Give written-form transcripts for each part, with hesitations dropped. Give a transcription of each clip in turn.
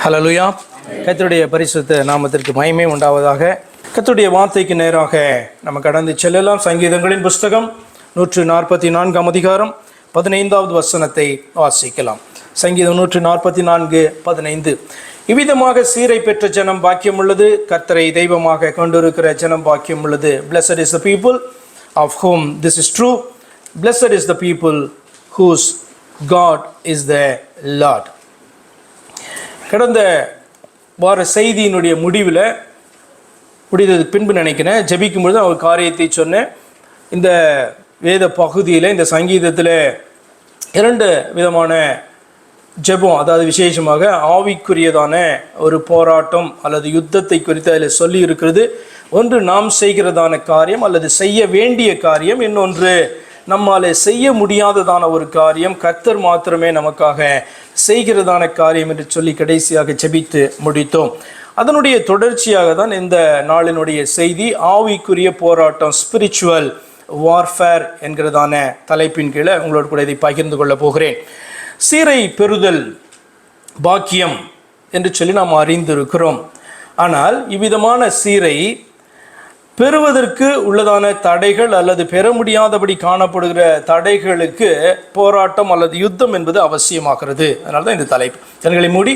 ஹல்லேலூயா. கர்த்தருடைய பரிசுத்த நாமத்திற்கு மகிமை உண்டாவதாக. கர்த்தருடைய வார்த்தைக்கு நேராக நம்ம கடந்து செல்லலாம். சங்கீதங்களின் புஸ்தகம் 144 அதிகாரம் 15வது வசனத்தை வாசிக்கலாம். சங்கீதம் 144:15. இவ்விதமாக சீரை பெற்ற ஜனம் பாக்கியம் உள்ளது, கர்த்தரை தெய்வமாக கொண்டிருக்கிற ஜனம் பாக்கியம் உள்ளது. Blessed is the people of whom this is true. Blessed is the people whose God is the Lord. கடந்த வார செய்தியினுடைய முடிந்தது பின்பு நினைக்கிறேன், ஜெபிக்கும்பொழுது ஒரு காரியத்தை சொன்னேன். இந்த வேத பகுதியில், இந்த சங்கீதத்தில் 2 விதமான ஜெபம், அதாவது விசேஷமாக ஆவிக்குரியதான ஒரு போராட்டம் அல்லது யுத்தத்தை குறித்து அதில் சொல்லி இருக்கிறது. ஒன்று நாம் செய்கிறதான காரியம் அல்லது செய்ய வேண்டிய காரியம், இன்னொன்று நம்மால் செய்ய முடியாததான ஒரு காரியம், கர்த்தர் மாத்திரமே நமக்காக செய்கிறதான காரியம் என்று சொல்லி கடைசியாக ஜெபித்து முடித்தோம். அதனுடைய தொடர்ச்சியாக தான் இந்த நாளினுடைய செய்தி, ஆவிக்குரிய போராட்டம், ஸ்பிரிச்சுவல் வார்ஃபேர் என்கிறதான தலைப்பின் கீழே உங்களோடு கூட இதை பகிர்ந்து கொள்ள போகிறேன். சீரை பெறுதல் பாக்கியம் என்று சொல்லி நாம் அறிந்திருக்கிறோம். ஆனால் இவ்விதமான சீரை பெறுவதற்கு உள்ளதான தடைகள் அல்லது பெற முடியாதபடி காணப்படுகிற தடைகளுக்கு போராட்டம் அல்லது யுத்தம் என்பது அவசியமாகிறது. அதனால தான் இந்த தலைப்பு. கண்களை மூடி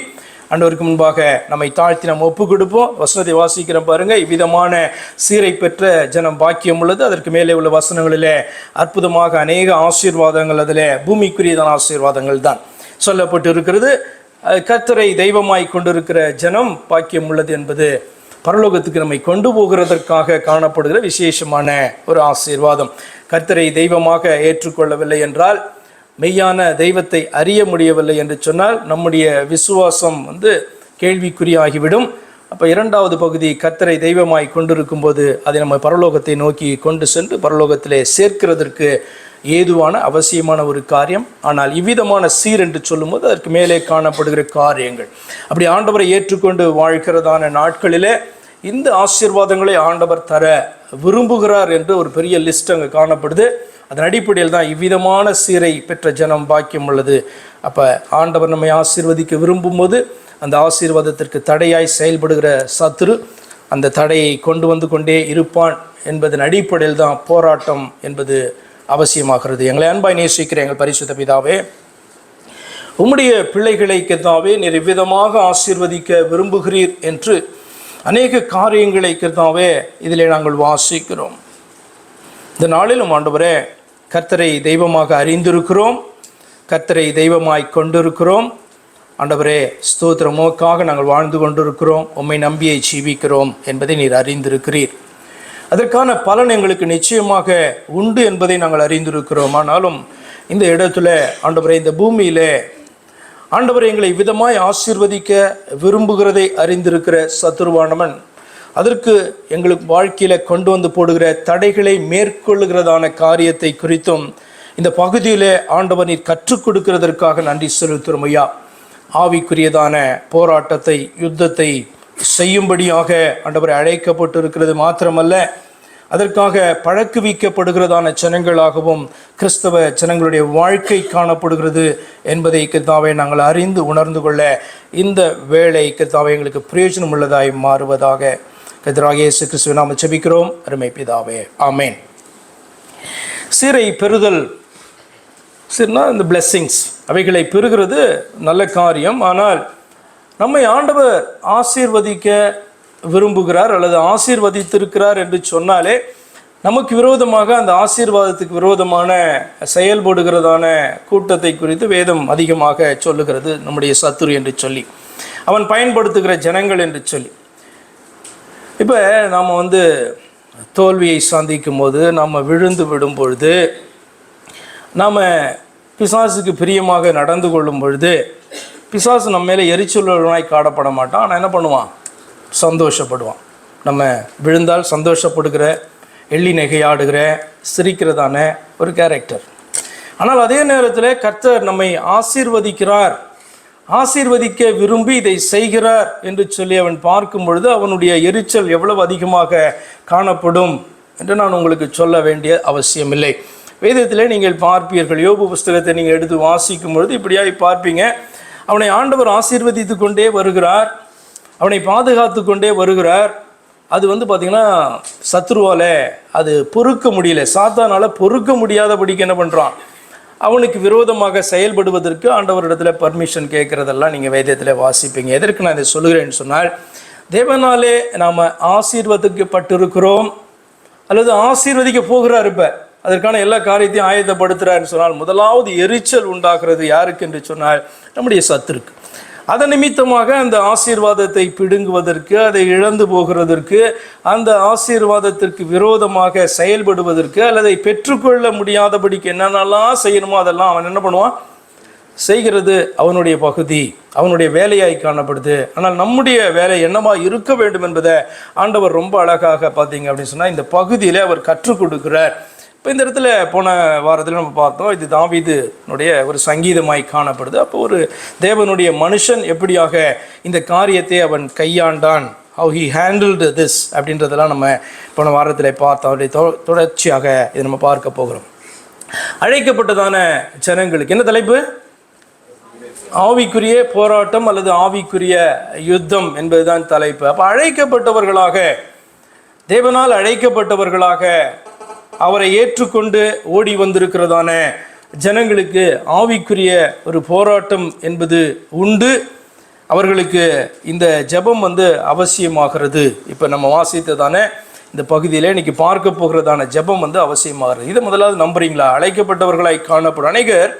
ஆண்டவருக்கு முன்பாக நம்மை தாழ்த்தி நாம் ஒப்பு கொடுப்போம். வசனத்தை வாசிக்கிறோம் பாருங்க. இவ்விதமான சீரை பெற்ற ஜனம் பாக்கியம் உள்ளது. அதற்கு மேலே உள்ள வசனங்களிலே அற்புதமாக அநேக ஆசீர்வாதங்கள், அதில் பூமிக்குரியதான ஆசீர்வாதங்கள் தான் சொல்லப்பட்டு இருக்கிறது. கர்த்தரை தெய்வமாய் கொண்டிருக்கிற ஜனம் பாக்கியம் உள்ளது என்பது பரலோகத்துக்கு நம்மை கொண்டு போகிறதற்காக காணப்படுகிற விசேஷமான ஒரு ஆசீர்வாதம். கர்த்தரை தெய்வமாக ஏற்றுக்கொள்ளவில்லை என்றால், மெய்யான தெய்வத்தை அறிய முடியவில்லை என்று சொன்னால் நம்முடைய விசுவாசம் கேள்விக்குறியாகிவிடும். அப்போ 2வது பகுதி, கர்த்தரை தெய்வமாய் கொண்டிருக்கும் போது அதை நம்ம பரலோகத்தை நோக்கி கொண்டு சென்று பரலோகத்திலே சேர்க்கிறதற்கு ஏதுவான அவசியமான ஒரு காரியம். ஆனால் இவ்விதமான சீர் என்று சொல்லும்போது அதற்கு மேலே காணப்படுகிற காரியங்கள், அப்படி ஆண்டவரை ஏற்றுக்கொண்டு வாழ்கிறதான நாட்களிலே இந்த ஆசீர்வாதங்களை ஆண்டவர் தர விரும்புகிறார் என்று ஒரு பெரிய லிஸ்ட் அங்கே காணப்படுது. அதன் அடிப்படையில் தான் இவ்விதமான சீரை பெற்ற ஜனம் பாக்கியம் உள்ளது. அப்போ ஆண்டவர் நம்மை ஆசீர்வதிக்க விரும்பும் போது அந்த ஆசீர்வாதத்திற்கு தடையாய் செயல்படுகிற சத்துரு அந்த தடையை கொண்டு வந்து கொண்டே இருப்பான் என்பதன் அடிப்படையில் தான் போராட்டம் என்பது அவசியமாகிறது. எங்களை அன்பாய் நேசிக்கிற எங்கள் பரிசுத்த பிதாவே, உம்முடைய பிள்ளைகளை கர்த்தாவே நீர் இவ்விதமாக ஆசீர்வதிக்க விரும்புகிறீர் என்று அநேக காரியங்களை கர்த்தாவே இதிலே நாங்கள் வாசிக்கிறோம். இந்த நாளிலும் ஆண்டவரே, கர்த்தரை தெய்வமாக அறிந்திருக்கிறோம், கர்த்தரை தெய்வமாய் கொண்டிருக்கிறோம். ஆண்டவரே ஸ்தோத்திரம், உமக்காக நாங்கள் வாழ்ந்து கொண்டிருக்கிறோம், உம்மை நம்பியை ஜீவிக்கிறோம் என்பதை நீர் அறிந்திருக்கிறீர். அதற்கான பலன் எங்களுக்கு நிச்சயமாக உண்டு என்பதை நாங்கள் அறிந்திருக்கிறோம். ஆனாலும் இந்த இடத்துல ஆண்டவரே, இந்த பூமியிலே ஆண்டவரை எங்களை விதமாய் ஆசீர்வதிக்க விரும்புகிறதை அறிந்திருக்கிற சத்துருவானவன் அதற்கு எங்களுக்கு வாழ்க்கையில் கொண்டு வந்து போடுகிற தடைகளை மேற்கொள்ளுகிறதான காரியத்தை குறித்தும் இந்த பகுதியில் ஆண்டவர் நீர் கற்றுக் கொடுக்கிறதற்காக நன்றி செலுத்துகிறோம் ஐயா. ஆவிக்குரியதான போராட்டத்தை, யுத்தத்தை செய்யும்படியாக ஆண்டவரை அழைக்கப்பட்டு இருக்கிறது மாத்திரமல்ல, அதற்காக பழக்குவிக்கப்படுகிறதான ஜனங்களாகவும் கிறிஸ்தவ ஜனங்களுடைய வாழ்க்கை காணப்படுகிறது என்பதை கர்த்தாவே நாங்கள் அறிந்து உணர்ந்து கொள்ள இந்த வேளை கர்த்தாவே எங்களுக்கு பிரயோஜனம் உள்ளதாய் மாறுவதாக கர்த்தராகிய இயேசு கிறிஸ்துவின் நாமத்தில் ஜெபிக்கிறோம் அருமை பிதாவே, ஆமேன். சீரை பெறுதல், சீர்னா இந்த பிளெஸ்ஸிங்ஸ், அவைகளை பெறுகிறது நல்ல காரியம். ஆனால் நம்மை ஆண்டவர் ஆசீர்வதிக்க விரும்புகிறார் அல்லது ஆசீர்வதித்திருக்கிறார் என்று சொன்னாலே நமக்கு விரோதமாக, அந்த ஆசீர்வாதத்துக்கு விரோதமான செயல்படுகிறதான கூட்டத்தை குறித்து வேதம் அதிகமாக சொல்லுகிறது. நம்முடைய சத்துரு என்று சொல்லி, அவன் பயன்படுத்துகிற ஜனங்கள் என்று சொல்லி. இப்போ நாம் தோல்வியை சந்திக்கும் போது, நாம் விழுந்து விடும் பொழுது, நாம் பிசாசுக்கு பிரியமாக நடந்து கொள்ளும் பொழுது, பிசாசு நம்ம மேலே எரிச்சலுள்ளவனாய் காணப்பட மாட்டான். ஆனால் என்ன பண்ணுவான்? சந்தோஷப்படுவான். நம்ம விழுந்தால் சந்தோஷப்படுகிற, எள்ளி நகையாடுகிற, சிரிக்கிறதான ஒரு கேரக்டர். ஆனால் அதே நேரத்தில் கர்த்தர் நம்மை ஆசீர்வதிக்கிறார், ஆசீர்வதிக்க விரும்பி இதை செய்கிறார் என்று சொல்லி அவன் பார்க்கும் பொழுது அவனுடைய எரிச்சல் எவ்வளவு அதிகமாக காணப்படும் என்று நான் உங்களுக்கு சொல்ல வேண்டிய அவசியமில்லை. வேதத்தில் நீங்கள் பார்ப்பீர்கள், யோபு புஸ்தகத்தை நீங்கள் எடுத்து வாசிக்கும் பொழுது இப்படியாய் பார்ப்பீங்க. அவனை ஆண்டவர் ஆசீர்வதித்து கொண்டே வருகிறார், அவனை பாதுகாத்து கொண்டே வருகிறார். அது பார்த்திங்கன்னா சத்ருவால அது பொறுக்க முடியல, சாத்தானால் பொறுக்க முடியாதபடிக்கு என்ன பண்ணுறான், அவனுக்கு விரோதமாக செயல்படுவதற்கு ஆண்டவரிடத்தில் பர்மிஷன் கேட்குறதெல்லாம் நீங்கள் வேதத்தில் வாசிப்பீங்க. எதற்கு நான் இதை சொல்கிறேன்னு சொன்னால், தேவனாலே நாம் ஆசீர்வதிக்கப்பட்டிருக்கிறோம் அல்லது ஆசீர்வதிக்க போகிறார். இப்போ அதற்கான எல்லா காரியத்தையும் ஆயத்தப்படுத்துகிறாருன்னு சொன்னால், முதலாவது எரிச்சல் உண்டாக்குறது யாருக்கு என்று சொன்னால் நம்முடைய சத்துருக்கு. அதன் நிமித்தமாக அந்த ஆசீர்வாதத்தை பிடுங்குவதற்கு, அதை இழந்து போகிறதற்கு, அந்த ஆசீர்வாதத்திற்கு விரோதமாக செயல்படுவதற்கு அல்லது பெற்றுக்கொள்ள முடியாதபடிக்கு என்னென்னலாம் செய்யணுமோ அதெல்லாம் அவன் என்ன பண்ணுவான், செய்கிறது அவனுடைய பகுதி, அவனுடைய வேலையாய் காணப்படுது. ஆனால் நம்முடைய வேலை என்னவா இருக்க வேண்டும் என்பதை ஆண்டவர் ரொம்ப அழகாக பார்த்தீங்க அப்படின்னு சொன்னால் இந்த பகுதியில் அவர் கற்றுக் கொடுக்கிறார். இப்போ இந்த இடத்துல போன வாரத்தில் நம்ம பார்த்தோம், இது தாவீதுனுடைய ஒரு சங்கீதமாய் காணப்படுது. அப்போ ஒரு தேவனுடைய மனுஷன் எப்படியாக இந்த காரியத்தை அவன் கையாண்டான், ஹவு ஹி ஹேண்டில்டு திஸ் அப்படின்றதெல்லாம் நம்ம போன வாரத்தில் பார்த்தோம். அவருடைய தொடர்ச்சியாக இதை நம்ம பார்க்க போகிறோம். அழைக்கப்பட்டதான ஜனங்களுக்கு என்ன தலைப்பு? ஆவிக்குரிய போராட்டம் அல்லது ஆவிக்குரிய யுத்தம் என்பதுதான் தலைப்பு. அப்போ அழைக்கப்பட்டவர்களாக, தேவனால் அழைக்கப்பட்டவர்களாக, அவரை ஏற்றுக்கொண்டு ஓடி வந்திருக்கிறதான ஜனங்களுக்கு ஆவிக்குரிய ஒரு போராட்டம் என்பது உண்டு. அவர்களுக்கு இந்த ஜெபம் அவசியமாகிறது. இப்போ நம்ம வாசித்ததான இந்த பகுதியில் இன்னைக்கு பார்க்க போகிறதான ஜெபம் அவசியமாகிறது. இதை முதலாவது நம்புறீங்களா? அழைக்கப்பட்டவர்களாய் காணப்படும் அநேகர்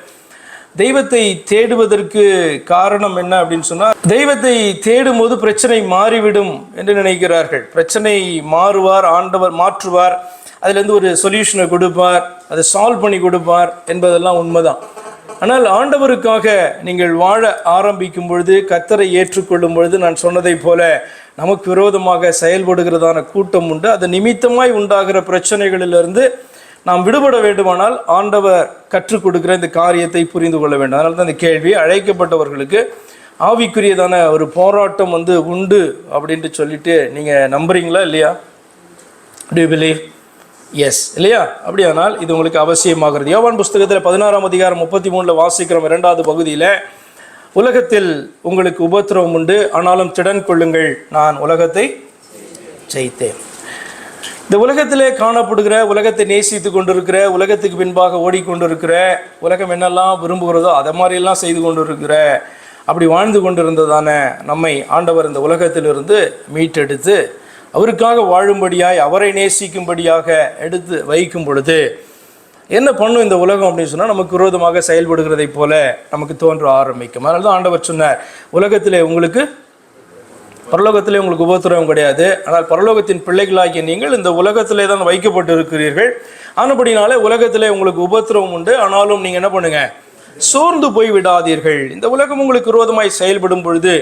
தெய்வத்தை தேடுவதற்கு காரணம் என்ன அப்படின்னு சொன்னால், தெய்வத்தை தேடும் போது பிரச்சனை மாறிவிடும் என்று நினைக்கிறார்கள். பிரச்சனை மாறுவார், ஆண்டவர் மாற்றுவார், அதுலேருந்து ஒரு சொல்யூஷனை கொடுப்பார், அதை சால்வ் பண்ணி கொடுப்பார் என்பதெல்லாம் உண்மைதான். ஆனால் ஆண்டவருக்காக நீங்கள் வாழ ஆரம்பிக்கும் பொழுது, கர்த்தரை ஏற்றுக்கொள்ளும் பொழுது, நான் சொன்னதை போல நமக்கு விரோதமாக செயல்படுகிறதான கூட்டம் உண்டு. அது நிமித்தமாய் உண்டாகிற பிரச்சனைகளிலிருந்து நாம் விடுபட வேண்டுமானால் ஆண்டவர் கற்றுக் கொடுக்கிற இந்த காரியத்தை புரிந்து கொள்ள வேண்டும். அதனால தான் இந்த கேள்வி, அழைக்கப்பட்டவர்களுக்கு ஆவிக்குரியதான ஒரு போராட்டம் உண்டு அப்படின்ட்டு சொல்லிட்டு நீங்கள் நம்புறீங்களா இல்லையா? To you believe? எஸ் இல்லையா? அப்படியானால் இது உங்களுக்கு அவசியமாகிறது. யோவான் புஸ்தகத்தில் 16ஆம் அதிகாரம் 33 வாசிக்கிறோம் 2வது பகுதியில், உலகத்தில் உங்களுக்கு உபத்திரவம் உண்டு, ஆனாலும் திடன் கொள்ளுங்கள், நான் உலகத்தை ஜெயித்தேன். இந்த உலகத்திலே காணப்படுகிற, உலகத்தை நேசித்து கொண்டிருக்கிற, உலகத்துக்கு பின்பாக ஓடிக்கொண்டிருக்கிற, உலகம் என்னெல்லாம் விரும்புகிறதோ அதை மாதிரியெல்லாம் செய்து கொண்டிருக்கிற, அப்படி வாழ்ந்து கொண்டிருந்ததான நம்மை ஆண்டவர் இந்த உலகத்திலிருந்து மீட்டெடுத்து அவருக்காக வாழும்படியாய், அவரை நேசிக்கும்படியாக எடுத்து வைக்கும் பொழுது என்ன பண்ணும் இந்த உலகம் அப்படின்னு சொன்னால், நமக்கு விரோதமாக செயல்படுகிறதை போல நமக்கு தோன்ற ஆரம்பிக்கும். அதனால தான் ஆண்டவர் சொன்னார், உலகத்திலே உங்களுக்கு, பரலோகத்திலே உங்களுக்கு உபத்திரவம் கிடையாது, ஆனால் பரலோகத்தின் பிள்ளைகளாகிய நீங்கள் இந்த உலகத்திலே தான் வைக்கப்பட்டு இருக்கிறீர்கள். ஆனபடினாலே உலகத்திலே உங்களுக்கு உபத்திரவம் உண்டு, ஆனாலும் நீங்கள் என்ன பண்ணுங்க, சோர்ந்து போய் விடாதீர்கள். இந்த உலகம் உங்களுக்கு விரோதமாய் செயல்படும் பொழுது,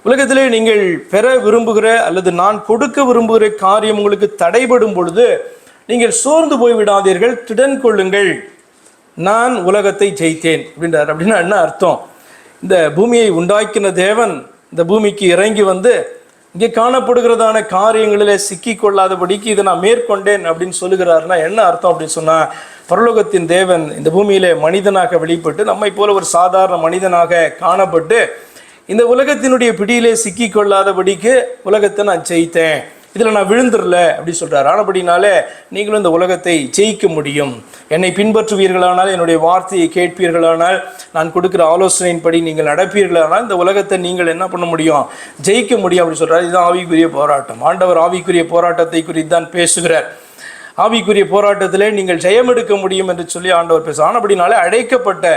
உலகத்திலே நீங்கள் பெற விரும்புகிற அல்லது நான் கொடுக்க விரும்புகிற காரியம் உங்களுக்கு தடைபடும் பொழுது நீங்கள் சோர்ந்து போய் விடாதீர்கள், திடன் கொள்ளுங்கள், நான் உலகத்தை ஜெயித்தேன் அப்படின்றார். அப்படின்னா என்ன அர்த்தம்? இந்த பூமியை உண்டாக்கின தேவன் இந்த பூமிக்கு இறங்கி இங்கே காணப்படுகிறதான காரியங்களிலே சிக்கி கொள்ளாதபடிக்கு இதை நான் மேற்கொண்டேன் அப்படின்னு சொல்லுகிறாருன்னா என்ன அர்த்தம் அப்படின்னு சொன்னால், பரலோகத்தின் தேவன் இந்த பூமியிலே மனிதனாக வெளிப்பட்டு நம்மை போல ஒரு சாதாரண மனிதனாக காணப்பட்டு இந்த உலகத்தினுடைய பிடியிலே சிக்கி கொள்ளாதபடிக்கு உலகத்தை நான் ஜெயித்தேன், இதில் நான் விழுந்துடல அப்படி சொல்கிறார். ஆனபடினாலே நீங்களும் இந்த உலகத்தை ஜெயிக்க முடியும். என்னை பின்பற்றுவீர்களானால், என்னுடைய வார்த்தையை கேட்பீர்களானால், நான் கொடுக்குற ஆலோசனையின்படி நீங்கள் நடப்பீர்களானால் இந்த உலகத்தை நீங்கள் என்ன பண்ண முடியும், ஜெயிக்க முடியும் அப்படி சொல்கிறார். இதுதான் ஆவிக்குரிய போராட்டம். ஆண்டவர் ஆவிக்குரிய போராட்டத்தை குறித்து தான் பேசுகிறார். ஆவிக்குரிய போராட்டத்திலே நீங்கள் ஜெயம் எடுக்க முடியும் என்று சொல்லி ஆண்டவர் பேசுகிறார். ஆனபடினாலே அழைக்கப்பட்ட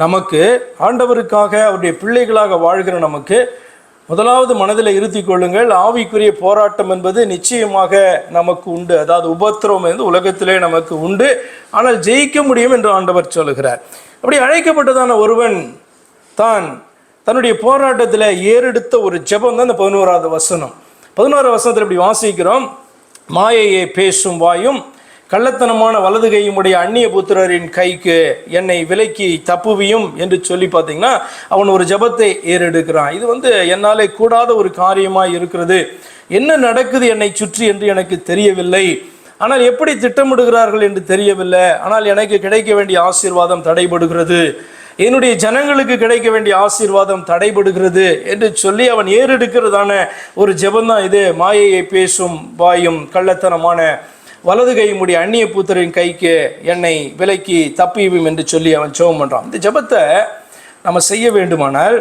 நமக்கு, ஆண்டவருக்காக அவருடைய பிள்ளைகளாக வாழ்கிற நமக்கு முதலாவது மனதில் இருத்தி கொள்ளுங்கள், ஆவிக்குரிய போராட்டம் என்பது நிச்சயமாக நமக்கு உண்டு. அதாவது உபத்திரவம் உலகத்திலே நமக்கு உண்டு, ஆனால் ஜெயிக்க முடியும் என்று ஆண்டவர் சொல்லுகிறார். அப்படி அழைக்கப்பட்டதான ஒருவன் தான் தன்னுடைய போராட்டத்தில் ஏறெடுத்த ஒரு ஜெபம் தான் இந்த 11வது வசனம். 11வது வசனத்தில் இப்படி வாசிக்கிறோம், மாயையை பேசும் வாயும் கள்ளத்தனமான வலது கையுடைய அந்நிய புத்திரரின் கைக்கு என்னை விலக்கி தப்புவியும் என்று சொல்லி பார்த்தீங்கன்னா அவன் ஒரு ஜெபத்தை ஏறெடுக்கிறான். இது என்னாலே கூடாத ஒரு காரியமாக இருக்கிறது, என்ன நடக்குது என்னை சுற்றி என்று எனக்கு தெரியவில்லை, ஆனால் எப்படி திட்டமிடுகிறார்கள் என்று தெரியவில்லை, ஆனால் எனக்கு கிடைக்க வேண்டிய ஆசீர்வாதம் தடைபடுகிறது, என்னுடைய ஜனங்களுக்கு கிடைக்க வேண்டிய ஆசீர்வாதம் தடைபடுகிறது என்று சொல்லி அவன் ஏறெடுக்கிறதான ஒரு ஜெபந்தான் இது. மாயையை பேசும் வாயும் கள்ளத்தனமான வலது கையுடைய அந்நிய புத்திரின் கைக்கு என்னை விலக்கி தப்பியும் என்று சொல்லி அவன் ஜெபம் பண்ணுறான். இந்த ஜெபத்தை நம்ம செய்ய வேண்டுமானால்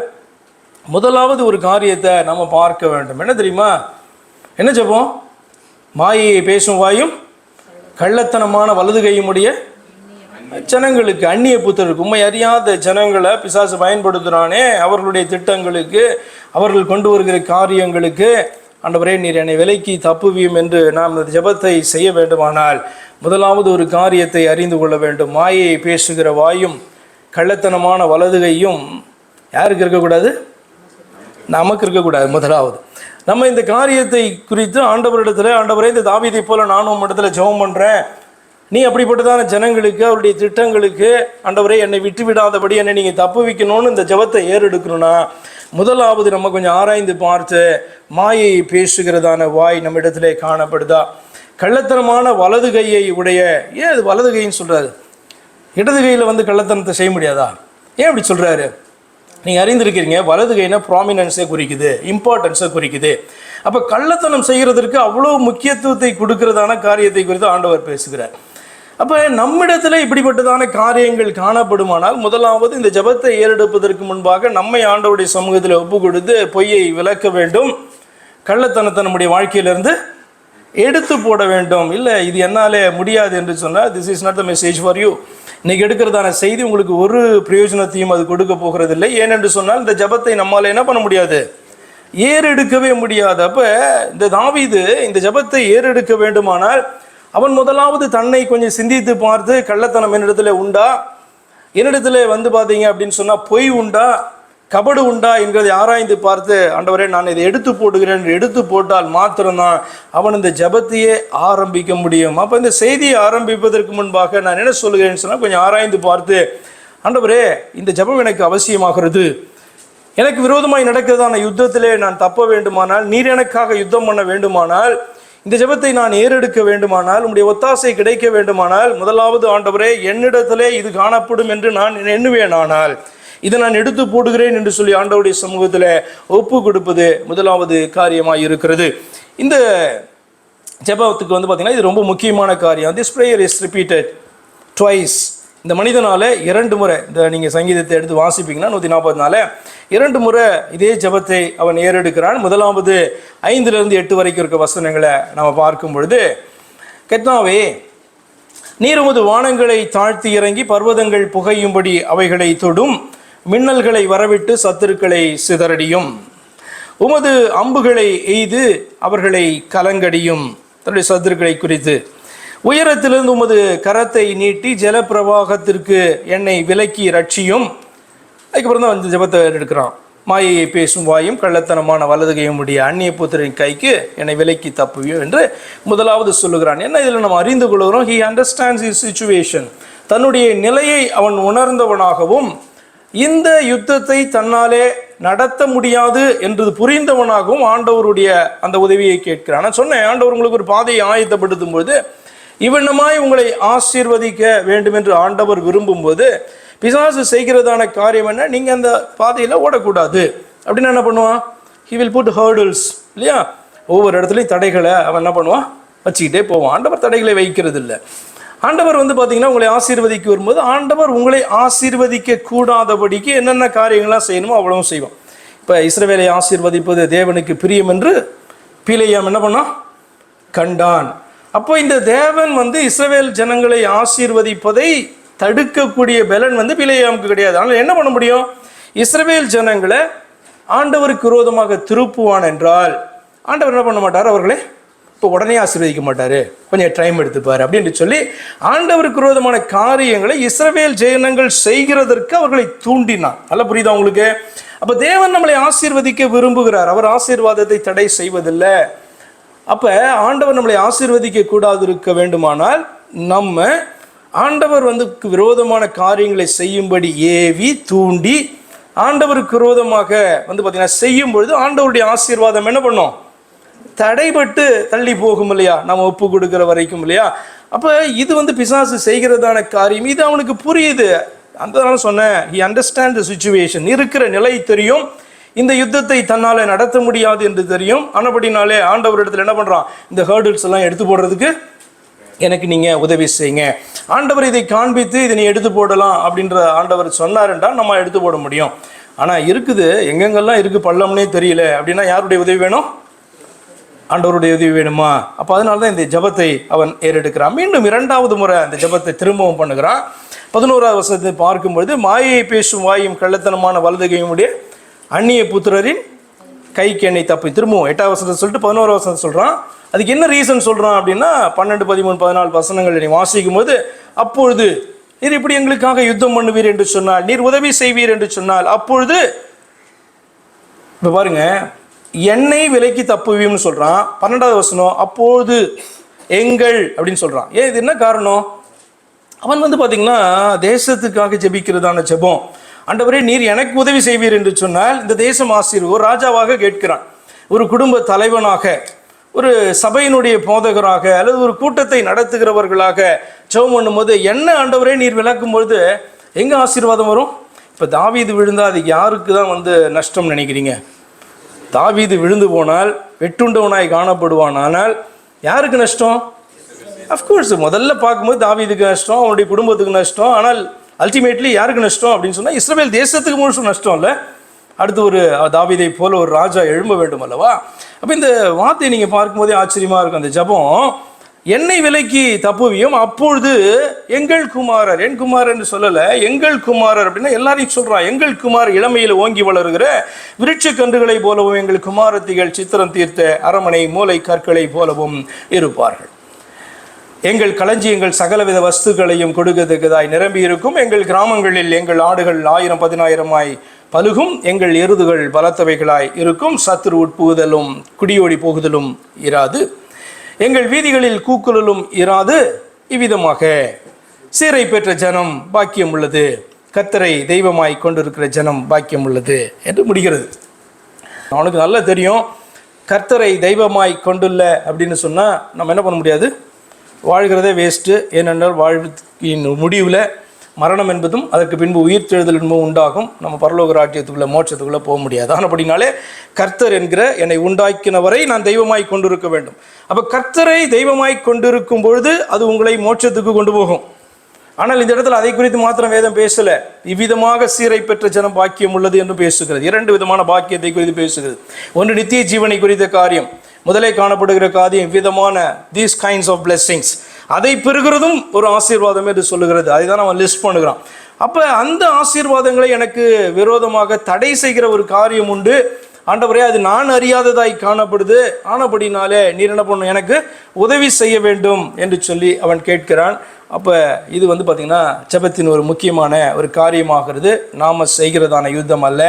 முதலாவது ஒரு காரியத்தை நம்ம பார்க்க வேண்டும். என்ன தெரியுமா? என்ன ஜெபம்? மாயையை பேசும் வாயும் கள்ளத்தனமான வலது கையுடைய ஜனங்களுக்கு, அந்நிய புத்தருக்கு, உண்மை அறியாத ஜனங்களை பிசாசு பயன்படுத்துகிறானே, அவர்களுடைய திட்டங்களுக்கு, அவர்கள் கொண்டு வருகிற காரியங்களுக்கு ஆண்டவரே நீர் என்னை விலக்கி தப்புவியும் என்று நாம் இந்த ஜெபத்தை செய்ய வேண்டுமானால் முதலாவது ஒரு காரியத்தை அறிந்து கொள்ள வேண்டும். மாயையை பேசுகிற வாயும் கள்ளத்தனமான வலது கையும் யாருக்கு இருக்கக்கூடாது? நமக்கு இருக்கக்கூடாது. முதலாவது நம்ம இந்த காரியத்தை குறித்து ஆண்டவரிடத்துல, ஆண்டவரே இந்த தாவீதை போல நானும் இடத்துல ஜெபம் பண்ணுறேன், நீ அப்படிப்பட்டதான ஜனங்களுக்கு அவருடைய திட்டங்களுக்கு ஆண்டவரே என்னை விட்டு விடாதபடி என்னை நீங்கள் தப்பு வைக்கணும்னு இந்த ஜெபத்தை ஏறெடுக்கணும்னா முதலாவது நம்ம கொஞ்சம் ஆராய்ந்து பார்த்து மாயையை பேசுகிறதான வாய் நம்ம இடத்துல காணப்படுதா? கள்ளத்தனமான வலது கையை உடைய, ஏன் அது வலது கைன்னு சொல்கிறாரு? இடது கையில் வந்து கள்ளத்தனத்தை செய்ய முடியாதா? ஏன் அப்படி சொல்கிறாரு? நீங்கள் அறிந்திருக்கிறீங்க, வலது கைனா ப்ராமினன்ஸை குறிக்குது, இம்பார்ட்டன்ஸை குறிக்குது. அப்போ கள்ளத்தனம் செய்கிறதற்கு அவ்வளோ முக்கியத்துவத்தை கொடுக்கிறதான காரியத்தை குறித்து ஆண்டவர் பேசுகிறார். அப்போ நம்மிடத்தில் இப்படிப்பட்டதான காரியங்கள் காணப்படுமானால் முதலாவது இந்த ஜெபத்தை ஏறெடுப்பதற்கு முன்பாக நம்மை ஆண்டவருடைய சமூகத்தில் ஒப்பு கொடுத்து பொய்யை விளக்க வேண்டும், கள்ளத்தனத்தை நம்முடைய வாழ்க்கையிலிருந்து எடுத்து போட வேண்டும். இல்லை இது என்னாலே முடியாது என்று சொன்னால் this is not the message for you. இன்னைக்கு எடுக்கிறதான செய்தி உங்களுக்கு ஒரு பிரயோஜனத்தையும் அது கொடுக்க போகிறதில்லை. ஏனென்று சொன்னால் இந்த ஜெபத்தை நம்மால் என்ன பண்ண முடியாது? ஏறெடுக்கவே முடியாது. அப்போ இந்த தாவீது இந்த ஜெபத்தை ஏறெடுக்க வேண்டுமானால் அவன் முதலாவது தன்னை கொஞ்சம் சிந்தித்து பார்த்து, கள்ளத்தனம் என்னிடத்துல உண்டா, என்னிடத்துல வந்து பார்த்தீங்க அப்படின்னு சொன்னால் பொய் உண்டா, கபடு உண்டா என்கிறதை ஆராய்ந்து பார்த்து ஆண்டவரே நான் இதை எடுத்து போடுகிறேன் என்று எடுத்து போட்டால் மாத்திரம்தான் அவன் இந்த ஜெபத்தையே ஆரம்பிக்க முடியும். அப்போ இந்த செய்தியை ஆரம்பிப்பதற்கு முன்பாக நான் என்ன சொல்லுகிறேன்னு சொன்னால் கொஞ்சம் ஆராய்ந்து பார்த்து, ஆண்டவரே இந்த ஜெபம் எனக்கு அவசியமாகிறது, எனக்கு விரோதமாய் நடக்கிறதான யுத்தத்திலே நான் தப்ப வேண்டுமானால், நீர் எனக்காக யுத்தம் பண்ண வேண்டுமானால், இந்த ஜெபத்தை நான் ஏறெடுக்க வேண்டுமானால், உம்முடைய ஒத்தாசை கிடைக்க வேண்டுமானால் முதலாவது ஆண்டவரே என்னிடத்திலே இது காணப்படும் என்று நான் எண்ணுவேனானால் இதை நான் எடுத்து போடுகிறேன் என்று சொல்லி ஆண்டவருடைய சமூகத்தில் ஒப்பு கொடுப்பது முதலாவது காரியமாக இருக்கிறது. இந்த ஜெபத்துக்கு வந்து பார்த்தீங்கன்னா இது ரொம்ப முக்கியமான காரியம். This prayer is repeated twice. இந்த மனிதனால 2 முறை, இந்த நீங்கள் சங்கீதத்தை எடுத்து வாசிப்பீங்கன்னா 144 2 முறை இதே ஜெபத்தை அவன் ஏறெடுக்கிறான். முதலாவது 5 8 வரைக்கும் இருக்க வசனங்களை நம்ம பார்க்கும் பொழுது, கர்த்தாவே நீர் உமது வானங்களை தாழ்த்தி இறங்கி பர்வதங்கள் புகையும்படி அவைகளை தொடும், மின்னல்களை வரவிட்டு சத்துருக்களை சிதறடியும், உமது அம்புகளை எய்து அவர்களை கலங்கடியும். தன்னுடைய சத்துருக்களை குறித்து உயரத்திலிருந்து உமது கரத்தை நீட்டி ஜலப்பிரவாகத்திற்கு என்னை விலக்கி ரட்சியும். அதுக்கப்புறம் தான் வந்து ஜெபத்தை எடுக்கிறான். மாயையை பேசும் வாயும் கள்ளத்தனமான வலதுகையும் உடைய அந்நிய புத்திரின் கைக்கு என்னை விலக்கி தப்புவியும் என்று முதலாவது சொல்லுகிறான். என்ன இதில் நம்ம அறிந்து கொள்கிறோம்? He understands his situation. தன்னுடைய நிலையை அவன் உணர்ந்தவனாகவும் இந்த யுத்தத்தை தன்னாலே நடத்த முடியாது என்று புரிந்தவனாகவும் ஆண்டவருடைய அந்த உதவியை கேட்கிறான். நான் சொன்னேன், ஆண்டவர் உங்களுக்கு ஒரு பாதையை ஆயத்தப்படுத்தும் போது இவனமாய் உங்களை ஆசீர்வதிக்க வேண்டும் என்று ஆண்டவர் விரும்பும்போது பிசாசு செய்கிறதான காரியம் என்ன? நீங்கள் அந்த பாதையில் ஓடக்கூடாது அப்படின்னு என்ன பண்ணுவான்? ஹி வில் புட் ஹர்டில்ஸ், இல்லையா? ஒவ்வொரு இடத்துலையும் தடைகளை அவன் என்ன பண்ணுவான்? வச்சுக்கிட்டே போவான். ஆண்டவர் தடைகளை வைக்கிறது இல்லை. ஆண்டவர் வந்து பார்த்தீங்கன்னா உங்களை ஆசீர்வதிக்க வரும்போது ஆண்டவர் உங்களை ஆசீர்வதிக்க கூடாதபடிக்கு என்னென்ன காரியங்கள்லாம் செய்யணுமோ அவ்வளவும் செய்வான். இப்போ இஸ்ரவேலை ஆசீர்வதிப்பது தேவனுக்கு பிரியம் என்று பிலேயாம் என்ன பண்ணான்? கண்டான். அப்போ இந்த தேவன் வந்து இஸ்ரவேல் ஜனங்களை ஆசீர்வதிப்பதை தடுக்கக்கூடிய பலன் வந்து பிலேயாமுக்கு கிடையாது. அதனால் என்ன பண்ண முடியும்? இஸ்ரவேல் ஜனங்களை ஆண்டவருக்கு விரோதமாக திருப்புவான் என்றால் ஆண்டவர் என்ன பண்ண மாட்டார்? அவர்களை இப்போ உடனே ஆசீர்வதிக்க மாட்டார், கொஞ்சம் டைம் எடுத்துப்பார் அப்படின்னு சொல்லி ஆண்டவருக்கு விரோதமான காரியங்களை இஸ்ரவேல் ஜனங்கள் செய்கிறதற்கு அவர்களை தூண்டினான். நல்லா புரியுதா உங்களுக்கு? அப்போ தேவன் நம்மளை ஆசீர்வதிக்க விரும்புகிறார், அவர் ஆசீர்வாதத்தை தடை செய்வதில்லை. அப்போ ஆண்டவர் நம்மளை ஆசீர்வதிக்க கூடாது இருக்க வேண்டுமானால் நம்ம ஆண்டவர் வந்து விரோதமான காரியங்களை செய்யும்படி ஏவி தூண்டி ஆண்டவருக்கு விரோதமாக வந்து பார்த்தீங்கன்னா செய்யும் பொழுது ஆண்டவருடைய ஆசீர்வாதம் என்ன பண்ணும்? தடைபட்டு தள்ளி போகும் இல்லையா? நம்ம ஒப்பு கொடுக்குற வரைக்கும் இல்லையா? அப்போ இது வந்து பிசாசு செய்கிறதான காரியம். இது அவனுக்கு புரியுது. அந்த சொன்னேன், he understand the situation, இருக்கிற நிலை தெரியும், இந்த யுத்தத்தை தன்னால நடத்த முடியாது என்று தெரியும். ஆனபடினாலே ஆண்டவர் இடத்துல என்ன பண்றான், இந்த ஹர்டில்ஸ் எல்லாம் எடுத்து போடுறதுக்கு எனக்கு நீங்க உதவி செய்யுங்க. ஆண்டவர் இதை காண்பித்து இதை நீ எடுத்து போடலாம் அப்படின்ற ஆண்டவர் சொன்னாருன்றா நம்ம எடுத்து போட முடியும். ஆனா இருக்குது எங்கெங்கெல்லாம் இருக்கு பள்ளம்னே தெரியல அப்படின்னா யாருடைய உதவி வேணும்? ஆண்டவருடைய உதவி வேணுமா? அப்போ அதனால தான் இந்த ஜபத்தை அவன் ஏறெடுக்கிறான். மீண்டும் 2வது முறை அந்த ஜபத்தை திரும்பவும் பண்ணுகிறான். 11வது வசனத்தை பார்க்கும்பொழுது, மாயை பேசும் வாயும் கள்ளத்தனமான வலதுகையும் உடைய அந்நிய புத்திரரின் கைக்கு என்னை தப்பி. திரும்பவும் 8வது வசனத்தை சொல்லிட்டு 11வது வசனத்தை சொல்றான். அதுக்கு என்ன ரீசன் சொல்றான் அப்படின்னா 12, 13, 14 வசனங்கள் நீ வாசிக்கும் போது, அப்பொழுது நீர் இப்படி எங்களுக்காக யுத்தம் பண்ணுவீர் என்று சொன்னால், நீர் உதவி செய்வீர் என்று சொன்னால், அப்பொழுது இப்ப பாருங்க, என்னை விலைக்கு தப்புவீம்னு சொல்றான். 12வது வசனம் அப்போது எங்கள் அப்படின்னு சொல்றான். ஏன் இது என்ன காரணம்? அவன் பாத்தீங்கன்னா தேசத்துக்காக ஜெபிக்கிறதான ஜெபம். ஆண்டவரே நீர் எனக்கு உதவி செய்வீர் என்று சொன்னால் இந்த தேசம் ஒரு ராஜாவாக கேட்கிறான், ஒரு குடும்ப தலைவனாக, ஒரு சபையினுடைய போதகராக, அல்லது ஒரு கூட்டத்தை நடத்துகிறவர்களாக ஜெபம் பண்ணும்போது என்ன ஆண்டவரே நீர் விளக்கும் பொழுது எங்க ஆசீர்வாதம் வரும்? இப்ப தாவீது விழுந்தா அதுக்கு யாருக்கு தான் நஷ்டம் நினைக்கிறீங்க? தாவீது விழுந்து போனால் வெட்டுண்டவனாய் காணப்படுவான். ஆனால் யாருக்கு நஷ்டம்? அஃப்கோர்ஸ் முதல்ல பார்க்கும்போது தாவீதுக்கு நஷ்டம், அவனுடைய குடும்பத்துக்கு நஷ்டம். ஆனால் அல்டிமேட்லி யாருக்கு நஷ்டம் அப்படின்னு சொன்னால் இஸ்ரவேல் தேசத்துக்கு முழுசும் நஷ்டம் இல்லை. அடுத்து ஒரு தாவீதை போல ஒரு ராஜா எழும்ப வேண்டும் அல்லவா? அப்போ இந்த வார்த்தையை நீங்கள் பார்க்கும்போதே ஆச்சரியமாக இருக்கும். அந்த ஜபம், என்னை விலைக்கு தப்புவியும் அப்பொழுது எங்கள் குமாரர், என் குமார் என்று சொல்லலை, எங்கள் குமாரர் அப்படின்னா எல்லாரையும் சொல்கிறான். எங்கள் குமார் இளமையில் ஓங்கி வளருகிற விருட்ச கன்றுகளை போலவும் எங்கள் குமாரத்திகள் சித்திரம் தீர்த்த அரமனை மூளை கற்களை போலவும் இருப்பார்கள். எங்கள் களஞ்சியங்கள் சகலவித வஸ்துக்களையும் கொடுக்கத்தக்கதாய் நிரம்பி இருக்கும். எங்கள் கிராமங்களில் எங்கள் ஆடுகள் 1000 10,000 பலுகும். எங்கள் எருதுகள் பலத்தவைகளாய் இருக்கும். சத்துரு உட்புகுதலும் குடியோடி போகுதலும் இராது. எங்கள் வீதிகளில் கூக்குரலும் இராது. இவ்விதமாக சீரை பெற்ற ஜனம் பாக்கியம் உள்ளது, கர்த்தரை தெய்வமாய் கொண்டிருக்கிற ஜனம் பாக்கியம் உள்ளது என்று முடிகிறது. அவனுக்கு நல்லா தெரியும் கர்த்தரை தெய்வமாய் கொண்டுள்ள அப்படின்னு சொன்னால் நம்ம என்ன பண்ண முடியாது, வாழ்கிறதே வேஸ்ட்டு. ஏனென்றால் வாழ்வின் முடிவில் மரணம் என்பதும் அதற்கு பின்பு உயிர்த்தெழுதல் என்பதும் உண்டாகும். நம்ம பரலோக ராஜ்யத்துக்குள்ளே மோட்சத்துக்குள்ளே போக முடியாது. ஆனபடினாலே கர்த்தர் என்கிற என்னை உண்டாக்கினவரை நான் தெய்வமாய் கொண்டிருக்க வேண்டும். அப்போ கர்த்தரை தெய்வமாய் கொண்டிருக்கும் பொழுது அது உங்களை மோட்சத்துக்கு கொண்டு போகும். ஆனால் இந்த இடத்துல அதை குறித்து மாத்திரம் வேதம் பேசலை. இவ்விதமாக சீரை பெற்ற ஜனம் பாக்கியம் உள்ளது என்று பேசுகிறது. 2 விதமான பாக்கியத்தை குறித்து பேசுகிறது. ஒன்று நித்திய ஜீவனை குறித்த காரியம், முதலே காணப்படுகிற காரியம் விதமான தீஸ் கைண்ட்ஸ் ஆஃப் பிளெஸிங்ஸ், அதை பெறுகிறதும் ஒரு ஆசீர்வாதம் என்று சொல்லுகிறது. அதை தான் அவன் லிஸ்ட் பண்ணுகிறான். அப்போ அந்த ஆசீர்வாதங்களை எனக்கு விரோதமாக தடை செய்கிற ஒரு காரியம் உண்டு ஆண்டவரே, அது நான் அறியாததாய் காணப்படுது. ஆனபடினாலே நீர் என்ன பண்ணணும், எனக்கு உதவி செய்ய வேண்டும் என்று சொல்லி அவன் கேட்கிறான். அப்போ இது பார்த்திங்கன்னா ஜெபத்தின் ஒரு முக்கியமான ஒரு காரியமாகிறது. நாம் செய்கிறதான யுத்தம் அல்ல,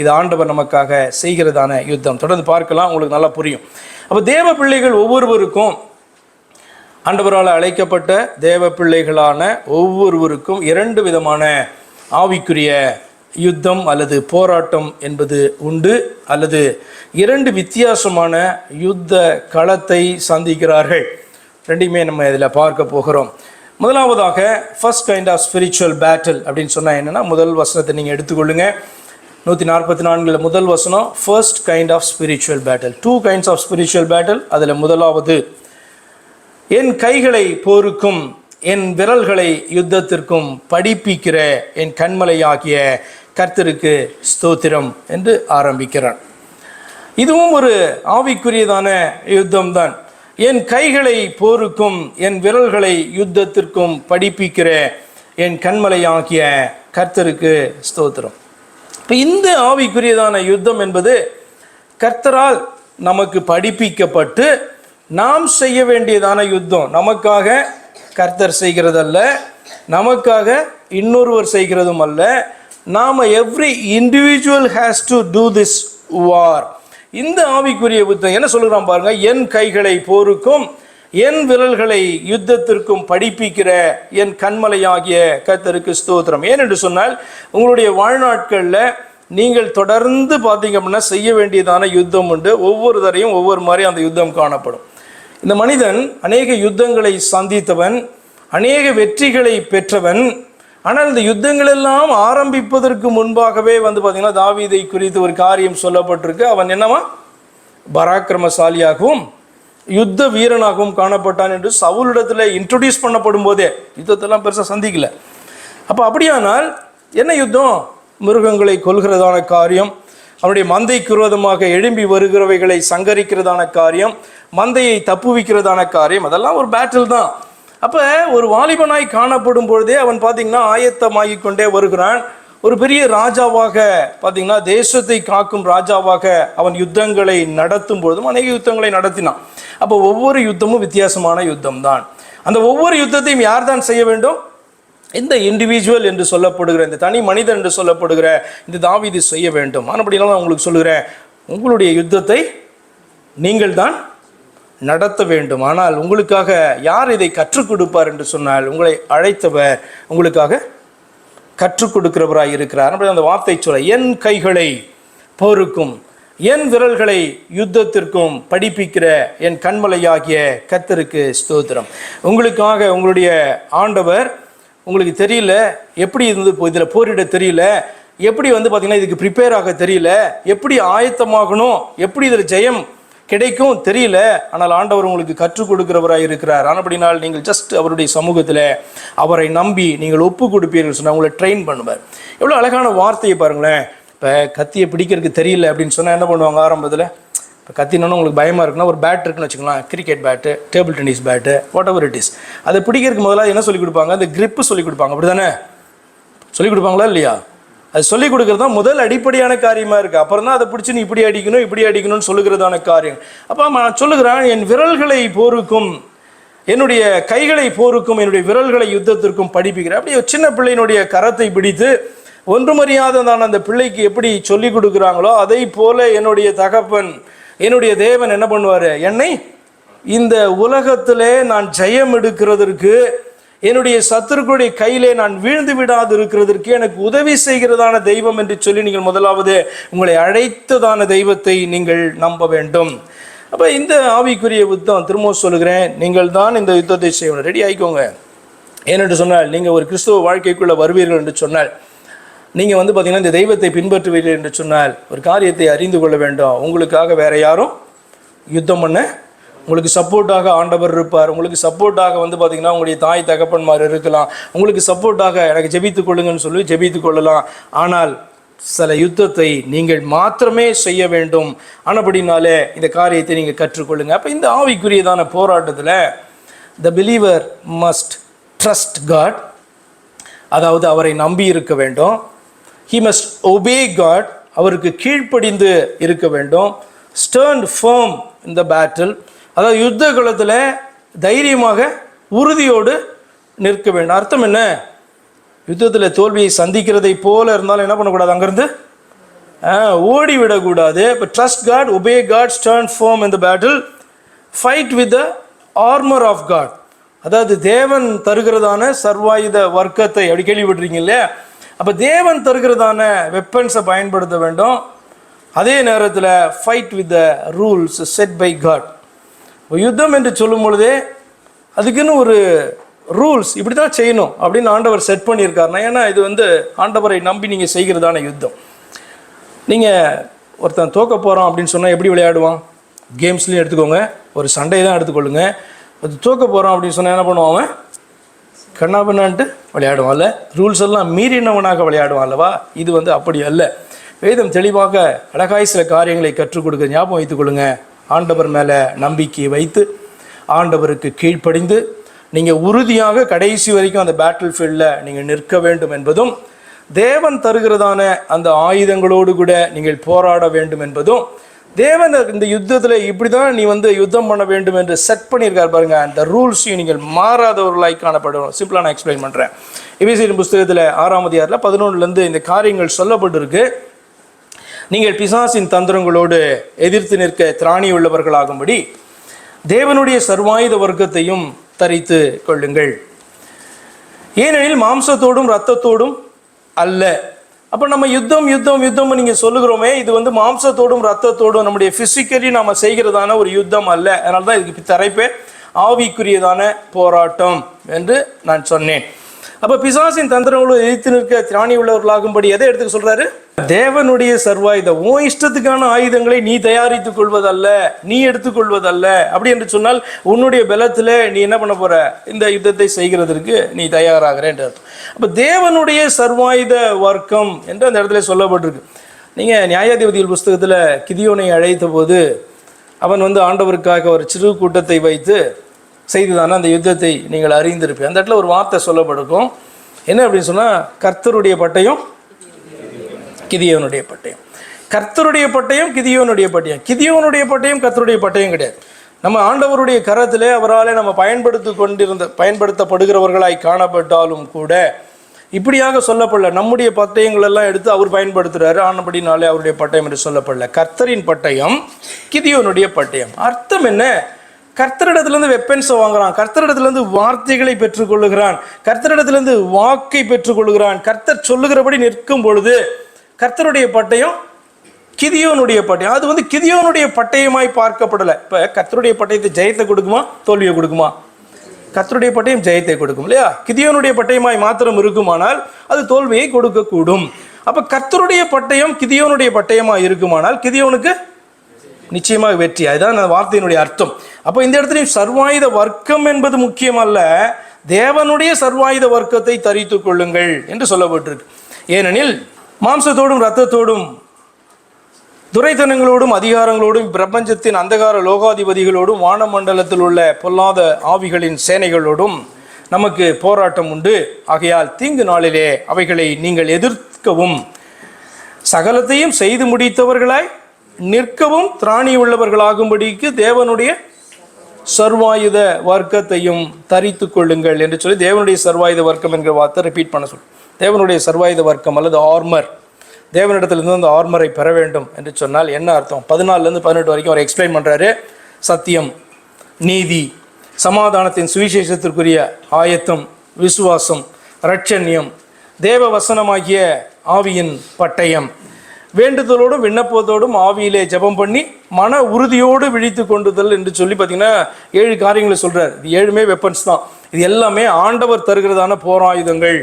இது ஆண்டவர் நமக்காக செய்கிறதான யுத்தம். தொடர்ந்து பார்க்கலாம், உங்களுக்கு நல்லா புரியும். அப்போ தேவ பிள்ளைகள் ஒவ்வொருவருக்கும், ஆண்டவரால் அழைக்கப்பட்ட தேவ பிள்ளைகளான ஒவ்வொருவருக்கும் 2 விதமான ஆவிக்குரிய யுத்தம் அல்லது போராட்டம் என்பது உண்டு, அல்லது 2 வித்தியாசமான யுத்த களத்தை சந்திக்கிறார்கள். 2மே நம்ம இதில் பார்க்க போகிறோம். முதலாவதாக first kind of spiritual battle அப்படின்னு சொன்னால் என்னென்னா, முதல் வசனத்தை நீங்கள் எடுத்துக்கொள்ளுங்க. 144 முதல் வசனம், first kind of spiritual battle. 2 kinds of spiritual battle. அதில் முதலாவது, என் கைகளை போருக்கும் என் விரல்களை யுத்தத்திற்கும் படிப்பிக்கிற என் கண்மலையாகிய கர்த்தருக்கு ஸ்தோத்திரம் என்று ஆரம்பிக்கிறான். இதுவும் ஒரு ஆவிக்குரியதான யுத்தம் தான். என் கைகளை போருக்கும் என் விரல்களை யுத்தத்திற்கும் படிப்பிக்கிற என் கண்மலையாகிய கர்த்தருக்கு ஸ்தோத்திரம். இப்போ இந்த ஆவிக்குரியதான யுத்தம் என்பது கர்த்தரால் நமக்கு படிப்பிக்கப்பட்டு நாம் செய்ய வேண்டியதான யுத்தம். நமக்காக கர்த்தர் செய்கிறதல்ல, நமக்காக இன்னொருவர் செய்கிறதும் அல்ல. நாம் every individual has to do this வார். இந்த ஆவிக்குரிய யுத்தம் என்ன சொல்லுறான் பாருங்க, என் கைகளை போருக்கும் என் விரல்களை யுத்தத்திற்கும் படிப்பிக்கிற என் கண்மலையாகிய கர்த்தருக்கு ஸ்தோத்திரம். ஏனென்று சொன்னால், உங்களுடைய வாழ்நாட்களில் நீங்கள் தொடர்ந்து பார்த்தீங்க அப்படின்னா செய்ய வேண்டியதான யுத்தம் உண்டு. ஒவ்வொரு தரையும் ஒவ்வொரு மாதிரி அந்த யுத்தம் காணப்படும். இந்த மனிதன் அநேக யுத்தங்களை சந்தித்தவன், அநேக வெற்றிகளை பெற்றவன், ஆனால் இந்த யுத்தங்கள் எல்லாம் ஆரம்பிப்பதற்கு முன்பாகவே வந்து பார்த்தீங்கன்னா தாவீதை குறித்து ஒரு காரியம் சொல்லப்பட்டிருக்கு. அவன் என்னவா பராக்கிரமசாலியாகவும் யுத்த வீரனாகவும் காணப்பட்டான் என்று சவுலிடத்தில் இன்ட்ரோடியூஸ் பண்ணப்படும் போதே, யுத்தத்தெல்லாம் பெருசாக சந்திக்கல. அப்போ அப்படியானால் என்ன யுத்தம்? மிருகங்களை கொல்கிறதான காரியம், அவனுடைய மந்தைக்கு விரோதமாக எழும்பி வருகிறவைகளை சங்கரிக்கிறதான காரியம், மந்தையை தப்புவிக்கிறதான காரியம், அதெல்லாம் ஒரு பேட்டில் தான். அப்போ ஒரு வாலிபனாய் காணப்படும் பொழுதே அவன் பார்த்தீங்கன்னா ஆயத்தமாகி கொண்டே வருகிறான். ஒரு பெரிய ராஜாவாக பார்த்தீங்கன்னா தேசத்தை காக்கும் ராஜாவாக அவன் யுத்தங்களை நடத்தும் பொழுதும் அநேக யுத்தங்களை நடத்தினான். அப்போ ஒவ்வொரு யுத்தமும் வித்தியாசமான யுத்தம் தான். அந்த ஒவ்வொரு யுத்தத்தையும் யார் தான் செய்ய வேண்டும்? இந்த இண்டிவிஜுவல் என்று சொல்லப்படுகிற, இந்த தனி மனிதன் என்று சொல்லப்படுகிற இந்த தாவீது செய்ய வேண்டும். அப்படினால நான் உங்களுக்கு சொல்லுகிறேன், உங்களுடைய யுத்தத்தை நீங்கள் தான் நடத்த வேண்டும். ஆனால் உங்களுக்காக யார் இதை கற்றுக் கொடுப்பார் என்று சொன்னால், உங்களை அழைத்தவர் உங்களுக்காக கற்றுக் கொடுக்கிறவராய் இருக்கிறார். அப்படி அந்த வார்த்தை சொல்ல, என் கைகளை போருக்கும் என் விரல்களை யுத்தத்திற்கும் படிப்பிக்கிற என் கண்மலையாகிய கர்த்தருக்கு ஸ்தோத்திரம். உங்களுக்காக உங்களுடைய ஆண்டவர், உங்களுக்கு தெரியல எப்படி இருந்து இதில் போரிட தெரியல, எப்படி வந்து பார்த்தீங்கன்னா இதுக்கு ப்ரிப்பேர் ஆக தெரியல, எப்படி ஆயத்தமாகணும், எப்படி இதில் ஜெயம் கிடைக்கும் தெரியல. ஆனால் ஆண்டவர் உங்களுக்கு கற்றுக் கொடுக்கிறவராக இருக்கிறார். அப்படினால் நீங்கள் ஜஸ்ட் அவருடைய சமூகத்தில் அவரை நம்பி நீங்கள் ஒப்பு கொடுப்பீர்கள் சொன்னால் உங்களை ட்ரெயின் பண்ணுவார். எவ்வளோ அழகான வார்த்தையை பாருங்களேன். இப்போ கத்தியை பிடிக்கிறதுக்கு தெரியல அப்படின்னு சொன்னால் என்ன பண்ணுவாங்க ஆரம்பத்தில்? இப்போ கத்தினோன்னு உங்களுக்கு பயமாக இருக்குன்னா ஒரு பேட் இருக்குன்னு வச்சுக்கலாம், cricket bat, table tennis bat, what ever it is. அதை பிடிக்கிறதுக்கு முதல்ல என்ன சொல்லிக் கொடுப்பாங்க? அந்த கிரிப்பு சொல்லிக் கொடுப்பாங்க. அப்படி தானே சொல்லிக் கொடுப்பாங்களா இல்லையா? அது சொல்லிக் கொடுக்குறது தான் முதல் அடிப்படையான காரியமாக இருக்குது. அப்புறம் தான் அதை பிடிச்சி நீ இப்படி அடிக்கணும் இப்படி அடிக்கணும்னு சொல்லுகிறதான காரியம். அப்போ நான் சொல்லுகிறேன், என் விரல்களை போருக்கும் என்னுடைய கைகளை போருக்கும் என்னுடைய விரல்களை யுத்தத்திற்கும் படிப்புகிறேன். அப்படியே சின்ன பிள்ளையினுடைய கரத்தை பிடித்து ஒன்றுமறியாததான அந்த பிள்ளைக்கு எப்படி சொல்லிக் கொடுக்குறாங்களோ அதை போல என்னுடைய தகப்பன் என்னுடைய தேவன் என்ன பண்ணுவார்? என்னை இந்த உலகத்திலே நான் ஜெயம் எடுக்கிறதற்கு, என்னுடைய சத்துருக்களுடைய கையிலே நான் வீழ்ந்து விடாது இருக்கிறதற்கு எனக்கு உதவி செய்கிறதான தெய்வம் என்று சொல்லி நீங்கள் முதலாவது உங்களை அழைத்ததான தெய்வத்தை நீங்கள் நம்ப வேண்டும். அப்போ இந்த ஆவிக்குரிய யுத்தம் திரும்ப சொல்லுகிறேன், நீங்கள் தான் இந்த யுத்தத்தை செய்யணும். ரெடி ஆகிக்கோங்க. ஏனென்று சொன்னால், நீங்கள் ஒரு கிறிஸ்துவ வாழ்க்கைக்குள்ளே வருவீர்கள் என்று சொன்னால், நீங்கள் வந்து பார்த்தீங்கன்னா இந்த தெய்வத்தை பின்பற்றுவீர்கள் என்று சொன்னால் ஒரு காரியத்தை அறிந்து கொள்ள வேண்டும். உங்களுக்காக வேற யாரும் யுத்தம் பண்ண, உங்களுக்கு சப்போர்ட்டாக ஆண்டவர் இருப்பார். உங்களுக்கு சப்போர்ட்டாக வந்து பார்த்தீங்கன்னா உங்களுடைய தாய் தகப்பன்மார் இருக்கலாம். உங்களுக்கு சப்போர்ட்டாக எனக்கு ஜெபித்து கொள்ளுங்கன்னு சொல்லி ஜெபித்து கொள்ளலாம். ஆனால் சில யுத்தத்தை நீங்கள் மாத்திரமே செய்ய வேண்டும். ஆனபடினாலே இந்த காரியத்தை நீங்கள் கற்றுக்கொள்ளுங்க. அப்போ இந்த ஆவிக்குரியதான போராட்டத்தில் the believer must trust God, அதாவது அவரை நம்பி இருக்க வேண்டும். He must obey God, அவருக்கு கீழ்ப்படிந்து இருக்க வேண்டும். Stand firm in the battle, அதாவது யுத்த காலத்தில் தைரியமாக உறுதியோடு நிற்க வேண்டும். அர்த்தம் என்ன? யுத்தத்தில் தோல்வியை சந்திக்கிறதை போல இருந்தாலும் என்ன பண்ணக்கூடாது? அங்கேருந்து ஓடிவிடக்கூடாது. இப்போ trust God, obey God, stand firm in the battle, fight with the armour of God, அதாவது தேவன் தருகிறதான சர்வாயுத வர்க்கத்தை அப்படி கேள்விப்பட்டிருக்கீங்க இல்லையா? அப்போ தேவன் தருகிறதான வெப்பன்ஸை பயன்படுத்த வேண்டும். அதே நேரத்தில் fight with the rules set by God. இப்போ யுத்தம் என்று சொல்லும் பொழுதே அதுக்குன்னு ஒரு ரூல்ஸ், இப்படி தான் செய்யணும் அப்படின்னு ஆண்டவர் செட் பண்ணியிருக்காருனா. ஏன்னா இது வந்து ஆண்டவரை நம்பி நீங்கள் செய்கிறதான யுத்தம். நீங்கள் ஒருத்தன் தோக்க போகிறான் அப்படின்னு சொன்னால் எப்படி விளையாடுவான்? கேம்ஸ்லையும் எடுத்துக்கோங்க, ஒரு சண்டை தான் எடுத்துக்கொள்ளுங்க. அது தோக்க போகிறான் அப்படின்னு சொன்னால் என்ன பண்ணுவான்? அவன் கண்ணாபண்ணான்ட்டு விளையாடுவான்ல, ரூல்ஸ் எல்லாம் மீறினவனாக விளையாடுவான் அல்லவா? இது வந்து அப்படி அல்ல. வேதம் தெளிவாக அழகாய் சில காரியங்களை கற்றுக் கொடுக்க. ஞாபகம் வைத்துக் கொள்ளுங்க, ஆண்டவர் மேலே நம்பிக்கை வைத்து ஆண்டவருக்கு கீழ்ப்படிந்து நீங்கள் உறுதியாக கடைசி வரைக்கும் அந்த பேட்டில் ஃபீல்டில் நீங்கள் நிற்க வேண்டும் என்பதும், தேவன் தருகிறதான அந்த ஆயுதங்களோடு கூட நீங்கள் போராட வேண்டும் என்பதும், தேவன் இந்த யுத்தத்தில் இப்படி தான் நீ வந்து யுத்தம் பண்ண வேண்டும் என்று செட் பண்ணியிருக்கார் பாருங்க. அந்த ரூல்ஸையும் நீங்கள் மாறாதவர்களாய் காணப்படும். சிம்பிளாக நான் எக்ஸ்பிளைன் பண்ணுறேன். எபேசியர் புஸ்தகத்தில் 6ஆம் அதிகாரத்தில் 11 இந்த காரியங்கள் சொல்லப்பட்டிருக்கு. நீங்கள் பிசாசின் தந்திரங்களோடு எதிர்த்து நிற்க திராணி உள்ளவர்களாகும்படி தேவனுடைய சர்வாயுத வர்க்கத்தையும் தரித்து கொள்ளுங்கள். ஏனெனில் மாம்சத்தோடும் இரத்தத்தோடும் அல்ல. அப்போ நம்ம யுத்தம் யுத்தம் யுத்தம் நீங்கள் சொல்லுகிறோமே, இது வந்து மாம்சத்தோடும் ரத்தத்தோடும் நம்முடைய ஃபிசிக்கலி நாம் செய்கிறதான ஒரு யுத்தம் அல்ல. அதனால தான் இதுக்கு தலைப்பே ஆவிக்குரியதான போராட்டம் என்று நான் சொன்னேன். அப்ப பிசாசின் தந்திரங்களும் எதிர்த்து நிற்க திராணி உள்ளவர்களாகும்படி எதை எடுத்துக்க சொல்றாரு? தேவனுடைய சர்வாயுதம், உன் இஷ்டத்துக்கான ஆயுதங்களை நீ தயாரித்துக் கொள்வதல்ல, நீ எடுத்துக்கொள்வதல்ல. அப்படி என்று சொன்னால் உன்னுடைய பலத்துல நீ என்ன பண்ண போற? இந்த யுத்தத்தை செய்கிறதற்கு நீ தயாராகிற என்று அர்த்தம். அப்ப தேவனுடைய சர்வாயுத வர்க்கம் என்று அந்த இடத்துல சொல்லப்பட்டிருக்கு. நீங்க நியாயாதிபதிகள் புஸ்தகத்துல கிதியோனை அழைத்த போது அவன் ஆண்டவருக்காக ஒரு சிறு கூட்டத்தை வைத்து செய்துதானே அந்த யுத்தத்தை நீங்கள் அறிந்திருப்பீங்க. அந்த இடத்துல ஒரு வார்த்தை சொல்லப்படும். என்ன அப்படின்னு சொன்னால், கர்த்தருடைய பட்டயம் கிதியோனுடைய பட்டயம். கர்த்தருடைய பட்டயம் கிதியோனுடைய பட்டயம். கிதியோனுடைய பட்டயம் கர்த்தருடைய பட்டயம் கிடையாது. நம்ம ஆண்டவருடைய கரத்திலே அவரால் நம்ம பயன்படுத்தப்படுகிறவர்களாய் காணப்பட்டாலும் கூட இப்படியாக சொல்லப்படல. நம்முடைய பட்டயங்கள் எல்லாம் எடுத்து அவர் பயன்படுத்துகிறாரு, ஆனபடினாலே அவருடைய பட்டயம் என்று சொல்லப்படல. கர்த்தரின் பட்டயம் கிதியோனுடைய பட்டயம். அர்த்தம் என்ன? கர்த்தரிடத்திலிருந்து வெப்பன்ஸை வாங்குறான், கர்த்தரிடத்திலிருந்து வார்த்தைகளை பெற்றுக்கொள்ளுகிறான், கர்த்தரிடத்திலிருந்து வாக்கை பெற்றுக்கொள்ளுகிறான். கர்த்தர் சொல்லுகிறபடி நிற்கும் பொழுது கர்த்தருடைய பட்டயம் கிதியோனுடைய பட்டயம். அது கிதியோனுடைய பட்டயமாய் பார்க்கப்படலை. இப்போ கர்த்தருடைய பட்டயத்தை ஜெயத்தை கொடுக்குமா, தோல்வியை கொடுக்குமா? கர்த்தருடைய பட்டயம் ஜெயத்தை கொடுக்கும் இல்லையா? கிதியோனுடைய பட்டயமாய் மாத்திரம் இருக்குமானால் அது தோல்வியை கொடுக்கக்கூடும். அப்போ கர்த்தருடைய பட்டயம் கிதியோனுடைய பட்டயமாய் இருக்குமானால் கிதியோனுக்கு நிச்சயமாக வெற்றி. அதுதான் அந்த வார்த்தையினுடைய அர்த்தம். அப்போ இந்த இடத்துல சர்வாயுத வர்க்கம் என்பது முக்கியம் அல்ல, தேவனுடைய சர்வாயுத வர்க்கத்தை தரித்துக் கொள்ளுங்கள் என்று சொல்லப்பட்டிருக்கு. ஏனெனில் மாம்சத்தோடும் இரத்தத்தோடும் துரைத்தனங்களோடும் அதிகாரங்களோடும் பிரபஞ்சத்தின் அந்தகார லோகாதிபதிகளோடும் வானமண்டலத்தில் உள்ள பொல்லாத ஆவிகளின் சேனைகளோடும் நமக்கு போராட்டம் உண்டு. ஆகையால் தீங்கு நாளிலே அவைகளை நீங்கள் எதிர்க்கவும் சகலத்தையும் செய்து முடித்தவர்களாய் நிற்கவும் திராணி உள்ளவர்களாகும்படிக்கு தேவனுடைய சர்வாயுத வர்க்கத்தையும் தரித்து கொள்ளுங்கள் என்று சொல்லி தேவனுடைய சர்வாயுத வர்க்கம் என்கிற வார்த்தை ரிப்பீட் பண்ண சொல்லு. தேவனுடைய சர்வாயுத வர்க்கம் அல்லது ஆர்மர், தேவனிடத்திலிருந்து அந்த ஆர்மரை பெற வேண்டும் என்று சொன்னால் என்ன அர்த்தம்? 14-18 வரைக்கும் அவர் எக்ஸ்பிளைன் பண்ணுறாரு. சத்தியம், நீதி, சமாதானத்தின் சுவிசேஷத்திற்குரிய ஆயத்தம், விசுவாசம், இரட்சண்யம், தேவ வசனமாகிய ஆவியின் பட்டயம், வேண்டுதலோடும் விண்ணப்பத்தோடும் ஆவியிலே ஜெபம் பண்ணி மன உறுதியோடு விழித்து கொண்டுதல் என்று சொல்லி பார்த்தீங்கன்னா 7 காரியங்களை சொல்கிறார். இது 7மே வெப்பன்ஸ் தான். இது எல்லாமே ஆண்டவர் தருகிறதான போராயுதங்கள்,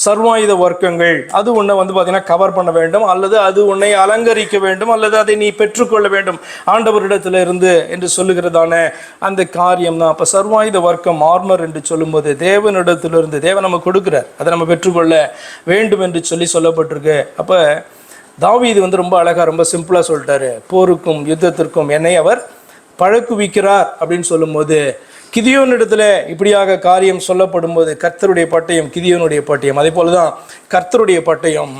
சர்வாயுத வர்க்கங்கள். அது உன்னை பார்த்தீங்கன்னா கவர் பண்ண வேண்டும், அல்லது அது உன்னை அலங்கரிக்க வேண்டும், அல்லது அதை நீ பெற்றுக்கொள்ள வேண்டும் ஆண்டவரிடத்தில் இருந்து என்று சொல்லுகிறதான அந்த காரியம் தான். அப்போ சர்வாயுத வர்க்கம், ஆர்மர் என்று சொல்லும்போது தேவனிடத்திலிருந்து தேவன் நம்ம கொடுக்குறார், அதை நம்ம பெற்றுக்கொள்ள வேண்டும் என்று சொல்லப்பட்டிருக்கு. அப்போ தாவீது ரொம்ப அழகாக ரொம்ப சிம்பிளாக சொல்லிட்டாரு. போருக்கும் யுத்தத்திற்கும் என்னை அவர் பழக்குவிக்கிறார் அப்படின்னு சொல்லும்போது கிதியோனிடத்துல இப்படியாக காரியம் சொல்லப்படும் போது கர்த்தருடைய பட்டயம் கிதியோனுடைய பட்டயம். அதே போலதான் கர்த்தருடைய பட்டயம்,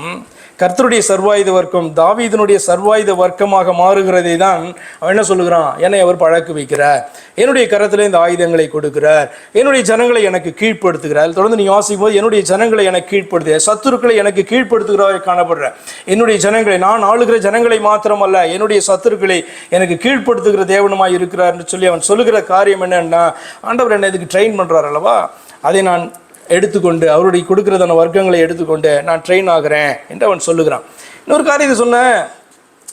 கர்த்தருடைய சர்வாயுத வர்க்கம் தாவீதினுடைய சர்வாயுத வர்க்கமாக மாறுகிறதை தான் அவன் என்ன சொல்லுகிறான்? என்னை அவர் பழக்க வைக்கிறார், என்னுடைய கரத்தில் இந்த ஆயுதங்களை கொடுக்கிறார், என்னுடைய ஜனங்களை எனக்கு கீழ்ப்படுத்துகிறார். தொடர்ந்து நீ வாசிக்கும் போது என்னுடைய ஜனங்களை எனக்கு கீழ்ப்படுத்துகிறார், சத்துருக்களை எனக்கு கீழ்ப்படுத்துகிறவரை காணப்படுற என்னுடைய ஜனங்களை, நான் ஆளுகிற ஜனங்களை மாத்திரமல்ல என்னுடைய சத்துருக்களை எனக்கு கீழ்ப்படுத்துகிற தேவனுமாய் இருக்கிறார் என்று சொல்லி அவன் சொல்லுகிற காரியம் என்னன்னா, ஆண்டவர் என்னை இதுக்கு ட்ரெயின் பண்றார் அல்லவா, அதை நான் எடுத்துக்கொண்டு அவருடைய கொடுக்கிறதான வர்க்கங்களை எடுத்துக்கொண்டு நான் ட்ரெயின் ஆகிறேன் என்று அவன் சொல்லுகிறான். இன்னொரு காரியத்தை சொன்ன,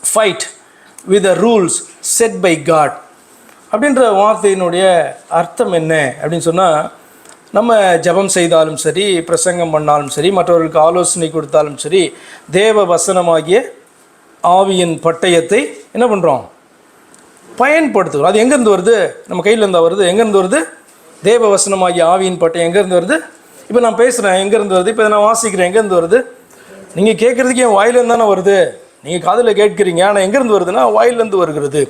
fight with the rules set by God அப்படின்ற வார்த்தையினுடைய அர்த்தம் என்ன அப்படின்னு சொன்னால், நம்ம ஜெபம் செய்தாலும் சரி, பிரசங்கம் பண்ணாலும் சரி, மற்றவர்களுக்கு ஆலோசனை கொடுத்தாலும் சரி, தேவ வசனமாகிய ஆவியின் பட்டயத்தை என்ன பண்ணுறோம்? பயன்படுத்துகிறோம். அது எங்கேருந்து வருது? நம்ம கையில் இருந்தால் வருது. எங்கேருந்து வருது? தேவ வசனமாகிய ஆவியின் பட்டயம் எங்கேருந்து வருது? இப்போ நான் பேசுகிறேன், எங்கேருந்து வருது? இப்போ நான் வாசிக்கிறேன், எங்கேருந்து வருது? நீங்கள் கேட்குறதுக்கு என் வாயிலேருந்து தானே வருது, நீங்கள் காதில் கேட்குறீங்க, ஆனால் எங்கேருந்து வருதுன்னா வாயிலேருந்து வருகிறது.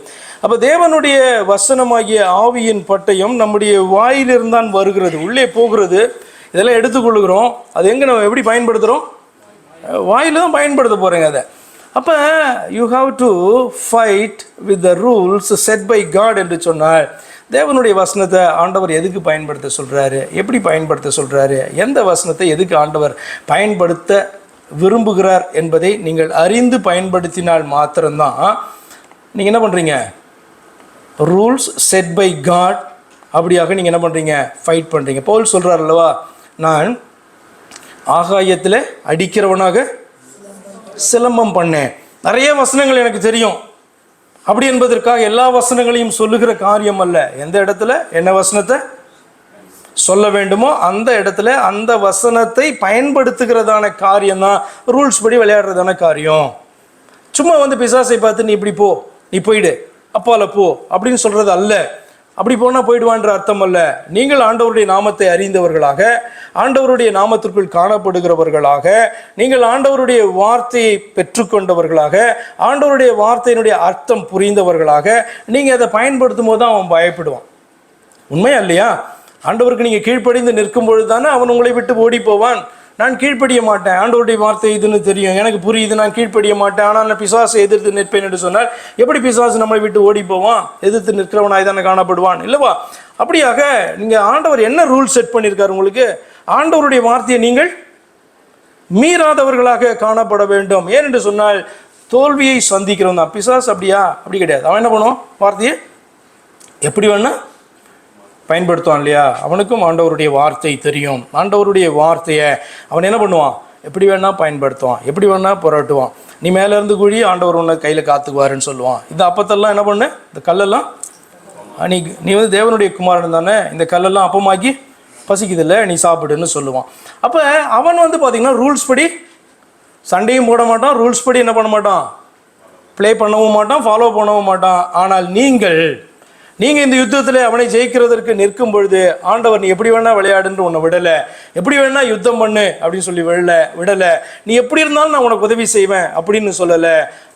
அப்போ தேவனுடைய வசனமாகிய ஆவியின் பட்டயம் நம்முடைய வாயிலிருந்தான் வருகிறது, உள்ளே போகிறது, இதெல்லாம் எடுத்துக்கொள்ளுகிறோம். அது எங்கே நம்ம எப்படி பயன்படுத்துகிறோம்? வாயில் தான் பயன்படுத்த போகிறேங்க அதை. அப்போ you have to fight with the rules set by God என்று சொன்னால், தேவனுடைய வசனத்தை ஆண்டவர் எதுக்கு பயன்படுத்த சொல்கிறாரு, எப்படி பயன்படுத்த சொல்கிறாரு, எந்த வசனத்தை எதுக்கு ஆண்டவர் பயன்படுத்த விரும்புகிறார் என்பதை நீங்கள் அறிந்து பயன்படுத்தினால் மாத்திரம்தான் நீங்கள் என்ன பண்ணுறீங்க? ரூல்ஸ் செட் பை காட் அப்படியாக நீங்கள் என்ன பண்ணுறீங்க? ஃபைட் பண்ணுறீங்க. பவுல் சொல்கிறார் அல்லவா, நான் ஆகாயத்தில் அடிக்கிறவனாக சிலம்பம் பண்ணேன். நிறைய வசனங்கள் எனக்கு தெரியும் அப்படி என்பதற்காக எல்லா வசனங்களையும் சொல்லுகிற காரியம் அல்ல. எந்த இடத்துல என்ன வசனத்தை சொல்ல வேண்டுமோ அந்த இடத்துல அந்த வசனத்தை பயன்படுத்துகிறதான காரியம் தான் ரூல்ஸ் படி விளையாடுறதான காரியம். சும்மா வந்து பிசாசை பார்த்து நீ இப்படி போ, நீ போயிடு, அப்பால போ அப்படின்னு சொல்றது அல்ல. அப்படி போனால் போயிடுவான்ற அர்த்தம் அல்ல. நீங்கள் ஆண்டவருடைய நாமத்தை அறிந்தவர்களாக, ஆண்டவருடைய நாமத்திற்குள் காணப்படுகிறவர்களாக, நீங்கள் ஆண்டவருடைய வார்த்தையை பெற்றுக்கொண்டவர்களாக, ஆண்டவருடைய வார்த்தையினுடைய அர்த்தம் புரிந்தவர்களாக நீங்கள் அதை பயன்படுத்தும் போது தான் அவன் பயப்படுவான். உண்மையா இல்லையா? ஆண்டவருக்கு நீங்கள் கீழ்ப்படிந்து நிற்கும் பொழுது தானே அவன் உங்களை விட்டு ஓடி போவான். நான் கீழ்ப்படிய மாட்டேன், ஆண்டவருடைய வார்த்தை இதுன்னு தெரியும், எனக்கு புரியுது, நான் கீழ்ப்படிய மாட்டேன், ஆனால் நான் பிசாசை எதிர்த்து நிற்பேன் என்று சொன்னால் எப்படி பிசாசு நம்மளை விட்டு ஓடி போவான்? எதிர்த்து நிற்கிறவனாய் தானே காணப்படுவான் இல்லவா? அப்படியாக நீங்கள் ஆண்டவர் என்ன ரூல் செட் பண்ணியிருக்காரு உங்களுக்கு? ஆண்டவருடைய வார்த்தையை நீங்கள் மீறாதவர்களாக காணப்பட வேண்டும். ஏனென்று சொன்னால் தோல்வியை சந்திக்கிறவன் தான் பிசாசு. அப்படியா? அப்படி கிடையாது. அவன் என்ன பண்ணுவான்? வார்த்தையை எப்படி வேணா பயன்படுத்துவான் இல்லையா? அவனுக்கும் ஆண்டவருடைய வார்த்தை தெரியும். ஆண்டவருடைய வார்த்தையை அவன் என்ன பண்ணுவான்? எப்படி வேணா பயன்படுத்துவான், எப்படி வேணா புரட்டுவான். நீ மேலேருந்து குழி, ஆண்டவர் உன்னை கையில் காத்துக்குவாருன்னு சொல்லுவான். இந்த அப்பத்தெல்லாம் என்ன பண்ணு, இந்த கல்லெல்லாம் நீ வந்து தேவனுடைய குமாரன் தானே, இந்த கல்லெல்லாம் அப்பமாக்கி பசிக்குதில்ல, நீ சாப்பிடுன்னு சொல்லுவான். அப்போ அவன் வந்து பார்த்திங்கன்னா ரூல்ஸ் படி சண்டையும் போட மாட்டான், ரூல்ஸ் படி என்ன பண்ண மாட்டான், ப்ளே பண்ணவும் மாட்டான், ஃபாலோ பண்ணவும் மாட்டான். ஆனால் நீங்கள் இந்த யுத்தத்தில் அவனை ஜெயிக்கிறதற்கு நிற்கும் பொழுது ஆண்டவர் நீ எப்படி வேணா விளையாடுன்னு உன்னை விடலை, எப்படி வேணா யுத்தம் பண்ணு அப்படின்னு சொல்லி விடலை. நீ எப்படி இருந்தாலும் நான் உனக்கு உதவி செய்வேன் அப்படின்னு சொல்லலை.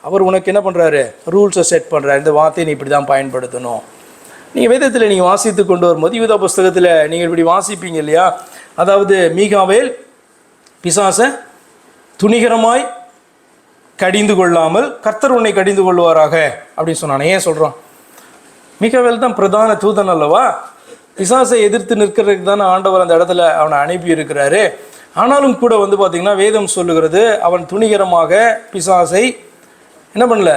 அவர் உனக்கு என்ன பண்ணுறாரு? ரூல்ஸை செட் பண்ணுறாரு. இந்த வார்த்தையை நீ இப்படி தான் பயன்படுத்தணும். நீங்கள் வேதத்தில் நீங்கள் வாசித்து கொண்டு வரும்போது, யூதா புஸ்தகத்தில் நீங்கள் இப்படி வாசிப்பீங்க இல்லையா? அதாவது மீகாவேல் பிசாசை துணிகரமாய் கடிந்து கொள்ளாமல் கர்த்தர் உன்னை கடிந்து கொள்வாராக அப்படின்னு சொன்னானே. ஏன் சொல்கிறான்? மீகாவேல் தான் பிரதான தூதன் அல்லவா? பிசாசை எதிர்த்து நிற்கிறதுக்கு தானே ஆண்டவர் அந்த இடத்துல அவனை அனுப்பி இருக்கிறாரு. ஆனாலும் கூட வந்து பார்த்திங்கன்னா வேதம் சொல்லுகிறது, அவன் துணிகரமாக பிசாசை என்ன பண்ணல,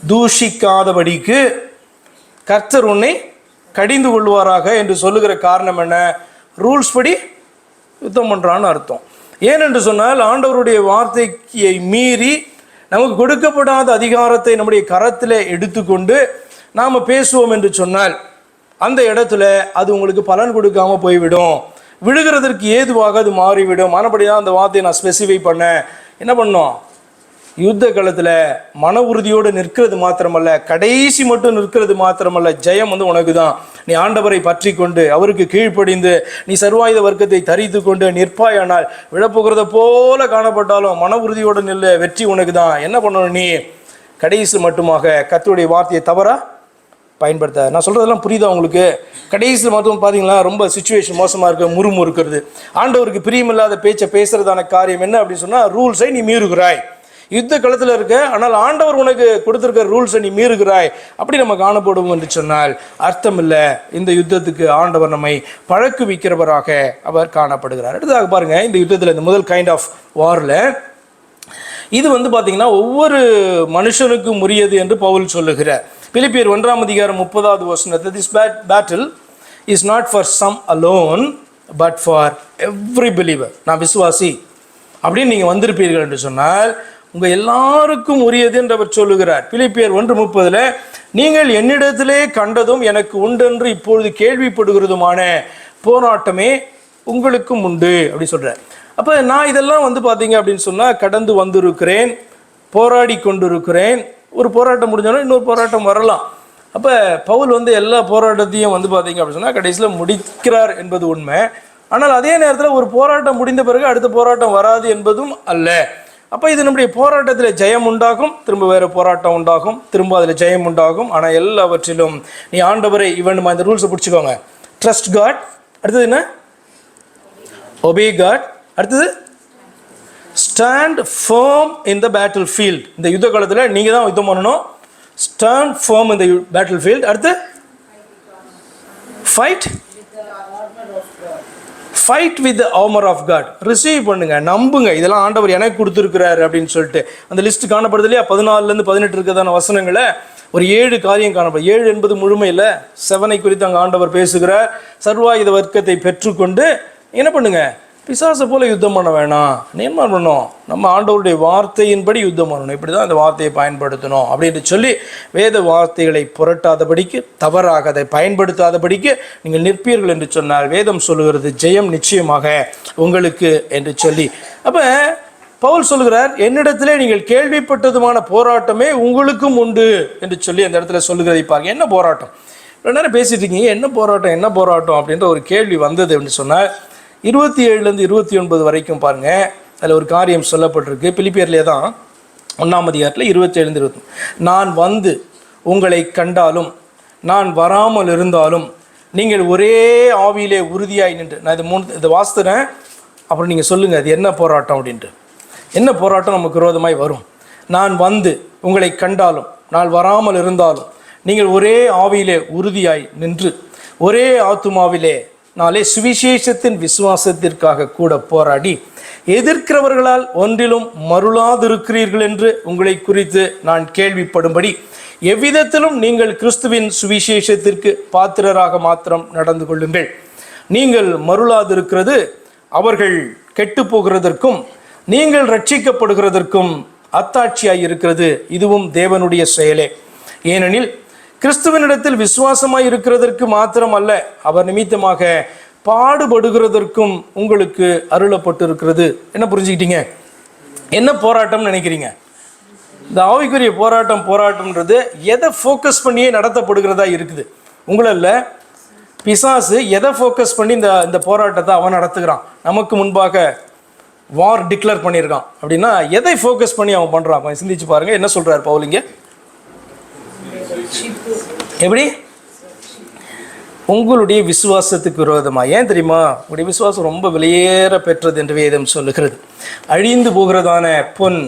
தூஷிக்காதபடிக்கு கர்த்தர் உன்னை கடிந்து கொள்வாராக என்று சொல்லுகிற காரணம் என்ன? ரூல்ஸ் படி யுத்தம் பண்ணுறான்னு அர்த்தம். ஏனென்று சொன்னால் ஆண்டவருடைய வார்த்தையை மீறி நமக்கு கொடுக்கப்படாத அதிகாரத்தை நம்முடைய கரத்தில் எடுத்துக்கொண்டு நாம் பேசுவோம் என்று சொன்னால் அந்த இடத்துல அது உங்களுக்கு பலன் கொடுக்காம போய்விடும், விழுகிறதற்கு ஏதுவாக அது மாறிவிடும். மறுபடி தான் அந்த வார்த்தையை நான் ஸ்பெசிஃபை பண்ணேன். என்ன பண்ணோம்? யுத்த காலத்தில் மன உறுதியோடு நிற்கிறது மாத்திரமல்ல, கடைசி மட்டும் நிற்கிறது மாத்திரமல்ல, ஜெயம் வந்து உனக்கு தான். நீ ஆண்டவரை பற்றி கொண்டு அவருக்கு கீழ்ப்படிந்து நீ சர்வாயுத வர்க்கத்தை தரித்து கொண்டு நிற்பாயானால் விழப்போகிறத போல காணப்பட்டாலும் மன உறுதியோடு நில்ல, வெற்றி உனக்கு தான். என்ன பண்ணணும்? நீ கடைசி மட்டுமாக கர்த்தருடைய வார்த்தையை தவறா பயன்படுத்த. நான் சொல்கிறதெல்லாம் புரியுதா உங்களுக்கு? கடைசியில் மட்டும் பார்த்தீங்களா ரொம்ப சுச்சுவேஷன் மோசமாக இருக்க, முறுமுறுக்கிறது, ஆண்டவருக்கு பிரியமில்லாத பேச்சை பேசுகிறதான காரியம் என்ன அப்படின்னு சொன்னால் ரூல்ஸை நீ மீறுகிறாய். யுத்த களத்தில் இருக்க, ஆனால் ஆண்டவர் உனக்கு கொடுத்துருக்கிற ரூல்ஸை நீ மீறுகிறாய். அப்படி நம்ம காணப்படுவோம் என்று சொன்னால் அர்த்தம் இல்லை. இந்த யுத்தத்துக்கு ஆண்டவர் நம்மை பழக்குவிக்கிறவராக அவர் காணப்படுகிறார். அடுத்ததாக பாருங்கள், இந்த யுத்தத்தில் இந்த முதல் கைண்ட் ஆஃப் வாரில் இது வந்து பார்த்திங்கன்னா ஒவ்வொரு மனுஷனுக்கும் உரியது என்று பவுல் சொல்லுகிறார். பிலிப்பியர் 1:30 this battle is not for some alone but for every believer. நான் விசுவாசி அப்படின்னு நீங்கள் வந்திருப்பீர்கள் என்று சொன்னால் உங்கள் எல்லாருக்கும் உரியது என்று அவர் சொல்லுகிறார். பிலிப்பியர் 1:30 நீங்கள் என்னிடத்திலே கண்டதும் எனக்கு உண்டென்று இப்பொழுது கேள்விப்படுகிறதுமான போராட்டமே உங்களுக்கும் உண்டு அப்படி சொல்கிறார். அப்போ நான் இதெல்லாம் வந்து பார்த்தீங்க அப்படின்னு சொன்னால் கடந்து வந்திருக்கிறேன், போராடி கொண்டிருக்கிறேன். ஒரு போராட்டம் முடிஞ்சாலும் இன்னொரு போராட்டம் வரலாம். அப்போ பவுல் வந்து எல்லா போராட்டத்தையும் வந்து பார்த்தீங்க அப்படின்னு சொன்னால் கடைசியில் முடிக்கிறார் என்பது உண்மை. ஆனால் அதே நேரத்தில் ஒரு போராட்டம் முடிந்த பிறகு அடுத்த போராட்டம் வராது என்பதும் அல்ல. அப்போ இது நம்முடைய போராட்டத்தில் ஜெயம் உண்டாகும், திரும்ப வேறு போராட்டம் உண்டாகும், திரும்ப அதில் ஜெயம் உண்டாகும். ஆனால் எல்லாவற்றிலும் நீ ஆண்டவரை இவன் இந்த ரூல்ஸை பிடிச்சிக்கோங்க. ட்ரஸ்ட் காட், அடுத்தது என்ன? ஒபே காட், அடுத்தது stand firm in the battle field. இந்த யுத்த காலத்தில் நீங்கள் தான் யுத்தம் பண்ணணும். Stand firm in the battle field. அடுத்து fight with the armour of God. Receive பண்ணுங்க, நம்புங்க, இதெல்லாம் ஆண்டவர் எனக்கு கொடுத்துருக்கிறாரு அப்படின்னு சொல்லிட்டு அந்த லிஸ்ட் காணப்படுது இல்லையா? 14 18 இருக்கிறதான வசனங்களை ஒரு 7 காரியம் காணப்படும். 7 என்பது முழுமையில் 7 குறித்து அங்கே ஆண்டவர் பேசுகிறார். சர்வாயுத வர்க்கத்தை பெற்றுக்கொண்டு என்ன பண்ணுங்க? பிசாசை போல யுத்தம் பண்ண வேணாம். என்ன பண்ணணும்? நம்ம ஆண்டவருடைய வார்த்தையின்படி யுத்தம் பண்ணணும். இப்படி தான் அந்த வார்த்தையை பயன்படுத்தணும் அப்படின்னு சொல்லி வேத வார்த்தைகளை புரட்டாதபடிக்கு, தவறாக அதை பயன்படுத்தாதபடிக்கு நீங்கள் நிற்பீர்கள் என்று சொன்னால் வேதம் சொல்லுகிறது ஜெயம் நிச்சயமாக உங்களுக்கு என்று சொல்லி. அப்போ பவுல் சொல்லுகிறார், என்னிடத்திலே நீங்கள் கேள்விப்பட்டதுமான போராட்டமே உங்களுக்கும் உண்டு என்று சொல்லி அந்த இடத்துல சொல்லுகிறதை பாருங்க. என்ன போராட்டம்? ரெண்டு நேரம் பேசிட்டு இருக்கீங்க, என்ன போராட்டம் என்ன போராட்டம் அப்படின்ற ஒரு கேள்வி வந்தது அப்படின்னு சொன்னால் 27 29 வரைக்கும் பாருங்கள். அதில் ஒரு காரியம் சொல்லப்பட்டிருக்கு. பிலிப்பியர்லேயே தான் 1ஆம் அதிகாரத்தில் 27 20. நான் வந்து உங்களை கண்டாலும் நான் வராமல் இருந்தாலும் நீங்கள் ஒரே ஆவியிலே உறுதியாய் நின்று. நான் இதை வாசித்துறேன், அப்புறம் நீங்கள் சொல்லுங்கள் அது என்ன போராட்டம் அப்படின்ட்டு. என்ன போராட்டம் நமக்கு விரோதமாய் வரும்? நான் வந்து உங்களை கண்டாலும் நான் வராமல் இருந்தாலும் நீங்கள் ஒரே ஆவியிலே உறுதியாய் நின்று ஒரே ஆத்துமாவிலே நாளே சுவிசேஷத்தின் விசுவாசத்திற்காக கூட போராடி எதிர்க்கிறவர்களால் ஒன்றிலும் மருளாதிருக்கிறீர்கள் என்று உங்களை குறித்து நான் கேள்விப்படும்படி எவ்விதத்திலும் நீங்கள் கிறிஸ்துவின் சுவிசேஷத்திற்கு பாத்திரராக மாத்திரம் நடந்து கொள்ளுங்கள். நீங்கள் மருளாதிருக்கிறது அவர்கள் கெட்டு போகிறதற்கும் நீங்கள் ரட்சிக்கப்படுகிறதற்கும் அத்தாட்சியாய் இருக்கிறது. இதுவும் தேவனுடைய செயலே. ஏனெனில் கிறிஸ்துவனிடத்தில் விசுவாசமாய் இருக்கிறதற்கு மாத்திரம் அல்ல, அவர் நிமித்தமாக பாடுபடுகிறதற்கும் உங்களுக்கு அருளப்பட்டு இருக்கிறது. என்ன புரிஞ்சுக்கிட்டீங்க? என்ன போராட்டம்னு நினைக்கிறீங்க? இந்த ஆவிக்குரிய போராட்டம்ன்றது எதை ஃபோக்கஸ் பண்ணியே நடத்தப்படுகிறதா இருக்குது? உங்களில் பிசாசு எதை ஃபோக்கஸ் பண்ணி இந்த போராட்டத்தை அவன் நடத்துகிறான்? நமக்கு முன்பாக வார் டிக்ளேர் பண்ணியிருக்கான் அப்படின்னா எதை ஃபோக்கஸ் பண்ணி அவன் பண்ணுறான்? அவன் சிந்திச்சு பாருங்கள். என்ன சொல்கிறார் பவுலிங்க? எப்படி? உங்களுடைய விசுவாசத்துக்கு விரோதமாக. ஏன் தெரியுமா? உங்களுடைய விசுவாசம் ரொம்ப விலையேற பெற்றது என்று வேதம் சொல்லுகிறது. அழிந்து போகிறதான பொன்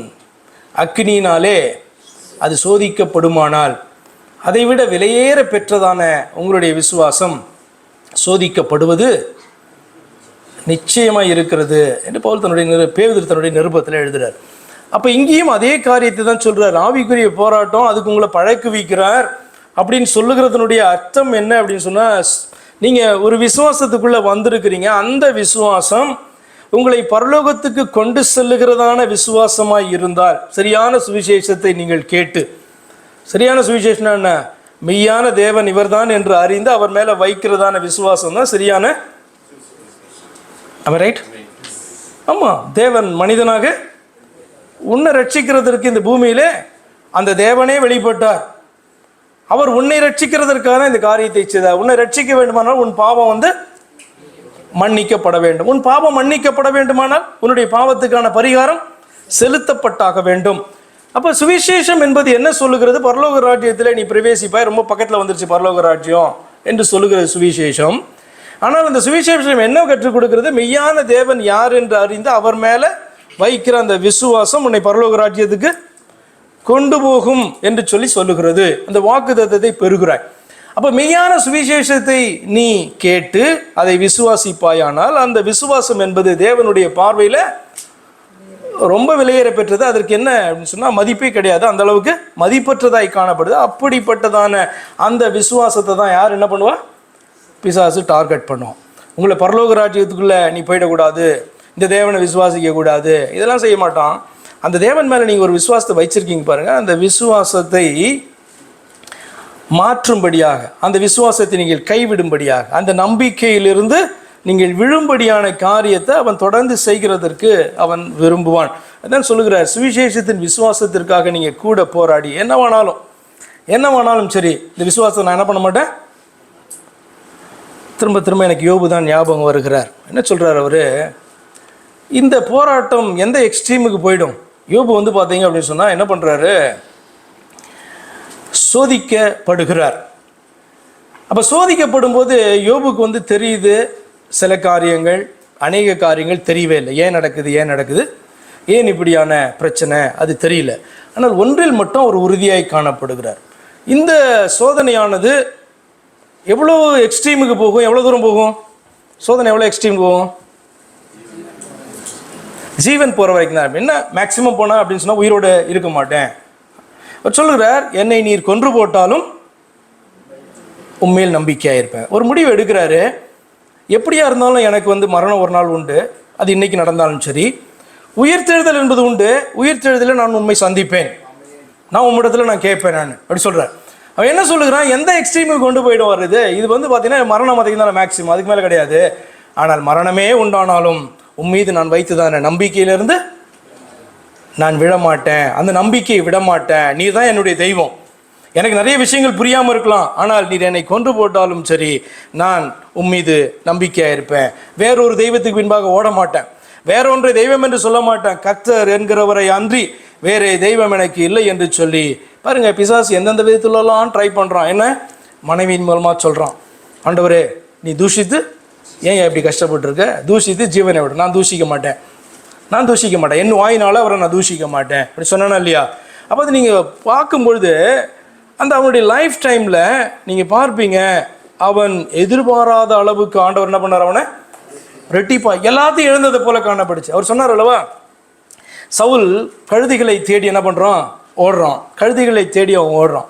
அக்னியினாலே அது சோதிக்கப்படுமானால் அதைவிட விலையேற பெற்றதான உங்களுடைய விசுவாசம் சோதிக்கப்படுவது நிச்சயமாக இருக்கிறது என்று பவுல் தன்னுடைய நிருபத்தில் எழுதுகிறார். அப்போ இங்கேயும் அதே காரியத்தை தான் சொல்கிறார். ஆவிக்குரிய போராட்டம் அதுக்கு உங்களை பழக்குவிக்கிறார் அப்படின்னு சொல்லுகிறதுனுடைய அர்த்தம் என்ன அப்படின்னு சொன்னால், நீங்கள் ஒரு விசுவாசத்துக்குள்ளே வந்திருக்கிறீங்க, அந்த விசுவாசம் உங்களை பரலோகத்துக்கு கொண்டு செல்லுகிறதான விசுவாசமாக இருந்தால், சரியான சுவிசேஷத்தை நீங்கள் கேட்டு, சரியான சுவிசேஷம் என்ன? மெய்யான தேவன் இவர்தான் என்று அறிந்து அவர் மேலே வைக்கிறதான விசுவாசம் தான் சரியான. அவன் ரைட்? ஆமாம், தேவன் மனிதனாக உன்னை ரட்சிக்கிறதற்கு இந்த பூமியிலே அந்த தேவனே வெளிப்பட்டார். அவர் உன்னை ரட்சிக்கிறதற்கான இந்த காரியத்தை செய்தார். உன்னை ரட்சிக்க வேண்டுமானால் உன் பாவம் மன்னிக்கப்பட வேண்டும். உன் பாவம் மன்னிக்கப்பட வேண்டுமானால் உன்னுடைய பாவத்துக்கான பரிகாரம் செலுத்தப்பட்டாக வேண்டும். அப்போ சுவிசேஷம் என்பது என்ன சொல்லுகிறது? பரலோக ராஜ்யத்தில் நீ பிரவேசிப்பாய், ரொம்ப பக்கத்தில் வந்துருச்சு பரலோக ராஜ்யம் என்று சொல்லுகிறது சுவிசேஷம். ஆனால் அந்த சுவிசேஷம் என்ன கற்றுக் கொடுக்கிறது? மெய்யான தேவன் யார் என்று அறிந்து அவர் மேலே வைக்கிற அந்த விசுவாசம் உன்னை பரலோக ராஜ்யத்துக்கு கொண்டு போகும் என்று சொல்லுகிறது. அந்த வாக்குத்தத்தத்தை பெறுகிறாய். அப்போ மெய்யான சுவிசேஷத்தை நீ கேட்டு அதை விசுவாசிப்பாயானால் அந்த விசுவாசம் என்பது தேவனுடைய பார்வையில் ரொம்ப விலையேற பெற்றது. அதற்கு என்ன அப்படின்னு சொன்னால் மதிப்பே கிடையாது, அந்த அளவுக்கு மதிப்பற்றதாய் காணப்படுது. அப்படிப்பட்டதான அந்த விசுவாசத்தை தான் யார் என்ன பண்ணுவா? பிசாசு டார்கெட் பண்ணுவோம். உங்களை பரலோக ராஜ்யத்துக்குள்ளே நீ போயிடக்கூடாது, இந்த தேவனை விசுவாசிக்க கூடாது, இதெல்லாம் செய்ய மாட்டான். அந்த தேவன் மேலே நீங்கள் ஒரு விசுவாசத்தை வச்சிருக்கீங்க பாருங்கள், அந்த விசுவாசத்தை மாற்றும்படியாக, அந்த விசுவாசத்தை நீங்கள் கைவிடும்படியாக, அந்த நம்பிக்கையிலிருந்து நீங்கள் விழும்படியான காரியத்தை அவன் தொடர்ந்து செய்கிறதற்கு அவன் விரும்புவான். அதான் சொல்லுகிறார், சுவிசேஷத்தின் விசுவாசத்திற்காக நீங்கள் கூட போராடி என்னவானாலும் சரி, இந்த விசுவாசத்தை நான் என்ன பண்ண மாட்டேன். திரும்ப எனக்கு யோபு தான் ஞாபகம் வருகிறார். என்ன சொல்கிறார் அவர்? இந்த போராட்டம் எந்த எக்ஸ்ட்ரீமுக்கு போயிடும்? யோபு பார்த்தீங்க அப்படின்னு சொன்னால் என்ன பண்ணுறாரு? சோதிக்கப்படுகிறார். அப்போ சோதிக்கப்படும் போது யோபுக்கு தெரியுது சில காரியங்கள், அநேக காரியங்கள் தெரியவே இல்லை. ஏன் நடக்குது, ஏன் இப்படியான பிரச்சனை, அது தெரியல. ஆனால் ஒன்றில் மட்டும் ஒரு உறுதியாய் காணப்படுகிறார். இந்த சோதனையானது எவ்வளோ எக்ஸ்ட்ரீமுக்கு போகும்? எவ்வளோ தூரம் போகும்? சோதனை எவ்வளோ எக்ஸ்ட்ரீம் போகும்? ஜீவன் போகிற வரைக்கும் தான். என்ன மேக்சிமம் போனால் அப்படின்னு சொன்னால் உயிரோடு இருக்க மாட்டேன். அவர் சொல்லுகிறார், என்னை நீர் கொன்று போட்டாலும் உண்மையில் நம்பிக்கையாக இருப்பேன். ஒரு முடிவு எடுக்கிறாரு, எப்படியா இருந்தாலும் எனக்கு மரணம் ஒரு நாள் உண்டு, அது இன்னைக்கு நடந்தாலும் சரி. உயிர்த்தெழுதல் என்பது உண்டு. உயிர்த்தெழுதலை நான் உண்மை சந்திப்பேன், நான் உம்மிடத்துல நான் கேட்பேன் நான் அப்படி சொல்கிறேன். அவன் என்ன சொல்லுகிறான், எந்த எக்ஸ்ட்ரீமுக்கு கொண்டு போயிட்டு வருது, இது வந்து பார்த்தீங்கன்னா மரணம் அதிகம் தான் மேக்சிமம், அதுக்கு மேலே கிடையாது. ஆனால் மரணமே உண்டானாலும் உம்மீது நான் வைத்துதான நம்பிக்கையிலிருந்து நான் விடமாட்டேன், அந்த நம்பிக்கையை விடமாட்டேன். நீ தான் என்னுடைய தெய்வம். எனக்கு நிறைய விஷயங்கள் புரியாமல் இருக்கலாம், ஆனால் நீர் என்னை கொன்று போட்டாலும் சரி நான் உம்மீது நம்பிக்கையாக இருப்பேன். வேறொரு தெய்வத்துக்கு பின்பாக ஓட மாட்டேன், வேறொன்றை தெய்வம் என்று சொல்ல மாட்டேன். கர்த்தர் என்கிறவரை அன்றி வேறே தெய்வம் எனக்கு இல்லை என்று சொல்லி பாருங்க, பிசாசு எந்தெந்த விதத்துலலாம் ட்ரை பண்ணுறான். என்ன, மனைவியின் மூலமாக சொல்கிறான், ஆண்டவரே நீ தூஷித்து ஏன் இப்படி கஷ்டப்பட்டுருக்க, தூஷித்து ஜீவனை விட, நான் தூஷிக்க மாட்டேன், நான் தூஷிக்க மாட்டேன், என் வாயினால் அவரை நான் தூஷிக்க மாட்டேன் அப்படி சொன்னா இல்லையா. அப்போ அது நீங்கள் பார்க்கும்பொழுது அந்த அவனுடைய லைஃப் டைமில் நீங்கள் பார்ப்பீங்க, அவன் எதிர்பாராத அளவுக்கு ஆண்டவர் என்ன பண்ணார், அவனை ரெட்டிப்பா எல்லாத்தையும் எழுந்ததை போல காணப்படுச்சு. அவர் சொன்னார் அல்லவா, சவுல் கழுதைகளை தேடி என்ன பண்ணுறான், ஓடுறான், கழுதைகளை தேடி அவன் ஓடுறான்.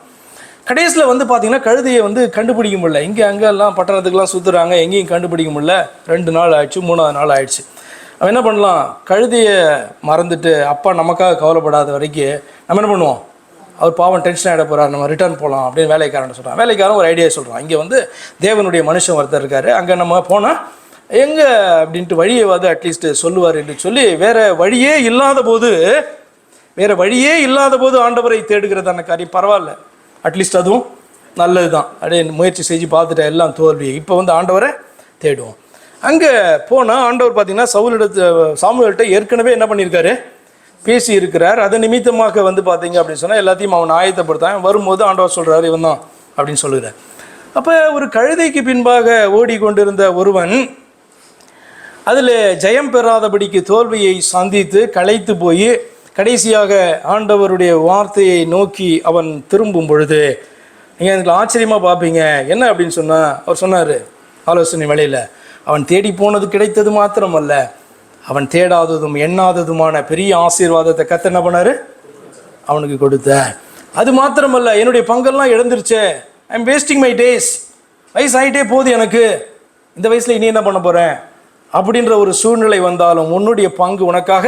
கடைசியில் வந்து பார்த்தீங்கன்னா கழுதையை வந்து கண்டுபிடிக்க முடியல, இங்கே அங்கெல்லாம் பட்டணத்துக்கெல்லாம் சுற்றுறாங்க, எங்கேயும் கண்டுபிடிக்க முடியல. 2 நாள் ஆயிடுச்சு, 3ஆவது நாள் ஆயிடுச்சு. அவன் என்ன பண்ணலாம், கழுதையை மறந்துட்டு அப்பா நமக்காக கவலைப்படாத வரைக்கும் நம்ம என்ன பண்ணுவோம், அவர் பாவம் டென்ஷன் ஆகிட போகிறார், நம்ம ரிட்டர்ன் போகலாம் அப்படின்னு வேலைக்காரன் சொல்கிறான். வேலைக்காரன் ஒரு ஐடியா சொல்கிறான், இங்கே வந்து தேவனுடைய மனுஷன் ஒருத்தர் இருக்கார், அங்கே நம்ம போனால் எங்கே அப்படின்ட்டு வழியை வந்து அட்லீஸ்ட் சொல்லுவார் என்று சொல்லி வேறு வழியே இல்லாத போது ஆண்டவரை தேடுகிறதான காரியம் பரவாயில்ல, அட்லீஸ்ட் அதுவும் நல்லது தான். அப்படியே முயற்சி செஞ்சு பார்த்துட்டேன், எல்லாம் தோல்வி, இப்போ வந்து ஆண்டவரை தேடுவோம். அங்கே போனால் ஆண்டவர் பார்த்தீங்கன்னா சாமுவேல்கிட்ட ஏற்கனவே என்ன பண்ணியிருக்காரு, பேசி இருக்கிறார். அதை நிமித்தமாக வந்து பார்த்தீங்க அப்படின்னு சொன்னால் எல்லாத்தையும் அவன் ஆயத்தப்படுத்தான். வரும்போது ஆண்டவர் சொல்கிறார், இவன் தான் அப்படின்னு சொல்லுகிறார். அப்போ ஒரு கழுதைக்கு பின்பாக ஓடிக்கொண்டிருந்த ஒருவன் அதில் ஜெயம் பெறாதபடிக்கு தோல்வியை சந்தித்து களைத்து போய் கடைசியாக ஆண்டவருடைய வார்த்தையை நோக்கி அவன் திரும்பும் பொழுது நீங்கள் அதில் ஆச்சரியமாக பார்ப்பீங்க. என்ன அப்படின்னு சொன்னால், அவர் சொன்னார் ஆலோசனை வேளையில், அவன் தேடி போனது கிடைத்தது மாத்திரமல்ல, அவன் தேடாததும் எண்ணாததுமான பெரிய ஆசீர்வாதத்தை கர்த்தர் என்ன பண்ணார், அவனுக்கு கொடுத்த. அது மாத்திரமல்ல, என்னுடைய பங்கெல்லாம் இழந்துருச்சே, I am wasting my days, வயசு ஆகிட்டே போகுது எனக்கு, இந்த வயசில் இனி என்ன பண்ண போகிறேன் அப்படின்ற ஒரு சூழ்நிலை வந்தாலும் உன்னுடைய பங்கு உனக்காக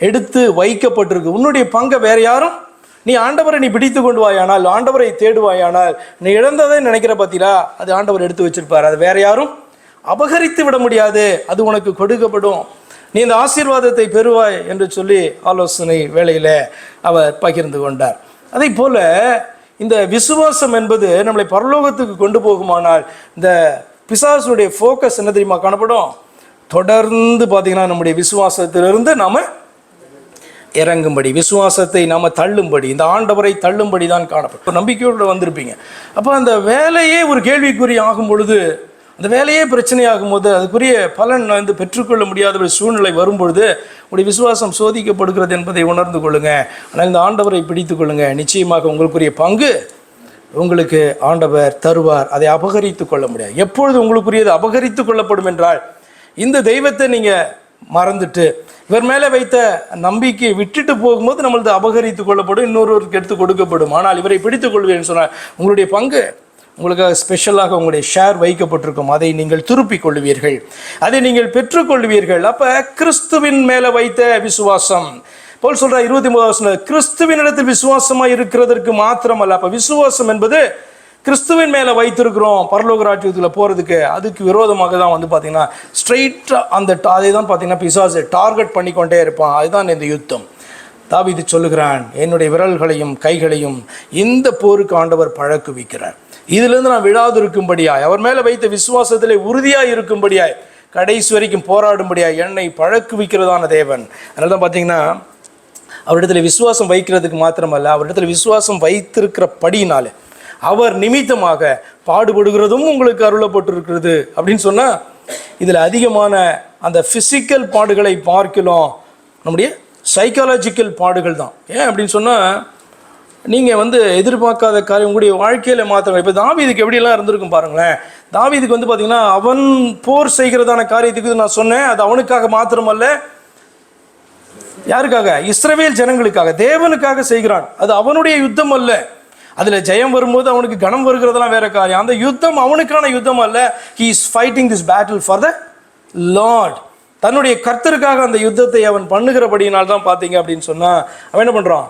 எடுத்து வைக்கப்பட்டிருக்கு. உன்னுடைய பங்கை வேற யாரும், நீ ஆண்டவரை நீ பிடித்து கொண்டு வாயானால், ஆண்டவரை தேடுவாயானால், நீ இழந்ததை நினைக்கிற பார்த்தீங்களா, அது ஆண்டவர் எடுத்து வச்சிருப்பார், அது வேற யாரும் அபகரித்து விட முடியாது, அது உனக்கு கொடுக்கப்படும், நீ இந்த ஆசீர்வாதத்தை பெறுவாய் என்று சொல்லி ஆலோசனை வேளையில் அவர் பகிர்ந்து கொண்டார். அதே போல இந்த விசுவாசம் என்பது நம்மளை பரலோகத்துக்கு கொண்டு போகுமானால் இந்த பிசாசுடைய ஃபோக்கஸ் என்ன தெரியுமா காணப்படும், தொடர்ந்து பார்த்தீங்கன்னா நம்முடைய விசுவாசத்திலிருந்து நாம் இறங்கும்படி, விசுவாசத்தை நாம் தள்ளும்படி, இந்த ஆண்டவரை தள்ளும்படி தான் காணப்படும். நம்பிக்கையோடு வந்திருப்பீங்க. அப்போ அந்த வேலையே ஒரு கேள்விக்குறி ஆகும் பொழுது, அந்த வேலையே பிரச்சனையாகும் போது, அதுக்குரிய பலன் வந்து பெற்றுக்கொள்ள முடியாத ஒரு சூழ்நிலை வரும்பொழுது உங்களுடைய விசுவாசம் சோதிக்கப்படுகிறது என்பதை உணர்ந்து கொள்ளுங்க. ஆனால் இந்த ஆண்டவரை பிடித்து கொள்ளுங்க, நிச்சயமாக உங்களுக்குரிய பங்கு உங்களுக்கு ஆண்டவர் தருவார். அதை அபகரித்து கொள்ள முடியாது. எப்பொழுது உங்களுக்குரியது அபகரித்து கொள்ளப்படும் என்றால், இந்த தெய்வத்தை நீங்கள் மறந்துட்டு இவர் மேலே வைத்த நம்பிக்கையை விட்டுட்டு போகும்போது நம்மளது அபகரித்து கொள்ளப்படும், இன்னொருவருக்கு எடுத்து கொடுக்கப்படும். ஆனால் இவரை பிடித்துக் கொள்வீர்கள் சொன்னால் உங்களுடைய பங்கு உங்களுக்காக ஸ்பெஷலாக உங்களுடைய ஷேர் வைக்கப்பட்டிருக்கும், அதை நீங்கள் திருப்பிக் கொள்வீர்கள், அதை நீங்கள் பெற்றுக்கொள்வீர்கள். அப்போ கிறிஸ்துவின் மேலே வைத்த விசுவாசம், போல் சொல்ற 23 கிறிஸ்துவின் இடத்தில் விசுவாசமாக இருக்கிறதற்கு மாத்திரமல்ல. அப்போ விசுவாசம் என்பது கிறிஸ்துவின் மேலே வைத்திருக்கிறோம் பரலோக ராஜ்யத்தில் போகிறதுக்கு, அதுக்கு விரோதமாக தான் வந்து பார்த்தீங்கன்னா ஸ்ட்ரெயிட்டாக அதை தான் பார்த்தீங்கன்னா பிசாசு டார்கெட் பண்ணிக்கொண்டே இருப்பான். அதுதான் இந்த யுத்தம். தாவீது சொல்லுகிறான், என்னுடைய விரல்களையும் கைகளையும் இந்த போருக்கு ஆண்டவர் பழக்குவிக்கிறார், இதிலிருந்து நான் விழாது இருக்கும்படியாய், அவர் மேலே வைத்த விசுவாசத்திலே உறுதியாக இருக்கும்படியாய், கடைசி வரைக்கும் போராடும்படியாய் என்னை பழக்குவிக்கிறதான தேவன். அதனால தான் பார்த்தீங்கன்னா அவரிடத்துல விசுவாசம் வைக்கிறதுக்கு மாத்திரமல்ல, அவரிடத்துல விசுவாசம் வைத்திருக்கிற படியினாலே அவர் நிமித்தமாக பாடுபடுகிறதும் உங்களுக்கு அருளப்பட்டிருக்கிறது அப்படின்னு சொன்னால், இதில் அதிகமான அந்த ஃபிசிக்கல் பாடுகளை பார்க்கலாம் நம்முடைய சைக்காலஜிக்கல் பாடுகள் தான். ஏன் அப்படின்னு சொன்னால், நீங்கள் வந்து எதிர்பார்க்காத காரியம் உங்களுடைய வாழ்க்கையில் மாத்திரம். இப்போ தாவீதுக்கு எப்படியெல்லாம் இருந்திருக்கும் பாருங்களேன். தாவீதுக்கு வந்து பார்த்தீங்கன்னா அவன் போர் செய்கிறதான காரியத்துக்கு நான் சொன்னேன், அது அவனுக்காக மாத்திரமல்ல, யாருக்காக, இஸ்ரவேல் ஜனங்களுக்காக, தேவனுக்காக செய்கிறான். அது அவனுடைய யுத்தம் அல்ல. அதில் ஜெயம் வரும்போது அவனுக்கு கனம் வருகிறதெல்லாம் வேற காரியம். அந்த யுத்தம் அவனுக்கான யுத்தம் அல்ல. He is fighting this battle for the Lord. தன்னுடைய கர்த்தருக்காக அந்த யுத்தத்தை அவன் பண்ணுகிறபடியினால் தான் பார்த்தீங்க அப்படின்னு சொன்னால் அவன் என்ன பண்ணுறான்,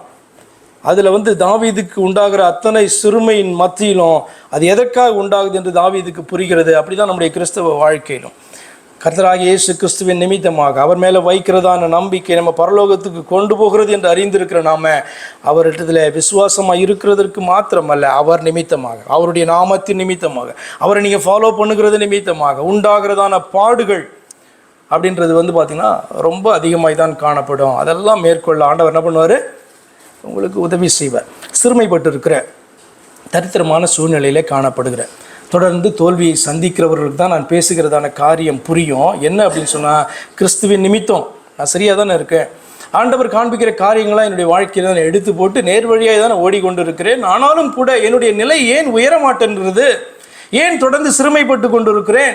அதில் தாவீதுக்கு உண்டாகிற அத்தனை சிறுமையின் மத்தியிலும் அது எதற்காக உண்டாகுது என்று தாவீதுக்கு புரிகிறது. அப்படி தான் நம்முடைய கிறிஸ்தவ வாழ்க்கையிலும் கர்த்தராகிய இயேசு கிறிஸ்துவின் நிமித்தமாக அவர் மேலே வைக்கிறதான நம்பிக்கை நம்ம பரலோகத்துக்கு கொண்டு போகிறது என்று அறிந்திருக்கிற நாம அவரிடத்தில் விசுவாசமாக இருக்கிறதற்கு மாத்திரமல்ல, அவர் நிமித்தமாக, அவருடைய நாமத்தின் நிமித்தமாக, அவரை நீங்கள் ஃபாலோ பண்ணுகிறது நிமித்தமாக உண்டாகிறதான பாடுகள் அப்படின்றது பார்த்திங்கன்னா ரொம்ப அதிகமாக தான் காணப்படும். அதெல்லாம் மேற்கொள்ள ஆண்டவர் என்ன பண்ணுவார், உங்களுக்கு உதவி செய்வார். சிறுமைப்பட்டு இருக்கிற தரித்திரமான சூழ்நிலையிலே காணப்படுகிற தொடர்ந்து தோல்வியை சந்திக்கிறவர்களுக்கு தான் நான் பேசுகிறதான காரியம் புரியும். என்ன அப்படின்னு சொன்னால், கிறிஸ்துவின் நிமித்தம் நான் சரியாக தானே இருக்கேன், ஆண்டவர் காண்பிக்கிற காரியங்களாக என்னுடைய வாழ்க்கையில் நான் எடுத்து போட்டு நேர் வழியாக தான் ஓடிக்கொண்டு இருக்கிறேன். ஆனாலும் கூட என்னுடைய நிலை ஏன் உயர மாட்டேன்றது, ஏன் தொடர்ந்து சிறுமைப்பட்டு கொண்டு இருக்கிறேன்,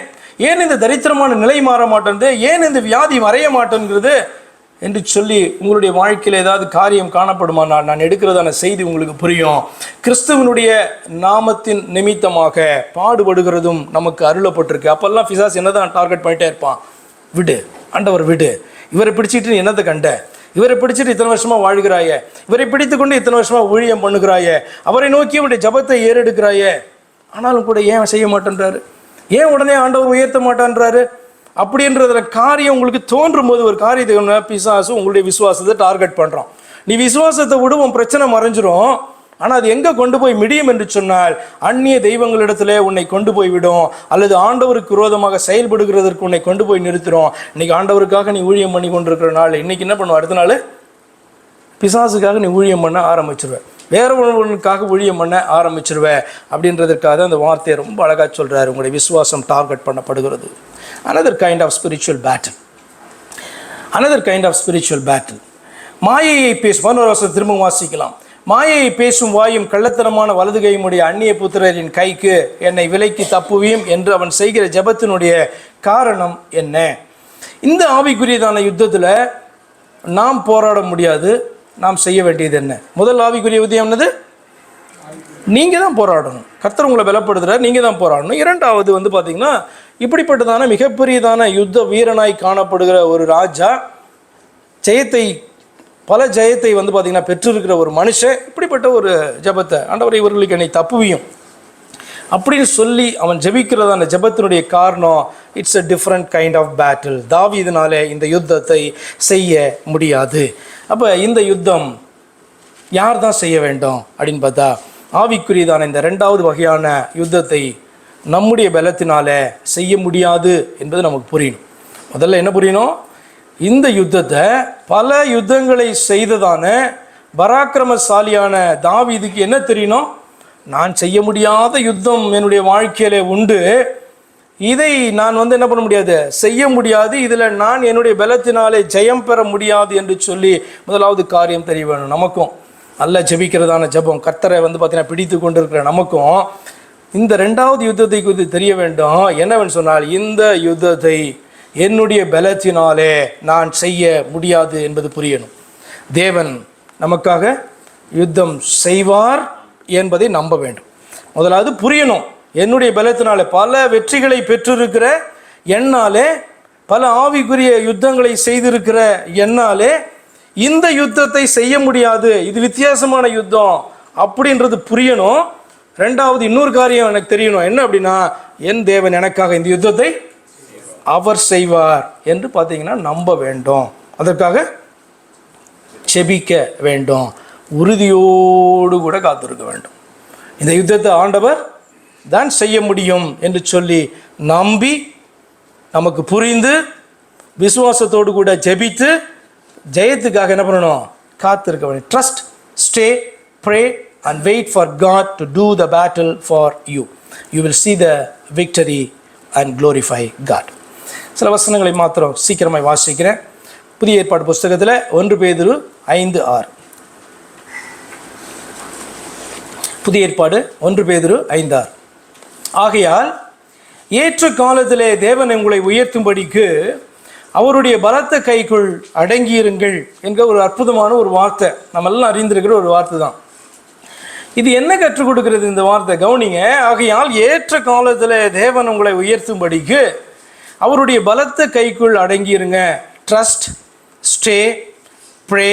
ஏன் இந்த தரித்திரமான நிலை மாற மாட்டேன்து, ஏன் இந்த வியாதி மறைய மாட்டேங்கிறது என்று சொல்லி உங்களுடைய வாழ்க்கையில் ஏதாவது காரியம் காணப்படுமா, நான் எடுக்கிறதான செய்தி உங்களுக்கு புரியும். கிறிஸ்துவனுடைய நாமத்தின் நிமித்தமாக பாடுபடுகிறதும் நமக்கு அருளப்பட்டிருக்கு. அப்பெல்லாம் பிசாசு என்னதான் டார்கெட் பண்ணிட்டே இருப்பான், விடு ஆண்டவர் விடு, இவரை பிடிச்சிட்டு என்னத்தை கண்ட, இவரை பிடிச்சிட்டு இத்தனை வருஷமாக வாழ்கிறாயே, இவரை பிடித்து கொண்டு இத்தனை வருஷமாக ஊழியம் பண்ணுகிறாயே, அவரை நோக்கி அவருடைய ஜபத்தை ஏறெடுக்கிறாயே, ஆனாலும் கூட ஏன் செய்ய மாட்டேன்றாரு, ஏன் உடனே ஆண்டவர் உயர்த்த மாட்டான்றாரு அப்படின்றத காரியம் உங்களுக்கு தோன்றும் போது ஒரு காரியத்தை பிசாசு உங்களுடைய விசுவாசத்தை டார்கெட் பண்ணுறான். நீ விசுவாசத்தை விட உன் பிரச்சனை மறைஞ்சிரும். ஆனால் அது எங்கே கொண்டு போய் மிடியும் என்று சொன்னால், அந்நிய தெய்வங்களிடத்துல உன்னை கொண்டு போய் விடும், அல்லது ஆண்டவருக்கு விரோதமாக செயல்படுகிறதற்கு உன்னை கொண்டு போய் நிறுத்துறோம். இன்னைக்கு ஆண்டவருக்காக நீ ஊழியம் பண்ணி கொண்டிருக்கிற நாள் இன்னைக்கு என்ன பண்ணுவோம், அடுத்த நாள் பிசாசுக்காக நீ ஊழியம் பண்ண ஆரம்பிச்சிருவேன், வேற ஒருவனுக்காக ஊழியம் பண்ண ஆரம்பிச்சிருவேன். அப்படின்றதற்காக அந்த வார்த்தையை ரொம்ப அழகாக சொல்கிறார், உங்களுடைய விசுவாசம் target பண்ணப்படுகிறது. another kind of spiritual battle. மாயையை பேசும் மனோரசம் திரும்ப வாசிக்கலாம். மாயையை பேசும் வாயும் கள்ளத்தனமான வலது கையுடைய அந்நிய புத்திரரின் கைக்கு என்னை விலைக்கு தப்புவியும் என்று அவன் செய்கிற ஜெபத்தினுடைய காரணம் என்ன? இந்த ஆவிக்குரியதான யுத்தத்தில் நாம் போராட முடியாது. நாம் செய்ய வேண்டியது என்ன? முதல் ஆவிக்குரிய யுத்தம் என்னது? நீங்கள் தான் போராடணும். கர்த்தர் உங்களை பலப்படுத்துகிறார், நீங்கள் தான் போராடணும். இரண்டாவது பார்த்தீங்கன்னா, இப்படிப்பட்டதான மிகப்பெரியதான யுத்த வீரனாய் காணப்படுகிற ஒரு ராஜா, பல ஜெயத்தை பார்த்தீங்கன்னா பெற்றிருக்கிற ஒரு மனுஷன், இப்படிப்பட்ட ஒரு ஜெபத்தை ஆண்டவரை இவர்களுக்கு என்னை தப்புவியும் அப்படின்னு சொல்லி அவன் ஜெபிக்கிறதான ஜெபத்தினுடைய காரணம், it's a different kind of battle. தாவீதினாலே இந்த யுத்தத்தை செய்ய முடியாது. அப்போ இந்த யுத்தம் யார் தான் செய்ய வேண்டும் அப்படின்னு பார்த்தா, ஆவிக்குரியதான இந்த ரெண்டாவது வகையான யுத்தத்தை நம்முடைய பலத்தினால செய்ய முடியாது என்பது நமக்கு புரியணும். முதல்ல என்ன புரியணும், இந்த யுத்தத்தை பல யுத்தங்களை செய்ததான பராக்கிரமசாலியான தாவீதுக்கு என்ன தெரியணும், நான் செய்ய முடியாத யுத்தம் என்னுடைய வாழ்க்கையில உண்டு, இதை நான் என்ன பண்ண முடியாது, செய்ய முடியாது, இதில் நான் என்னுடைய பலத்தினாலே ஜெயம் பெற முடியாது என்று சொல்லி முதலாவது காரியம் தெரிய வேணும். நமக்கும் நல்ல ஜெபிக்கிறதான ஜெபம் கர்த்தரை பார்த்தீங்கன்னா பிடித்து கொண்டு இருக்கிற நமக்கும் இந்த ரெண்டாவது யுத்தத்தை குறித்து தெரிய வேண்டும். என்னவென்று சொன்னால், இந்த யுத்தத்தை என்னுடைய பலத்தினாலே நான் செய்ய முடியாது என்பது புரியணும். தேவன் நமக்காக யுத்தம் செய்வார் என்பதை நம்ப வேண்டும். முதலாவது புரியணும், என்னுடைய பலத்தினாலே பல வெற்றிகளை பெற்றிருக்கிற என்னாலே, பல ஆவிக்குரிய யுத்தங்களை செய்திருக்கிற என்னாலே இந்த யுத்தத்தை செய்ய முடியாது, இது வித்தியாசமான யுத்தம் அப்படின்றது புரியணும். ரெண்டாவது இன்னொரு காரியம் எனக்கு தெரியணும், என்ன அப்படின்னா, என் தேவன் எனக்காக இந்த யுத்தத்தை அவர் செய்வார் என்று பார்த்தீங்கன்னா நம்ப வேண்டும். அதற்காக செபிக்க வேண்டும், உறுதியோடு கூட காத்திருக்க வேண்டும். இந்த யுத்தத்தை ஆண்டவர் தான் செய்ய முடியும் என்று சொல்லி நம்பி, நமக்கு புரிந்து, விசுவாசத்தோடு கூட ஜெபித்து ஜெயத்துக்காக என்ன பண்ணணும், காத்திருக்க வேண்டும். Trust, stay, pray and wait for God to do the battle for you. You will see the victory and glorify God. சில வசனங்களை மாத்திரம் சீக்கிரமாய் வாசிக்கிறேன். புதிய ஏற்பாடு புஸ்தகத்தில் 1 பேதுரு 5:6. புதிய ஏற்பாடு 1 பேதுரு 5:6. ஆகையால் ஏற்ற காலத்திலே தேவன் உங்களை உயர்த்தும்படிக்கு அவருடைய பலத்த கைக்குள் அடங்கியிருங்கள் என்கிற ஒரு அற்புதமான ஒரு வார்த்தை, நம்ம எல்லாம் அறிந்திருக்கிற ஒரு வார்த்தை தான். இது என்ன கற்றுக் கொடுக்கிறது இந்த வார்த்தை? கவனிங்க. ஆகையால் ஏற்ற காலத்தில் தேவன் உங்களை உயர்த்தும்படிக்கு அவருடைய பலத்த கைக்குள் அடங்கியிருங்க. Trust, stay, pray,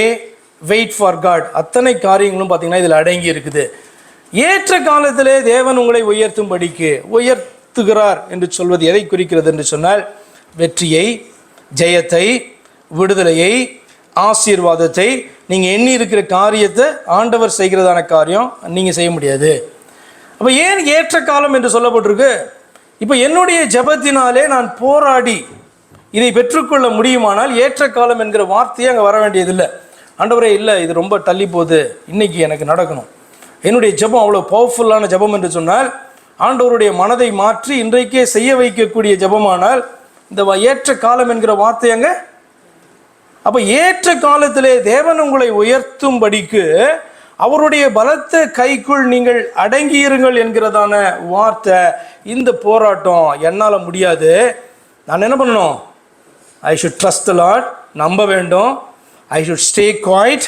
wait for God, அத்தனை காரியங்களும் பார்த்தீங்கன்னா இதில் அடங்கி இருக்குது. ஏற்ற காலத்திலே தேவன் உங்களை உயர்த்தும்படிக்கு உயர்த்துகிறார் என்று சொல்வது எதை குறிக்கிறது என்று சொன்னால், வெற்றியை, ஜெயத்தை, விடுதலையை, ஆசீர்வாதத்தை. நீங்கள் எண்ணி இருக்கிற காரியத்தை ஆண்டவர் செய்கிறதான காரியம் நீங்கள் செய்ய முடியாது. அப்போ ஏன் ஏற்ற காலம் என்று சொல்லப்பட்டிருக்கு? இப்போ என்னுடைய ஜெபத்தினாலே நான் போராடி இதை பெற்றுக்கொள்ள முடியுமானால் ஏற்ற காலம் என்கிற வார்த்தையே அங்கே வர வேண்டியதில்லை. ஆண்டவரே இல்லை, இது ரொம்ப தள்ளி போகுது, இன்னைக்கு எனக்கு நடக்கணும். என்னுடைய ஜெபம் அவ்வளோ பவர்ஃபுல்லான ஜெபம் என்று சொன்னால், ஆண்டவருடைய மனதை மாற்றி இன்றைக்கே செய்ய வைக்கக்கூடிய ஜெபமானால் இந்த ஏற்ற காலம் என்கிற வார்த்தை அங்கே. அப்போ ஏற்ற காலத்திலே தேவன் உங்களை உயர்த்தும்படிக்கு அவருடைய பலத்த கைக்குள் நீங்கள் அடங்கியிருங்கள் என்கிறதான வார்த்தை. இந்த போராட்டம் என்னால் முடியாது, நான் என்ன பண்ணணும்? I should trust the Lord, நம்ப வேண்டும். I should stay quiet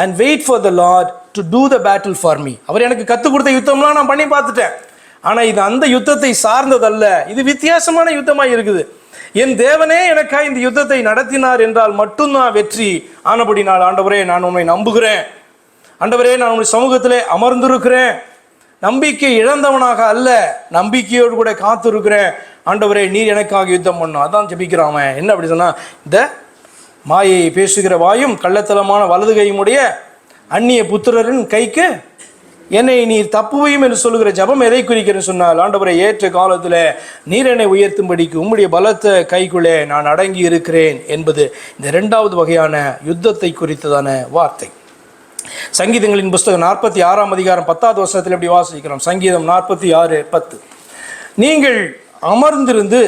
and wait for the Lord to do the battle for me. அவர் எனக்கு கற்றுக் கொடுத்த யுத்தம்லாம் நான் பண்ணி பார்த்துட்டேன். ஆனால் இது அந்த யுத்தத்தை சார்ந்ததல்ல, இது வித்தியாசமான யுத்தமாக இருக்குது. என் தேவனே எனக்காக இந்த யுத்தத்தை நடத்தினார் என்றால் மட்டும்தான் வெற்றி. ஆனபடினால் ஆண்டவரே நான் உண்மை நம்புகிறேன், ஆண்டவரே நான் உங்களுடைய சமூகத்திலே அமர்ந்திருக்கிறேன், நம்பிக்கை இழந்தவனாக அல்ல, நம்பிக்கையோடு கூட காத்திருக்கிறேன். ஆண்டவரே நீர் எனக்காக யுத்தம் பண்ணும். அதான் ஜெபிக்கிறான். என்ன அப்படி சொன்னா, இந்த மாயை பேசுகிற வாயும் கள்ளத்தலமான வலது கையுடைய அந்நிய புத்திரரின் கைக்கு என்னை நீர் தப்புவையும் என்று சொல்லுகிற ஜபம் எதை குறிக்கிறேன்னு சொன்னால், ஆண்டவரை ஏற்ற காலத்தில் நீர் என்னை உயர்த்தும்படிக்கு உம்முடைய பலத்த கைக்குள்ளே நான் அடங்கி இருக்கிறேன் என்பது இந்த இரண்டாவது வகையான யுத்தத்தை குறித்ததான வார்த்தை. சங்கீதங்களின் புஸ்தகம் 46 அதிகாரம் 10வது வசனத்தில் எப்படி வாசிக்கிறோம்? சங்கீதம் 46:10, நீங்கள் அமர்ந்திருந்து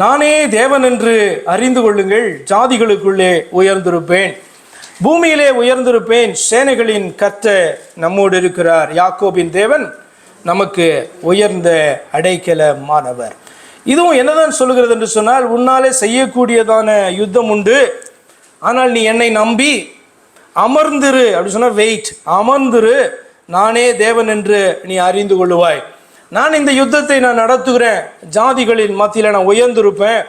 நானே தேவன் என்று அறிந்து கொள்ளுங்கள், ஜாதிகளுக்குள்ளே உயர்ந்திருப்பேன், பூமியிலே உயர்ந்திருப்பேன், சேனைகளின் கர்த்தர் நம்மோடு இருக்கிறார், யாக்கோபின் தேவன் நமக்கு உயர்ந்த அடைக்கலமானவர். இதுவும் என்னதான் சொல்லுகிறது என்று சொன்னால், உன்னாலே செய்யக்கூடியதான யுத்தம் உண்டு, ஆனால் நீ என்னை நம்பி அமர்ந்திரு. அப்படி சொன்னால் வெயிட், அமர்ந்திரு, நானே தேவன் என்று நீ அறிந்து கொள்ளுவாய். நான் இந்த யுத்தத்தை நான் நடத்துகிறேன், ஜாதிகளின் மத்தியில் நான் உயர்ந்திருப்பேன்,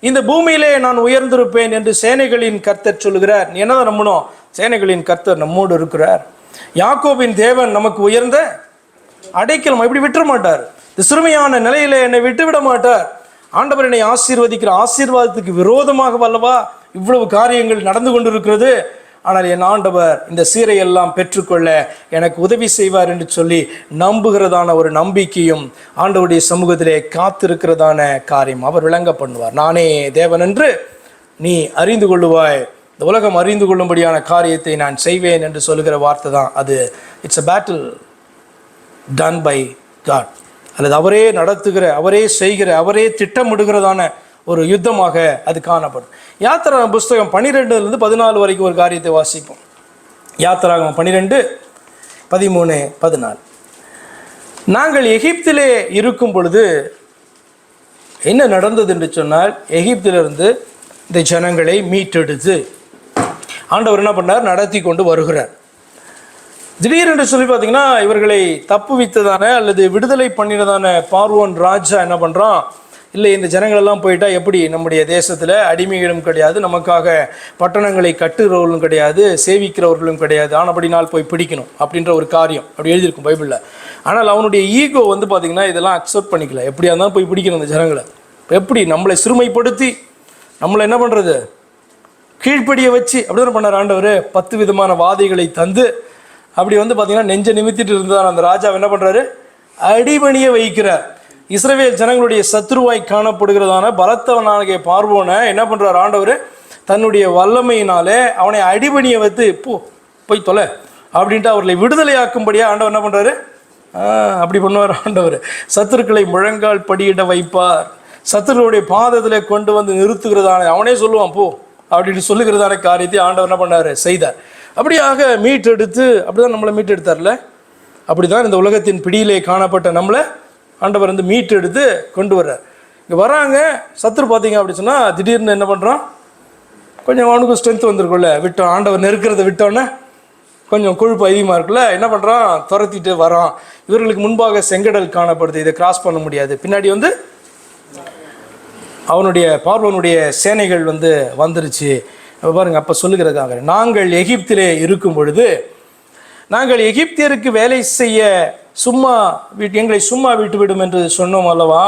இந்த பூமியிலே நான் உயர்ந்திருப்பேன் என்று சேனைகளின் கர்த்தர் சொல்லுகிறார். நீ என்னதான் நம்பணும்? சேனைகளின் கர்த்தர் நம்மோடு இருக்கிறார், யாக்கோபின் தேவன் நமக்கு உயர்ந்த அடைக்கலம். இப்படி விட்டுற மாட்டார், இந்த சிறுமையான நிலையில என்னை விட்டுவிட மாட்டார். ஆண்டவர் என்னை ஆசீர்வதிக்கிற ஆசீர்வாதத்துக்கு விரோதமாக வல்லவா இவ்வளவு காரியங்கள் நடந்து கொண்டிருக்கிறது, ஆனால் என் ஆண்டவர் இந்த சீரையெல்லாம் பெற்றுக்கொள்ள எனக்கு உதவி செய்வார் என்று சொல்லி நம்புகிறதான ஒரு நம்பிக்கையும் ஆண்டவருடைய சமூகத்திலே காத்திருக்கிறதான காரியம் அவர் விளங்க பண்ணுவார். நானே தேவன் என்று நீ அறிந்து கொள்ளுவாய், இந்த உலகம் அறிந்து கொள்ளும்படியான காரியத்தை நான் செய்வேன் என்று சொல்லுகிற வார்த்தை தான் அது. It's a battle done by God, அல்லது அவரே நடத்துகிற, அவரே செய்கிற, அவரே திட்டமிடுகிறதான ஒரு யுத்தமாக அது காணப்படும். யாத்திராகமம் புஸ்தகம் 12 14 வரைக்கும் ஒரு காரியத்தை வாசிப்போம். யாத்திராகமம் 12, 13, 14. நாங்கள் எகிப்திலே இருக்கும் பொழுது என்ன நடந்தது என்று சொன்னால், எகிப்திலிருந்து இந்த ஜனங்களை மீட்டெடுத்து ஆண்டவர் என்ன பண்ணார்? நடத்தி கொண்டு வருகிறார். திடீரென்று சொல்லி பார்த்தீங்கன்னா, இவர்களை தப்புவித்ததான அல்லது விடுதலை பண்ணினதான பார்வோன் ராஜா என்ன பண்ணுறான்? இல்லை, இந்த ஜனங்களெல்லாம் போயிட்டா எப்படி நம்முடைய தேசத்தில் அடிமைகளும் கிடையாது, நமக்காக பட்டணங்களை கட்டுறவர்களும் கிடையாது, சேவிக்கிறவர்களும் கிடையாது, ஆனபடினால் போய் பிடிக்கணும் அப்படின்ற ஒரு காரியம் அப்படி எழுதியிருக்கும் பைபிளில். ஆனால் அவனுடைய ஈகோ வந்து பார்த்திங்கன்னா இதெல்லாம் அக்செப்ட் பண்ணிக்கல. எப்படியா இருந்தாலும் போய் பிடிக்கணும் இந்த ஜனங்களை. எப்படி நம்மளை சிறுமைப்படுத்தி நம்மளை என்ன பண்ணுறது, கீழ்ப்படியை வச்சு அப்படி தான் பண்ணார் ஆண்டவர். 10 விதமான வாதைகளை தந்து அப்படி வந்து பார்த்திங்கன்னா நெஞ்சை நிமித்திட்டு இருந்தார் அந்த ராஜா. என்ன பண்ணுறாரு? அடிபணிய வைக்கிறார். இஸ்ரவேல் ஜனங்களுடைய சத்ருவாய் காணப்படுகிறதான பலத்தவனாகிய பார்வோனை என்ன பண்ணுறார் ஆண்டவர்? தன்னுடைய வல்லமையினாலே அவனை அடிபணியை வைத்து போய் தொலை அப்படின்ட்டு அவர்களை விடுதலையாக்கும்படியாக ஆண்டவர் என்ன பண்ணுறாரு? அப்படி பண்ணுவார் ஆண்டவர். சத்துருக்களை முழங்கால் படியிட வைப்பார், சத்துருடைய பாதத்தில் கொண்டு வந்து நிறுத்துகிறதான, அவனே சொல்லுவான் போ அப்படின்னு சொல்லுகிறதான காரியத்தை ஆண்டவர் என்ன பண்ணார்? செய்தார். அப்படியாக மீட்டெடுத்து, அப்படிதான் நம்மளை மீட்டெடுத்தார்ல, அப்படி தான் இந்த உலகத்தின் பிடியிலே காணப்பட்ட நம்மளை ஆண்டவர் வந்து மீட்டெடுத்து கொண்டு வர்றார். இங்கே வராங்க சத்துரு பார்த்தீங்க அப்படி சொன்னால், திடீர்னு என்ன பண்ணுறான்? கொஞ்சம் அவனுக்கு ஸ்ட்ரென்த் வந்திருக்குல்ல, விட்டோம், ஆண்டவர் நெருக்கிறத விட்டோன்னே கொஞ்சம் கொழுப்பு அதிகமாக இருக்குல்ல, என்ன பண்ணுறான்? துரத்திட்டு வரான். இவர்களுக்கு முன்பாக செங்கடல் காணப்படுது, இதை கிராஸ் பண்ண முடியாது. பின்னாடி வந்து அவனுடைய பார்வோனுடைய சேனைகள் வந்துருச்சு. பாருங்க, அப்போ சொல்லுகிறதாங்க, நாங்கள் எகிப்திலே இருக்கும் பொழுது நாங்கள் எகிப்தியருக்கு வேலை செய்ய எங்களை சும்மா விட்டுவிடும் என்று சொன்னோம் அல்லவா?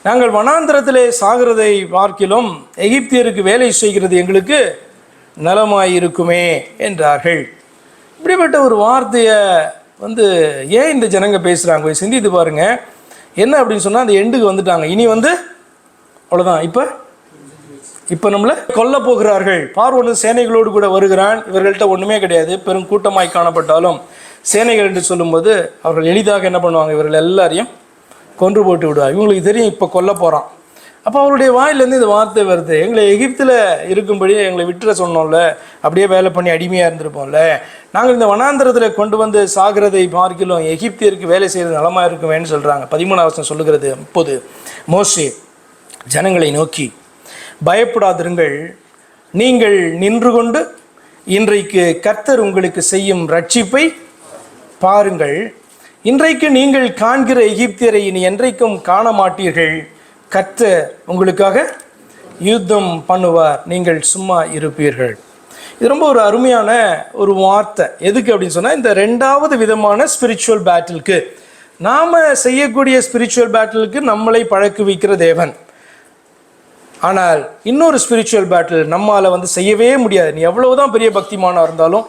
நாங்கள் வனாந்திரத்திலே சாகிறதை பார்க்கிலும் எகிப்தியருக்கு வேலை செய்கிறது எங்களுக்கு நலமாயிருக்குமே என்றார்கள். இப்படிப்பட்ட ஒரு வார்த்தையை ஏன் இந்த ஜனங்க பேசுகிறாங்க? போய் சிந்தித்து பாருங்க. என்ன அப்படின்னு சொன்னால், அந்த எண்டுக்கு வந்துட்டாங்க. இனி அவ்வளோதான், இப்போ நம்மளை கொல்ல போகிறார்கள். பார்வோன் சேனைகளோடு கூட வருகிறான். இவர்கள்ட்ட ஒன்றுமே கிடையாது, பெரும் கூட்டமாய் காணப்பட்டாலும் சேனைகள் என்று சொல்லும்போது அவர்கள் எளிதாக என்ன பண்ணுவாங்க? இவர்கள் எல்லாரையும் கொன்று போட்டு விடுவார். இவங்களுக்கு தெரியும் இப்போ கொல்ல போகிறான். அப்போ அவருடைய வாயிலேருந்து இந்த வார்த்தை வருது, எங்களை எகிப்தில் இருக்கும்படி எங்களை விட்டுற சொன்னோம்ல, அப்படியே வேலை பண்ணி அடிமையாக இருந்திருப்போம்ல, நாங்கள் இந்த வனாந்திரத்தில் கொண்டு சாகிறதை பார்க்கலாம் எகிப்தியருக்கு வேலை செய்கிறது நலமாக இருக்குமேன்னு சொல்கிறாங்க. 13ஆம் வசனம் சொல்லுகிறது, இப்போது மோசே ஜனங்களை நோக்கி, பயப்படாதிருங்கள், நீங்கள் நின்று கொண்டு இன்றைக்கு கர்த்தர் உங்களுக்கு செய்யும் ரட்சிப்பை பாருங்கள். இன்றைக்கு நீங்கள் காண்கிற எகிப்தியரை இனி என்றைக்கும் காண மாட்டீர்கள். கர்த்தர் உங்களுக்காக யுத்தம் பண்ணுவார், நீங்கள் சும்மா இருப்பீர்கள். இது ரொம்ப ஒரு அருமையான ஒரு வார்த்தை. எதுக்கு அப்படின்னு சொன்னால், இந்த 2வது விதமான ஸ்பிரிச்சுவல் பேட்டிலுக்கு, நாம் செய்யக்கூடிய ஸ்பிரிச்சுவல் பேட்டிலுக்கு நம்மளை பழக்குவிக்கிற தேவன். ஆனால் இன்னொரு ஸ்பிரிச்சுவல் பேட்டில் நம்மால் செய்யவே முடியாது. நீ எவ்வளவுதான் பெரிய பக்திமானாக இருந்தாலும்,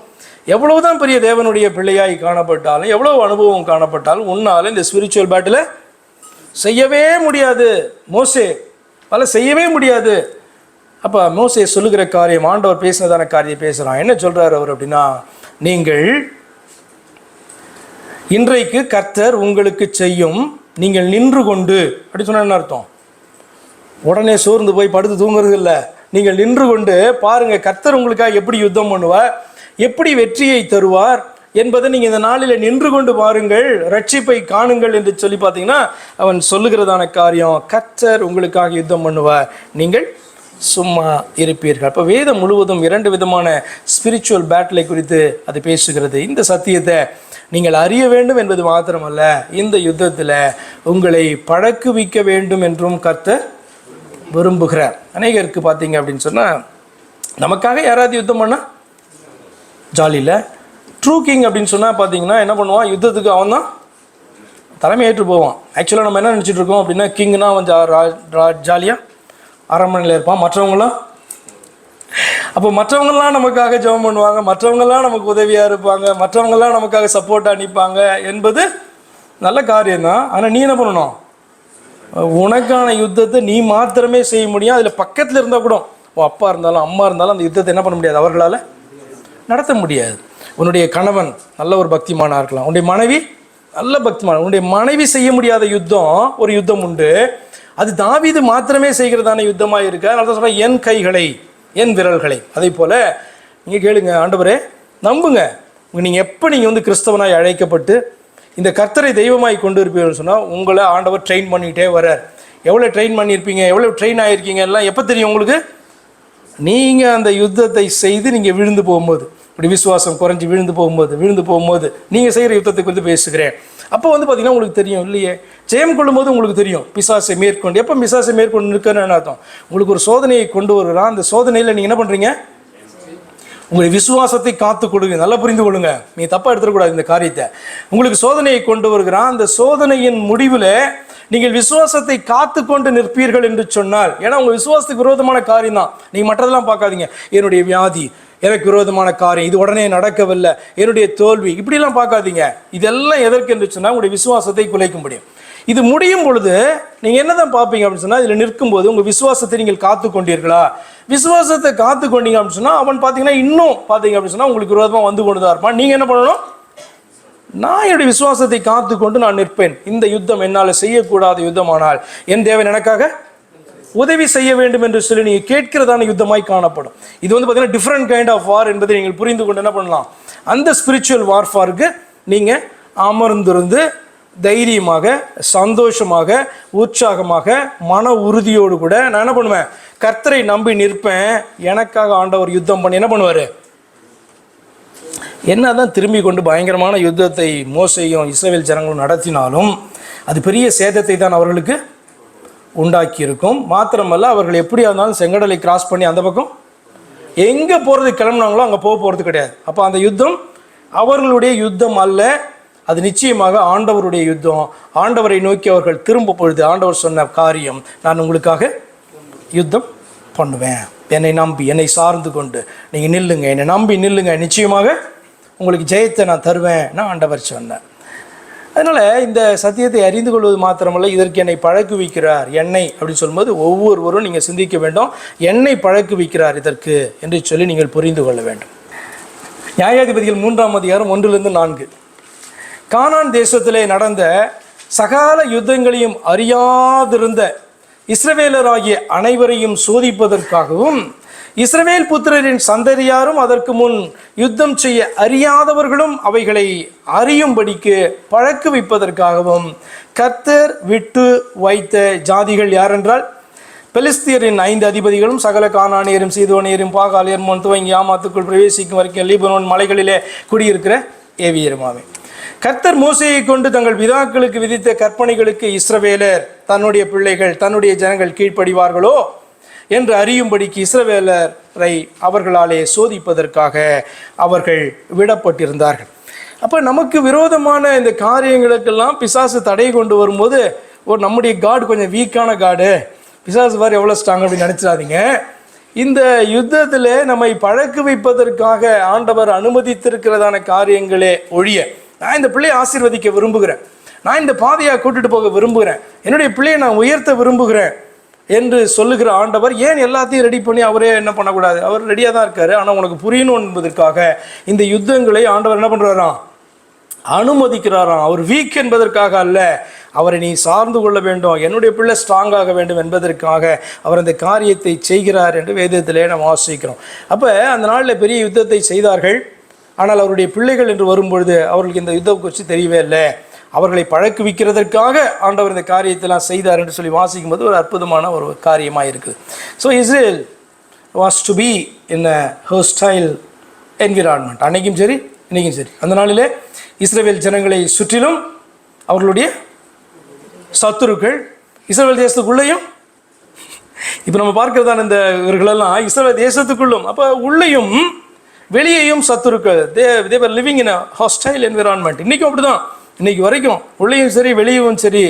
எவ்வளவுதான் பெரிய தேவனுடைய பிள்ளையாய் காணப்பட்டாலும், எவ்வளவு அனுபவம் காணப்பட்டாலும், உன்னால் இந்த ஸ்பிரிச்சுவல் பேட்டில் செய்யவே முடியாது. மோசே செய்யவே முடியாது. அப்போ மோசே சொல்லுகிற காரியம், ஆண்டவர் பேசினதான காரியம் பேசுகிறான். என்ன சொல்கிறார் அவர் அப்படின்னா, நீங்கள் இன்றைக்கு கர்த்தர் உங்களுக்கு செய்யும், நீங்கள் நின்று கொண்டு அப்படி சொன்ன என்ன அர்த்தம்? உடனே சோர்ந்து போய் படுத்து தூங்குறது இல்லை. நீங்கள் நின்று கொண்டு பாருங்க, கர்த்தர் உங்களுக்காக எப்படி யுத்தம் பண்ணுவார், எப்படி வெற்றியை தருவார் என்பதை நீங்கள் இந்த நாளில் நின்று கொண்டு பாருங்கள், ரட்சிப்பை காணுங்கள் என்று சொல்லி பார்த்தீங்கன்னா, அவன் சொல்லுகிறதான காரியம், கர்த்தர் உங்களுக்காக யுத்தம் பண்ணுவார், நீங்கள் சும்மா இருப்பீர்கள். அப்போ வேதம் முழுவதும் 2 விதமான ஸ்பிரிச்சுவல் பேட்டிலை குறித்து அது பேசுகிறது. இந்த சத்தியத்தை நீங்கள் அறிய வேண்டும் என்பது மாத்திரமல்ல, இந்த யுத்தத்தில் உங்களை பழக்குவிக்க வேண்டும் என்றும் கர்த்தர் விரும்புகிறார். அநேகருக்கு பார்த்தீங்க அப்படின்னு சொன்னால், நமக்காக யாராவது யுத்தம் பண்ணால் ஜாலி இல்லை. ட்ரூ கிங் அப்படின்னு சொன்னால் பார்த்தீங்கன்னா என்ன பண்ணுவான்? யுத்தத்துக்கு அவன் தான் தலைமையேற்று போவான். ஆக்சுவலாக நம்ம என்ன நினச்சிட்டு இருக்கோம் அப்படின்னா, கிங்னா அவன் ஜாலியாக அரண்மனையில் இருப்பான். மற்றவங்கெல்லாம் நமக்காக ஜெபம் பண்ணுவாங்க, மற்றவங்கெல்லாம் நமக்கு உதவியாக இருப்பாங்க, மற்றவங்கெல்லாம் நமக்காக சப்போர்ட்டாக நிற்பாங்க என்பது நல்ல காரியம்தான். ஆனால் நீ என்ன பண்ணணும்? உனக்கான யுத்தத்தை நீ மாத்திரமே செய்ய முடியும். அதில் பக்கத்தில் இருந்தால் கூட, அப்பா இருந்தாலும் அம்மா இருந்தாலும் அந்த யுத்தத்தை என்ன பண்ண முடியாது, அவர்களால் நடத்த முடியாது. உன்னுடைய கணவன் நல்ல ஒரு பக்திமானாக இருக்கலாம், உன்னுடைய மனைவி நல்ல பக்திமான, உன்னுடைய மனைவி செய்ய முடியாத யுத்தம் ஒரு யுத்தம் உண்டு. அது தாவீது மாத்திரமே செய்கிறதான யுத்தமாக இருக்கு. அதனால தான் சொல்கிறேன், என் கைகளை என் விரல்களை. அதே போல் நீங்கள் கேளுங்க, ஆண்டவரே நம்புங்க, நீங்கள் எப்போ நீங்கள் கிறிஸ்தவனாய் அழைக்கப்பட்டு இந்த கர்த்தரை தெய்வமாய் கொண்டு இருப்பீங்கன்னு சொன்னால், உங்களை ஆண்டவர் ட்ரெயின் பண்ணிகிட்டே வரார். எவ்வளோ ட்ரெயின் பண்ணியிருப்பீங்க, எவ்வளோ ட்ரெயின் ஆகிருக்கீங்க எல்லாம் எப்போ தெரியும் உங்களுக்கு? நீங்கள் அந்த யுத்தத்தை செய்து நீங்கள் விழுந்து போகும்போது, இப்படி விசுவாசம் குறைஞ்சி விழுந்து போகும்போது நீங்கள் செய்கிற யுத்தத்தை குறித்து பேசுகிறேன். அப்போ பார்த்தீங்கன்னா உங்களுக்கு தெரியும் இல்லையே, ஜெயம் கொள்ளும்போது உங்களுக்கு தெரியும் பிசாசை மேற்கொண்டு. எப்போ பிசாசை மேற்கொண்டு நிற்கணும்னு அர்த்தம், உங்களுக்கு ஒரு சோதனையை கொண்டு வருகிறான். அந்த சோதனையில் நீங்கள் என்ன பண்ணுறீங்க? உங்களுடைய விசுவாசத்தை காத்து கொடுங்க. நல்லா புரிந்து கொள்ளுங்க, நீ தப்பாக எடுத்துடக்கூடாது இந்த காரியத்தை. உங்களுக்கு சோதனையை கொண்டு வருகிறான். அந்த சோதனையின் முடிவில் நீங்கள் விசுவாசத்தை காத்து கொண்டு நிற்பீர்கள் என்று சொன்னால், ஏன்னா உங்கள் விசுவாசத்துக்கு விரோதமான காரியம் தான். நீங்கள் மற்றதெல்லாம் பார்க்காதீங்க, என்னுடைய வியாதி, எனக்கு விரோதமான காரியம், இது உடனே நடக்கவில்லை, என்னுடைய தோல்வி, இப்படிலாம் பார்க்காதீங்க. இதெல்லாம் எதற்கு என்று சொன்னால், உங்களுடைய விசுவாசத்தை குலைக்க முடியும். இது முடியும் பொழுது நீங்கள் என்ன தான் பார்ப்பீங்க அப்படின்னு சொன்னால், இதில் நிற்கும்போது உங்கள் விசுவாசத்தை நீங்கள் காத்து கொண்டீர்களா? விசுவாசத்தை காத்து கொண்டீங்க அப்படின்னு சொன்னால், அவன் பார்த்தீங்கன்னா இன்னும் பார்த்தீங்க அப்படின்னு சொன்னால் உங்களுக்கு விரோதமாக வந்து கொண்டு தான் இருப்பான். நீங்கள் என்ன பண்ணணும்? நான் என்னுடைய விசுவாசத்தை காத்து கொண்டு நான் நிற்பேன். இந்த யுத்தம் என்னால் செய்யக்கூடாத யுத்தமானால் என் தேவன் எனக்காக உதவி செய்ய வேண்டும் என்று சொல்லி நீங்கள் கேட்கிறதான யுத்தமாய் காணப்படும். இது பார்த்தீங்கன்னா டிஃப்ரெண்ட் கைண்ட் ஆஃப் வார் என்பதை நீங்கள் புரிந்து கொண்டு என்ன பண்ணலாம், அந்த ஸ்பிரிச்சுவல் வார்ஃபாருக்கு நீங்கள் அமர்ந்திருந்து தைரியமாக, சந்தோஷமாக, உற்சாகமாக, மன உறுதியோடு கூட நான் என்ன பண்ணுவேன்? கர்த்தரை நம்பி நிற்பேன். எனக்காக ஆண்டவர் யுத்தம் பண்ணி என்ன பண்ணுவார்? என்னதான் திரும்பி கொண்டு பயங்கரமான யுத்தத்தை மோசேயும் இஸ்ரவேல் ஜனங்களும் நடத்தினாலும் அது பெரிய சேதத்தை தான் அவர்களுக்கு உண்டாக்கியிருக்கும். மாத்திரமல்ல, அவர்கள் எப்படியா இருந்தாலும் செங்கடலை கிராஸ் பண்ணி அந்த பக்கம் எங்கே போகிறதுக்கு கிளம்புனாங்களோ அங்கே போகிறது கிடையாது. அப்போ அந்த யுத்தம் அவர்களுடைய யுத்தம் அல்ல, அது நிச்சயமாக ஆண்டவருடைய யுத்தம். ஆண்டவரை நோக்கி அவர்கள் திரும்ப பொழுது ஆண்டவர் சொன்ன காரியம், நான் உங்களுக்காக யுத்தம் பண்ணுவேன், என்னை நம்பி என்னை சார்ந்து கொண்டு நீங்கள் நில்லுங்க, என்னை நம்பி நில்லுங்க, நிச்சயமாக உங்களுக்கு ஜெயத்தை நான் தருவேன் நான் ஆண்டவர் சொன்னேன். அதனால் இந்த சத்தியத்தை அறிந்து கொள்வது மாத்திரமல்ல, இதற்கு என்னை பழக்குவிக்கிறார். எண்ணெய் அப்படின்னு சொல்லும்போது ஒவ்வொருவரும் நீங்கள் சிந்திக்க வேண்டும், எண்ணெய் பழக்குவிக்கிறார் இதற்கு என்று சொல்லி நீங்கள் புரிந்து கொள்ள வேண்டும். நியாயாதிபதிகள் 3ஆம் அதிகாரம் 1-4. கானான் தேசத்திலே நடந்த சகல யுத்தங்களையும் அறியாதிருந்த இஸ்ரவேலராகிய அனைவரையும் சோதிப்பதற்காகவும், இஸ்ரவேல் புத்திரரின் சந்ததியாரும் அதற்கு முன் யுத்தம் செய்ய அறியாதவர்களும் அவைகளை அறியும்படிக்கு பழக்குவிப்பதற்காகவும் கர்த்தர் விட்டு வைத்த ஜாதிகள் யாரென்றால், பெலிஸ்தியரின் 5 அதிபதிகளும் சகல கானானியரும் சீதோனியரும் பாகாலியர் முன் துவங்கி ஆமாத்துக்குள் பிரவேசிக்கும் வரைக்கும் லீபனோன் மலைகளிலே குடியிருக்கிற ஏவியருமாவே. கர்த்தர் மோசேயை கொண்டு தங்கள் பிதாக்களுக்கு விதித்த கற்பனைகளுக்கு இஸ்ரவேலர் தன்னுடைய பிள்ளைகள் தன்னுடைய ஜனங்கள் கீழ்ப்படிவார்களோ என்று அறியும்படிக்கு இஸ்ரவேலரை அவர்களாலே சோதிப்பதற்காக அவர்கள் விடப்பட்டிருந்தார்கள். அப்போ நமக்கு விரோதமான இந்த காரியங்களுக்கெல்லாம் பிசாசு தடை கொண்டு வரும்போது, நம்முடைய காடு கொஞ்சம் வீக்கான காடு, பிசாசு வேறு எவ்வளோ ஸ்ட்ராங் அப்படின்னு நினச்சிடாதீங்க. இந்த யுத்தத்தில் நம்மை பழக்கு வைப்பதற்காக ஆண்டவர் அனுமதித்திருக்கிறதான காரியங்களே ஒழிய, நான் இந்த பிள்ளையை ஆசீர்வதிக்க விரும்புகிறேன், நான் இந்த பாதையாக கூட்டிட்டு போக விரும்புகிறேன், என்னுடைய பிள்ளையை நான் உயர்த்த விரும்புகிறேன் என்று சொல்லுகிற ஆண்டவர் ஏன் எல்லாத்தையும் ரெடி பண்ணி அவரே என்ன பண்ணக்கூடாது? அவர் ரெடியாக தான் இருக்காரு. ஆனால் உனக்கு புரியணும் என்பதற்காக இந்த யுத்தங்களை ஆண்டவர் என்ன பண்ணுறாராம்? அனுமதிக்கிறாராம். அவர் வீக் என்பதற்காக அல்ல, அவரை நீ சார்ந்து கொள்ள வேண்டும், என்னுடைய பிள்ளை ஸ்ட்ராங்காக வேண்டும் என்பதற்காக அவர் அந்த காரியத்தை செய்கிறார் என்று வேதத்திலே நாம் வாசிக்கிறோம். அப்போ அந்த நாளில் பெரிய யுத்தத்தை செய்தார்கள். ஆனால் அவருடைய பிள்ளைகள் என்று வரும்பொழுது அவர்களுக்கு இந்த யுத்தம் குறித்து தெரியவே இல்லை. அவர்களை பழக்குவிக்கிறதற்காக ஆண்டவர் இந்த காரியத்தெல்லாம் செய்தார் என்று சொல்லி வாசிக்கும் போது ஒரு அற்புதமான ஒரு காரியமாக இருக்குது. So Israel was to be in a hostile environment. அன்னைக்கும் சரி இன்றைக்கும் சரி. அந்த நாளிலே இஸ்ரேல் ஜனங்களை சுற்றிலும் அவர்களுடைய சத்துருக்கள், இஸ்ரேல் தேசத்துக்குள்ளேயும் இப்போ நம்ம பார்க்கிறதான இந்த இவர்களெல்லாம் இஸ்ரேல் தேசத்துக்குள்ளும், அப்போ உள்ளேயும் வெளியேயும் சத்துருக்கள். they were living in a hostile environment. இன்றைக்கும் அப்படி தான், இன்னைக்கு வரைக்கும் உள்ளேயும் சரி வெளியும் சரி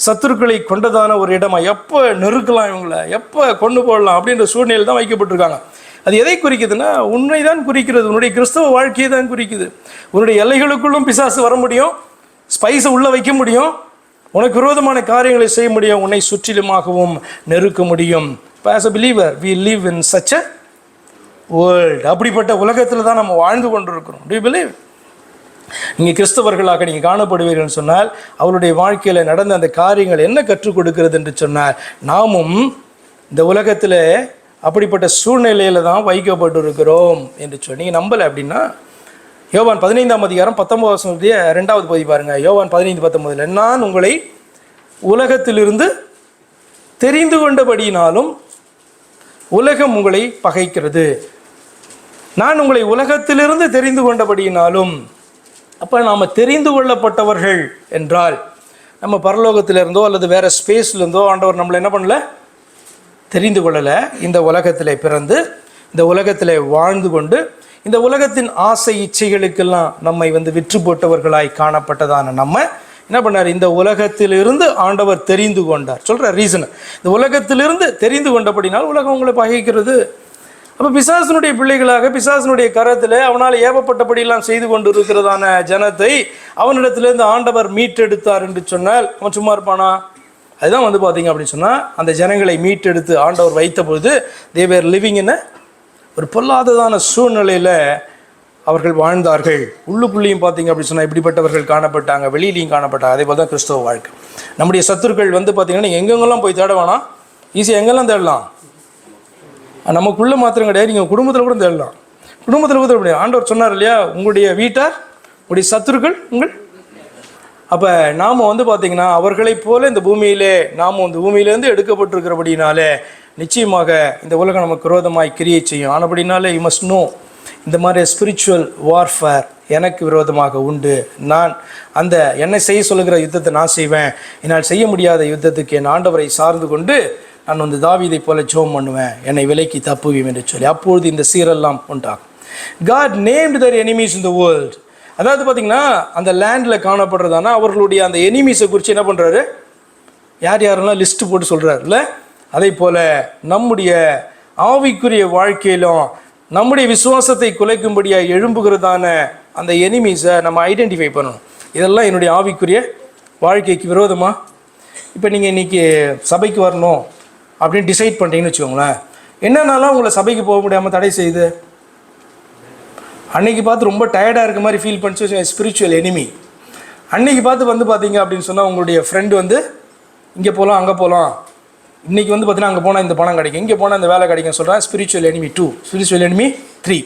சத்துருக்களை கொண்டதான ஒரு இடமா, எப்போ நெருக்கலாம் இவங்களை, எப்போ கொண்டு போடலாம் அப்படின்ற சூழ்நிலை தான் வைக்கப்பட்டிருக்காங்க. அது எதை குறிக்குதுன்னா, உன்னை தான் குறிக்கிறது, உன்னுடைய கிறிஸ்தவ வாழ்க்கையை தான் குறிக்குது. உன்னுடைய எல்லைகளுக்குள்ளும் பிசாசு வர முடியும், ஸ்பைஸை உள்ளே வைக்க முடியும், உனக்கு விரோதமான காரியங்களை செய்ய முடியும், உன்னை சுற்றிலுமாகவும் நெருக்க முடியும். இப்போ as a believer we live in such a world. அப்படிப்பட்ட உலகத்தில் தான் நம்ம வாழ்ந்து கொண்டிருக்கிறோம். Do you believe? நீங்கள் கிறிஸ்தவர்களாக நீங்கள் காணப்படுவீர்கள் சொன்னால் அவருடைய வாழ்க்கையில் நடந்த அந்த காரியங்கள் என்ன கற்றுக் கொடுக்கிறது என்று சொன்னால், நாமும் இந்த உலகத்தில் அப்படிப்பட்ட சூழ்நிலையில் தான் வைக்கப்பட்டிருக்கிறோம் என்று சொல்லி நீங்கள் நம்பலை அப்படின்னா, யோவான் 15ஆம் அதிகாரம் 19 2வது பகுதி பாருங்கள். யோவான் 15:19, நான் உங்களை உலகத்திலிருந்து தெரிந்து கொண்டபடியினாலும் உலகம் உங்களை பகைக்கிறது, நான் உங்களை உலகத்திலிருந்து தெரிந்து கொண்டபடியினாலும். அப்போ நாம் தெரிந்து கொள்ளப்பட்டவர்கள் என்றால் நம்ம பரலோகத்திலிருந்தோ அல்லது வேறு ஸ்பேஸ்லேருந்தோ ஆண்டவர் நம்மளை என்ன பண்ணல, தெரிந்து கொள்ளலை. இந்த உலகத்தில் பிறந்து இந்த உலகத்தில் வாழ்ந்து கொண்டு இந்த உலகத்தின் ஆசை இச்சைகளுக்கெல்லாம் நம்மை விற்று போட்டவர்களாய் காணப்பட்டதான நம்ம என்ன பண்ணார், இந்த உலகத்திலிருந்து ஆண்டவர் தெரிந்து கொண்டார். சொல்கிற ரீசன், இந்த உலகத்திலிருந்து தெரிந்து கொண்டபடினால் உலகம் உங்களை பகைக்கிறது. அப்போ பிசாசனுடைய பிள்ளைகளாக பிசாசனுடைய கரத்தில் அவனால் ஏவப்பட்டபடியெல்லாம் செய்து கொண்டு இருக்கிறதான ஜனத்தை அவனிடத்திலிருந்து ஆண்டவர் மீட்டெடுத்தார் என்று சொன்னால் அவன் சும்மா இருப்பானா? அதுதான் பார்த்தீங்க அப்படின்னு சொன்னால், அந்த ஜனங்களை மீட்டெடுத்து ஆண்டவர் வைத்த பொழுது they were living in ஒரு பொல்லாததான சூழ்நிலையில் அவர்கள் வாழ்ந்தார்கள். உள்ளுக்குள்ளேயும் பார்த்தீங்க அப்படின்னு சொன்னால் இப்படிப்பட்டவர்கள் காணப்பட்டாங்க, வெளியிலையும் காணப்பட்டாங்க. அதே போல் தான் கிறிஸ்தவ வாழ்க்கை. நம்முடைய சத்துருக்கள் பார்த்தீங்கன்னா நீங்கள் எங்கெங்கெல்லாம் போய் தேட வேணாம், ஈஸியாக எங்கெல்லாம் தேடலாம். நமக்குள்ளே மாத்திரம் கிடையாது, நீங்கள் குடும்பத்தில் கூட தேடலாம். குடும்பத்தில் கூட முடியாது. ஆண்டவர் சொன்னார் இல்லையா, உங்களுடைய வீட்டார் உங்களுடைய சத்துருக்கள் உங்கள். அப்போ நாம் பார்த்தீங்கன்னா அவர்களைப் போல இந்த பூமியிலே நாம் இந்த பூமியிலேருந்து எடுக்கப்பட்டிருக்கிறபடினாலே நிச்சயமாக இந்த உலகம் நமக்கு விரோதமாய் கிரியை செய்யும். ஆனபடினாலே யூ மஸ்ட் நோ இந்த மாதிரி ஸ்பிரிச்சுவல் வார்ஃபேர் எனக்கு விரோதமாக உண்டு. நான் அந்த என்னை செய்ய சொல்லுகிற யுத்தத்தை நான் செய்வேன். என்னால் செய்ய முடியாத யுத்தத்துக்கு என் ஆண்டவரை சார்ந்து கொண்டு நான் வந்து தாவீதை போல ஜெபம் பண்ணுவேன், என்னை விலைக்கு தப்புவேன் என்று சொல்லி. அப்பொழுது இந்த சீரெல்லாம் உண்டாகும். God named their enemies in the world. அதாவது பார்த்தீங்கன்னா அந்த லேண்டில் காணப்படுறதானா அவர்களுடைய அந்த எனிமீஸை குறித்து என்ன பண்ணுறாரு, யார் யாரெல்லாம் லிஸ்ட்டு போட்டு சொல்கிறாருல்ல. அதே போல் நம்முடைய ஆவிக்குரிய வாழ்க்கையிலும் நம்முடைய விசுவாசத்தை குலைக்கும்படியாக எழும்புகிறதான அந்த எனிமீஸை நம்ம ஐடென்டிஃபை பண்ணணும். இதெல்லாம் என்னுடைய ஆவிக்குரிய வாழ்க்கைக்கு விரோதமாக. இப்போ நீங்கள் இன்றைக்கி சபைக்கு வரணும் அப்படின்னு டிசைட் பண்ணிட்டீங்கன்னு வச்சுக்கோங்களேன், என்னன்னாலும் உங்களை சபைக்கு போக முடியாமல் தடை செய்யுது. அன்னைக்கு பார்த்து ரொம்ப டயர்டாக இருக்க மாதிரி ஃபீல் பண்ணிச்சு ஸ்பிரிச்சுவல் எனிமி. அன்னைக்கு பார்த்து வந்து பார்த்தீங்க அப்படின்னு சொன்னால் உங்களுடைய ஃப்ரெண்டு வந்து இங்கே போகலாம் அங்கே போகலாம், இன்றைக்கி வந்து பார்த்தீங்கன்னா அங்கே போனால் இந்த பணம் கிடைக்கும், இங்கே போனால் இந்த வேலை கிடைக்கும் சொல்கிறேன். Spiritual enemy 2, spiritual enemy 3.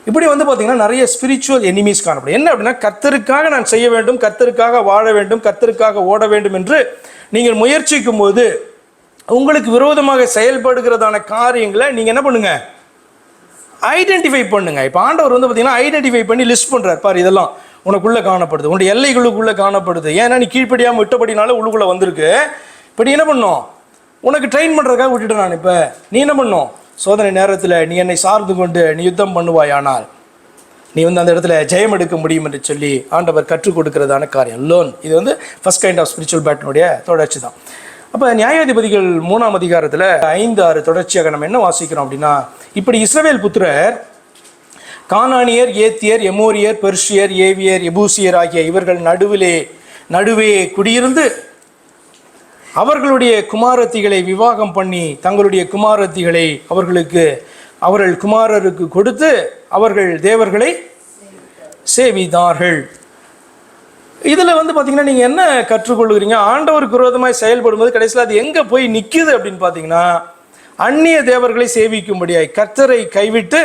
இப்படி வந்து பார்த்தீங்கன்னா நிறைய ஸ்பிரிச்சுவல் எனிமீஸ் காணப்படும். என்ன அப்படின்னா, கர்த்தருக்காக நான் செய்ய வேண்டும், கர்த்தருக்காக வாழ வேண்டும், கர்த்தருக்காக ஓட வேண்டும் என்று நீங்கள் முயற்சிக்கும் போது உங்களுக்கு விரோதமாக செயல்படுகிறதான காரியங்களை நீங்கள் என்ன பண்ணுங்க, ஐடென்டிஃபை பண்ணுங்க. இப்போ ஆண்டவர் வந்து பார்த்தீங்கன்னா ஐடென்டிஃபை பண்ணி லிஸ்ட் பண்ணுறார். பாரு, இதெல்லாம் உனக்குள்ளே காணப்படுது, உன்னுடைய எல்லைகளுக்குள்ளே காணப்படுது. ஏன்னா நீ கீழ்ப்படியாமல் விட்டபடினால உள்ளுக்குள்ளே வந்திருக்கு. இப்போ நீ என்ன பண்ணும், உனக்கு ட்ரெயின் பண்ணுறதுக்காக விட்டுட்டு நான் இப்போ நீ என்ன பண்ணும், சோதனை நேரத்தில் நீ என்னை சார்ந்து கொண்டு நீ யுத்தம் பண்ணுவாயானால் நீ வந்து அந்த இடத்துல ஜெயம் எடுக்க முடியும் என்று சொல்லி ஆண்டவர் கற்றுக் கொடுக்கிறதான காரியம் லோன். இது வந்து ஃபர்ஸ்ட் கைண்ட் ஆஃப் ஸ்பிரிச்சுவல் பேட்டினுடைய தொடர்ச்சி தான். அப்போ நியாயாதிபதிகள் 3ஆம் அதிகாரத்தில் 5-6 தொடர்ச்சியாக நம்ம என்ன வாசிக்கிறோம் அப்படின்னா, இப்படி இஸ்ரவேல் புத்திரர் கானானியர், ஏத்தியர், எமோரியர், பெர்ஷியர், ஏவியர், எபூசியர் ஆகிய இவர்கள் நடுவே குடியிருந்து அவர்களுடைய குமாரத்திகளை விவாகம் பண்ணி தங்களுடைய குமாரத்திகளை அவர்கள் குமாரருக்கு கொடுத்து அவர்கள் தேவர்களை சேவித்தார்கள். இதில் வந்து பார்த்தீங்கன்னா நீங்கள் என்ன கற்றுக்கொள்கிறீங்க, ஆண்டவருக்கு விரோதமாக செயல்படும்போது கடைசியில் அது எங்கே போய் நிற்குது அப்படின்னு பார்த்தீங்கன்னா, அந்நிய தேவர்களை சேவிக்கும்படியாக கர்த்தரை கைவிட்டு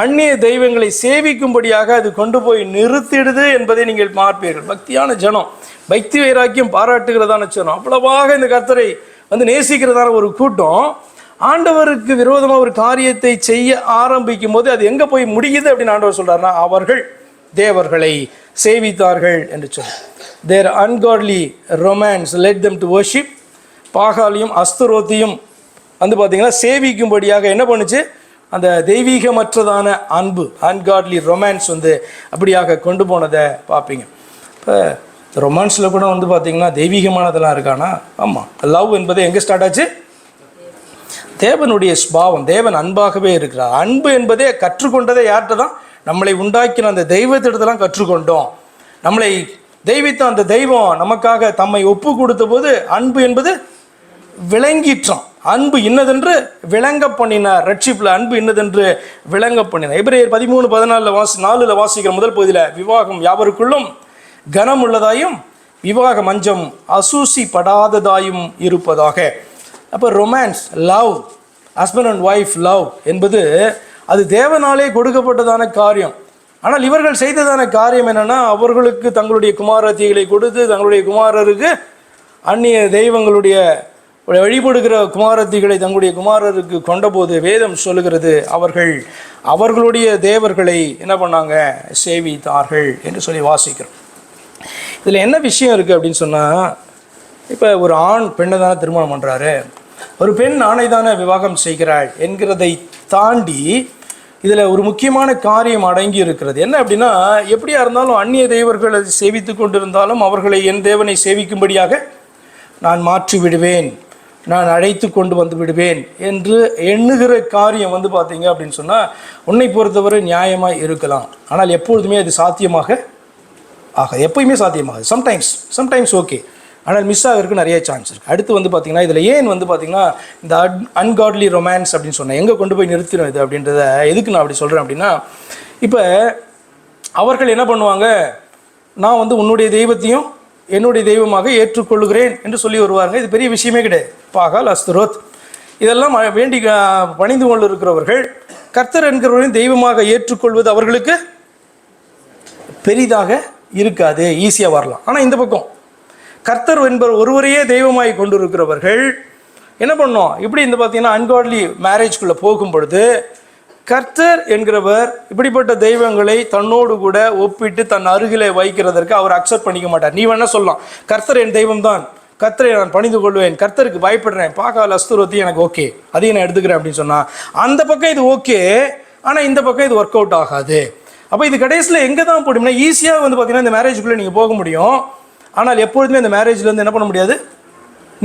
அந்நிய தெய்வங்களை சேவிக்கும்படியாக அது கொண்டு போய் நிறுத்திடுது என்பதை நீங்கள் பார்ப்பீர்கள். பக்தியான ஜனம், பக்தி வைராக்கியம் பாராட்டுகிறதான ஜனம், அவ்வளவாக இந்த கர்த்தரை வந்து நேசிக்கிறதான ஒரு கூட்டம் ஆண்டவருக்கு விரோதமாக ஒரு காரியத்தை செய்ய ஆரம்பிக்கும் போது அது எங்கே போய் முடியுது அப்படின்னு ஆண்டவர் சொல்கிறாருன்னா, அவர்கள் தேவர்களை சேவித்தார்கள் என்று சொல்லி. Their ungodly romance led them to worship. பாகாலியும் அஸ்தரோத்தையும் வந்து பார்த்தீங்கன்னா சேவிக்கும்படியாக என்ன பண்ணுச்சு, அந்த தெய்வீகமற்றதான அன்பு அன்காட்லி ரொமான்ஸ் வந்து அப்படியாக கொண்டு போனதை பார்ப்பீங்க. இப்போ ரொமான்ஸில் கூட வந்து பார்த்தீங்கன்னா தெய்வீகமானதெல்லாம் இருக்கானா? ஆமாம், லவ் என்பது எங்கே ஸ்டார்ட் ஆச்சு? தேவனுடைய ஸ்பாவம், தேவன் அன்பாகவே இருக்கிறார். அன்பு என்பதே கற்றுக்கொண்டதே யார்கிட்ட தான்? நம்மளை உண்டாக்கின அந்த தெய்வத்திடத்தெல்லாம் கற்றுக்கொண்டோம். நம்மளை தெய்வித்த அந்த தெய்வம் நமக்காக தம்மை ஒப்பு கொடுத்த போது அன்பு என்பது விளங்கிற்றான். அன்பு இன்னதென்று விளங்க பண்ணினார். ரட்சிப்பில் அன்பு இன்னதென்று விளங்க பண்ணினார். எபிரேயர் 13:14 வாசிக்கிற முதல் பகுதியில், விவாகம் யாவருக்குள்ளும் கனம் உள்ளதாயும் விவாக மஞ்சம் அசூசி படாததாயும் இருப்பதாக. அப்போ romance, love, husband and wife love என்பது அது தேவனாலே கொடுக்கப்பட்டதான காரியம். ஆனால் இவர்கள் செய்ததான காரியம் என்னென்னா, அவர்களுக்கு தங்களுடைய குமாரத்திகளை கொடுத்து தங்களுடைய குமாரருக்கு அந்நிய தெய்வங்களுடைய வழிபடுகிற குமாரத்திகளை தங்களுடைய குமாரருக்கு கொண்டபோது வேதம் சொல்லுகிறது, அவர்களுடைய தேவர்களை என்ன பண்ணாங்க, சேவித்தார்கள் என்று சொல்லி வாசிக்கிறோம். இதில் என்ன விஷயம் இருக்குது அப்படின்னு சொன்னால், இப்போ ஒரு ஆண் பெண்ணை தானே திருமணம் பண்ணுறாரு, ஒரு பெண் ஆணை தானே விவாகம் செய்கிறாள் என்கிறதை தாண்டி இதில் ஒரு முக்கியமான காரியம் அடங்கி இருக்கிறது. என்ன அப்படின்னா, எப்படியா இருந்தாலும் அந்நிய தெய்வர்களை சேவித்து கொண்டிருந்தாலும் அவர்களை என் தேவனை சேவிக்கும்படியாக நான் மாற்றி விடுவேன், நான் அழைத்து கொண்டு வந்து விடுவேன் என்று எண்ணுகிற காரியம் வந்து பார்த்தீங்க அப்படின்னு சொன்னால் உன்னை பொறுத்தவரை நியாயமாக இருக்கலாம். ஆனால் எப்பொழுதுமே அது சாத்தியமாக எப்போயுமே சாத்தியமாகுது. சம்டைம்ஸ் ஓகே, ஆனால் மிஸ் ஆகிறதுக்கு நிறைய சான்ஸ் இருக்குது. அடுத்து வந்து பார்த்திங்கன்னா இதில் ஏன் வந்து பார்த்திங்கன்னா இந்த அன்காட்லி ரொமான்ஸ் அப்படின்னு சொன்னேன் எங்கே கொண்டு போய் நிறுத்திடும் இது அப்படின்றத எதுக்கு நான் அப்படி சொல்கிறேன் அப்படின்னா, இப்போ அவர்கள் என்ன பண்ணுவாங்க, நான் வந்து உன்னுடைய தெய்வத்தையும் என்னுடைய தெய்வமாக ஏற்றுக்கொள்கிறேன் என்று சொல்லி வருவாங்க. இது பெரிய விஷயமே கிடையாது. பாகால், அஸ்தரோத் இதெல்லாம் வேண்டி பணிந்து கொண்டு இருக்கிறவர்கள் கர்த்தர் என்கிறவரையும் தெய்வமாக ஏற்றுக்கொள்வது அவர்களுக்கு பெரிதாக இருக்காது, ஈஸியாக வரலாம். ஆனால் இந்த பக்கம் கர்த்தர் என்பவர் ஒருவரையே தெய்வமாய் கொண்டு இருக்கிறவர்கள் என்ன பண்ணோம், இப்படி இந்த பார்த்தீங்கன்னா அன்காட்லி மேரேஜ்குள்ளே போகும் பொழுது கர்த்தர் என்கிறவர் இப்படிப்பட்ட தெய்வங்களை தன்னோடு கூட ஒப்பிட்டு தன் அருகிலே வைக்கிறதற்கு அவர் அக்செப்ட் பண்ணிக்க மாட்டார். நீ வேணா சொல்லலாம், கர்த்தர் என் தெய்வம் தான், கர்த்தரை நான் பணிந்து கொள்வேன், கர்த்தருக்கு பயப்படுறேன், பாகால் அஸ்துரத்தி எனக்கு ஓகே, அதையும் நான் எடுத்துக்கிறேன் அப்படின்னு சொன்னா அந்த பக்கம் இது ஓகே, ஆனால் இந்த பக்கம் இது ஒர்க் அவுட் ஆகாது. அப்போ இது கடைசியில் எங்கே தான் போடும்னா ஈஸியாக வந்து பார்த்தீங்கன்னா இந்த மேரேஜுக்குள்ளே நீங்கள் போக முடியும். ஆனால் எப்பொழுதுமே இந்த மேரேஜ்லேருந்து என்ன பண்ண முடியாது,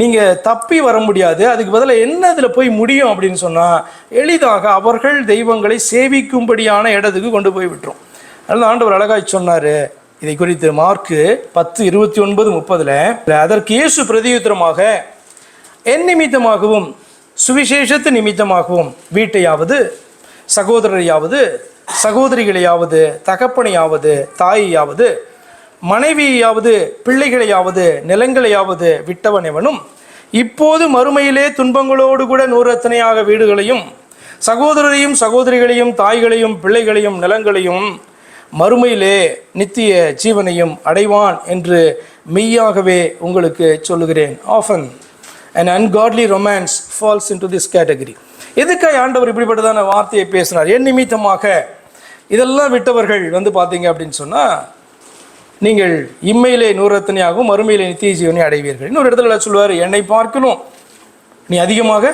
நீங்கள் தப்பி வர முடியாது. அதுக்கு பதிலாக என்ன அதில் போய் முடியும் அப்படின்னு சொன்னால் எளிதாக அவர்கள் தெய்வங்களை சேவிக்கும்படியான இடத்துக்கு கொண்டு போய் விட்டுரும். அதனால் ஆண்டவர் அழகாய் சொன்னார் இதை குறித்து. மார்க்கு 10:29-30 அதற்கு இயேசு பிரதியுத்தரமாக, என் நிமித்தமாகவும் சுவிசேஷத்து நிமித்தமாகவும் வீட்டையாவது சகோதரரையாவது சகோதரிகளையாவது தகப்பனையாவது தாயையாவது மனைவியாவது பிள்ளைகளையாவது நிலங்களையாவது விட்டவன் எவனும் இப்போது மறுமையிலே துன்பங்களோடு கூட 100 வீடுகளையும் சகோதரரையும் சகோதரிகளையும் தாய்களையும் பிள்ளைகளையும் நிலங்களையும் மறுமையிலே நித்திய ஜீவனையும் அடைவான் என்று மெய்யாகவே உங்களுக்கு சொல்லுகிறேன். Often an ungodly romance falls into this category. எதுக்காக ஆண்டவர் இப்படிப்பட்டதான வார்த்தையை பேசினார்? என் நிமித்தமாக இதெல்லாம் விட்டவர்கள் வந்து பார்த்தீங்க அப்படின்னு சொன்னால் நீங்கள் இம்மையிலே 100 மறுமையிலே நித்திய ஜீவனை அடைவீர்கள். இன்னொரு இடத்துல சொல்லுவார், என்னை பார்க்கணும் நீ அதிகமாக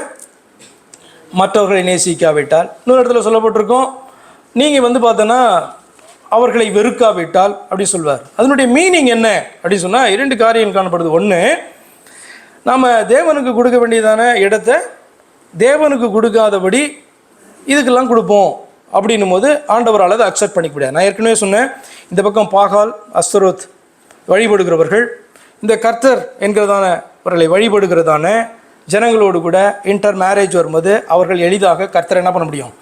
மற்றவர்களை நேசிக்காவிட்டால். இன்னொரு இடத்துல சொல்லப்பட்டிருக்கோம், நீங்கள் வந்து பார்த்தோன்னா அவர்களை வெறுக்காவிட்டால் அப்படி சொல்வார். அதனுடைய மீனிங் என்ன அப்படின்னு சொன்னால் 2 காரியம் காணப்படுது. ஒன்று, நாம் தேவனுக்கு கொடுக்க வேண்டியதான இடத்தை தேவனுக்கு கொடுக்காதபடி இதுக்கெல்லாம் கொடுப்போம் அப்படின்னும் போது ஆண்டவரால் அதை அக்செப்ட் பண்ணிக்க முடியாது. நான் ஏற்கனவே சொன்னேன், இந்த பக்கம் பாகால் அஸ்தரோத் வழிபடுகிறவர்கள் இந்த கர்த்தர் என்கிறதானவர்களை வழிபடுகிறதான ஜனங்களோடு கூட இன்டர் மேரேஜ் வரும்போது அவர்கள் எளிதாக கர்த்தரை என்ன பண்ண முடியும்,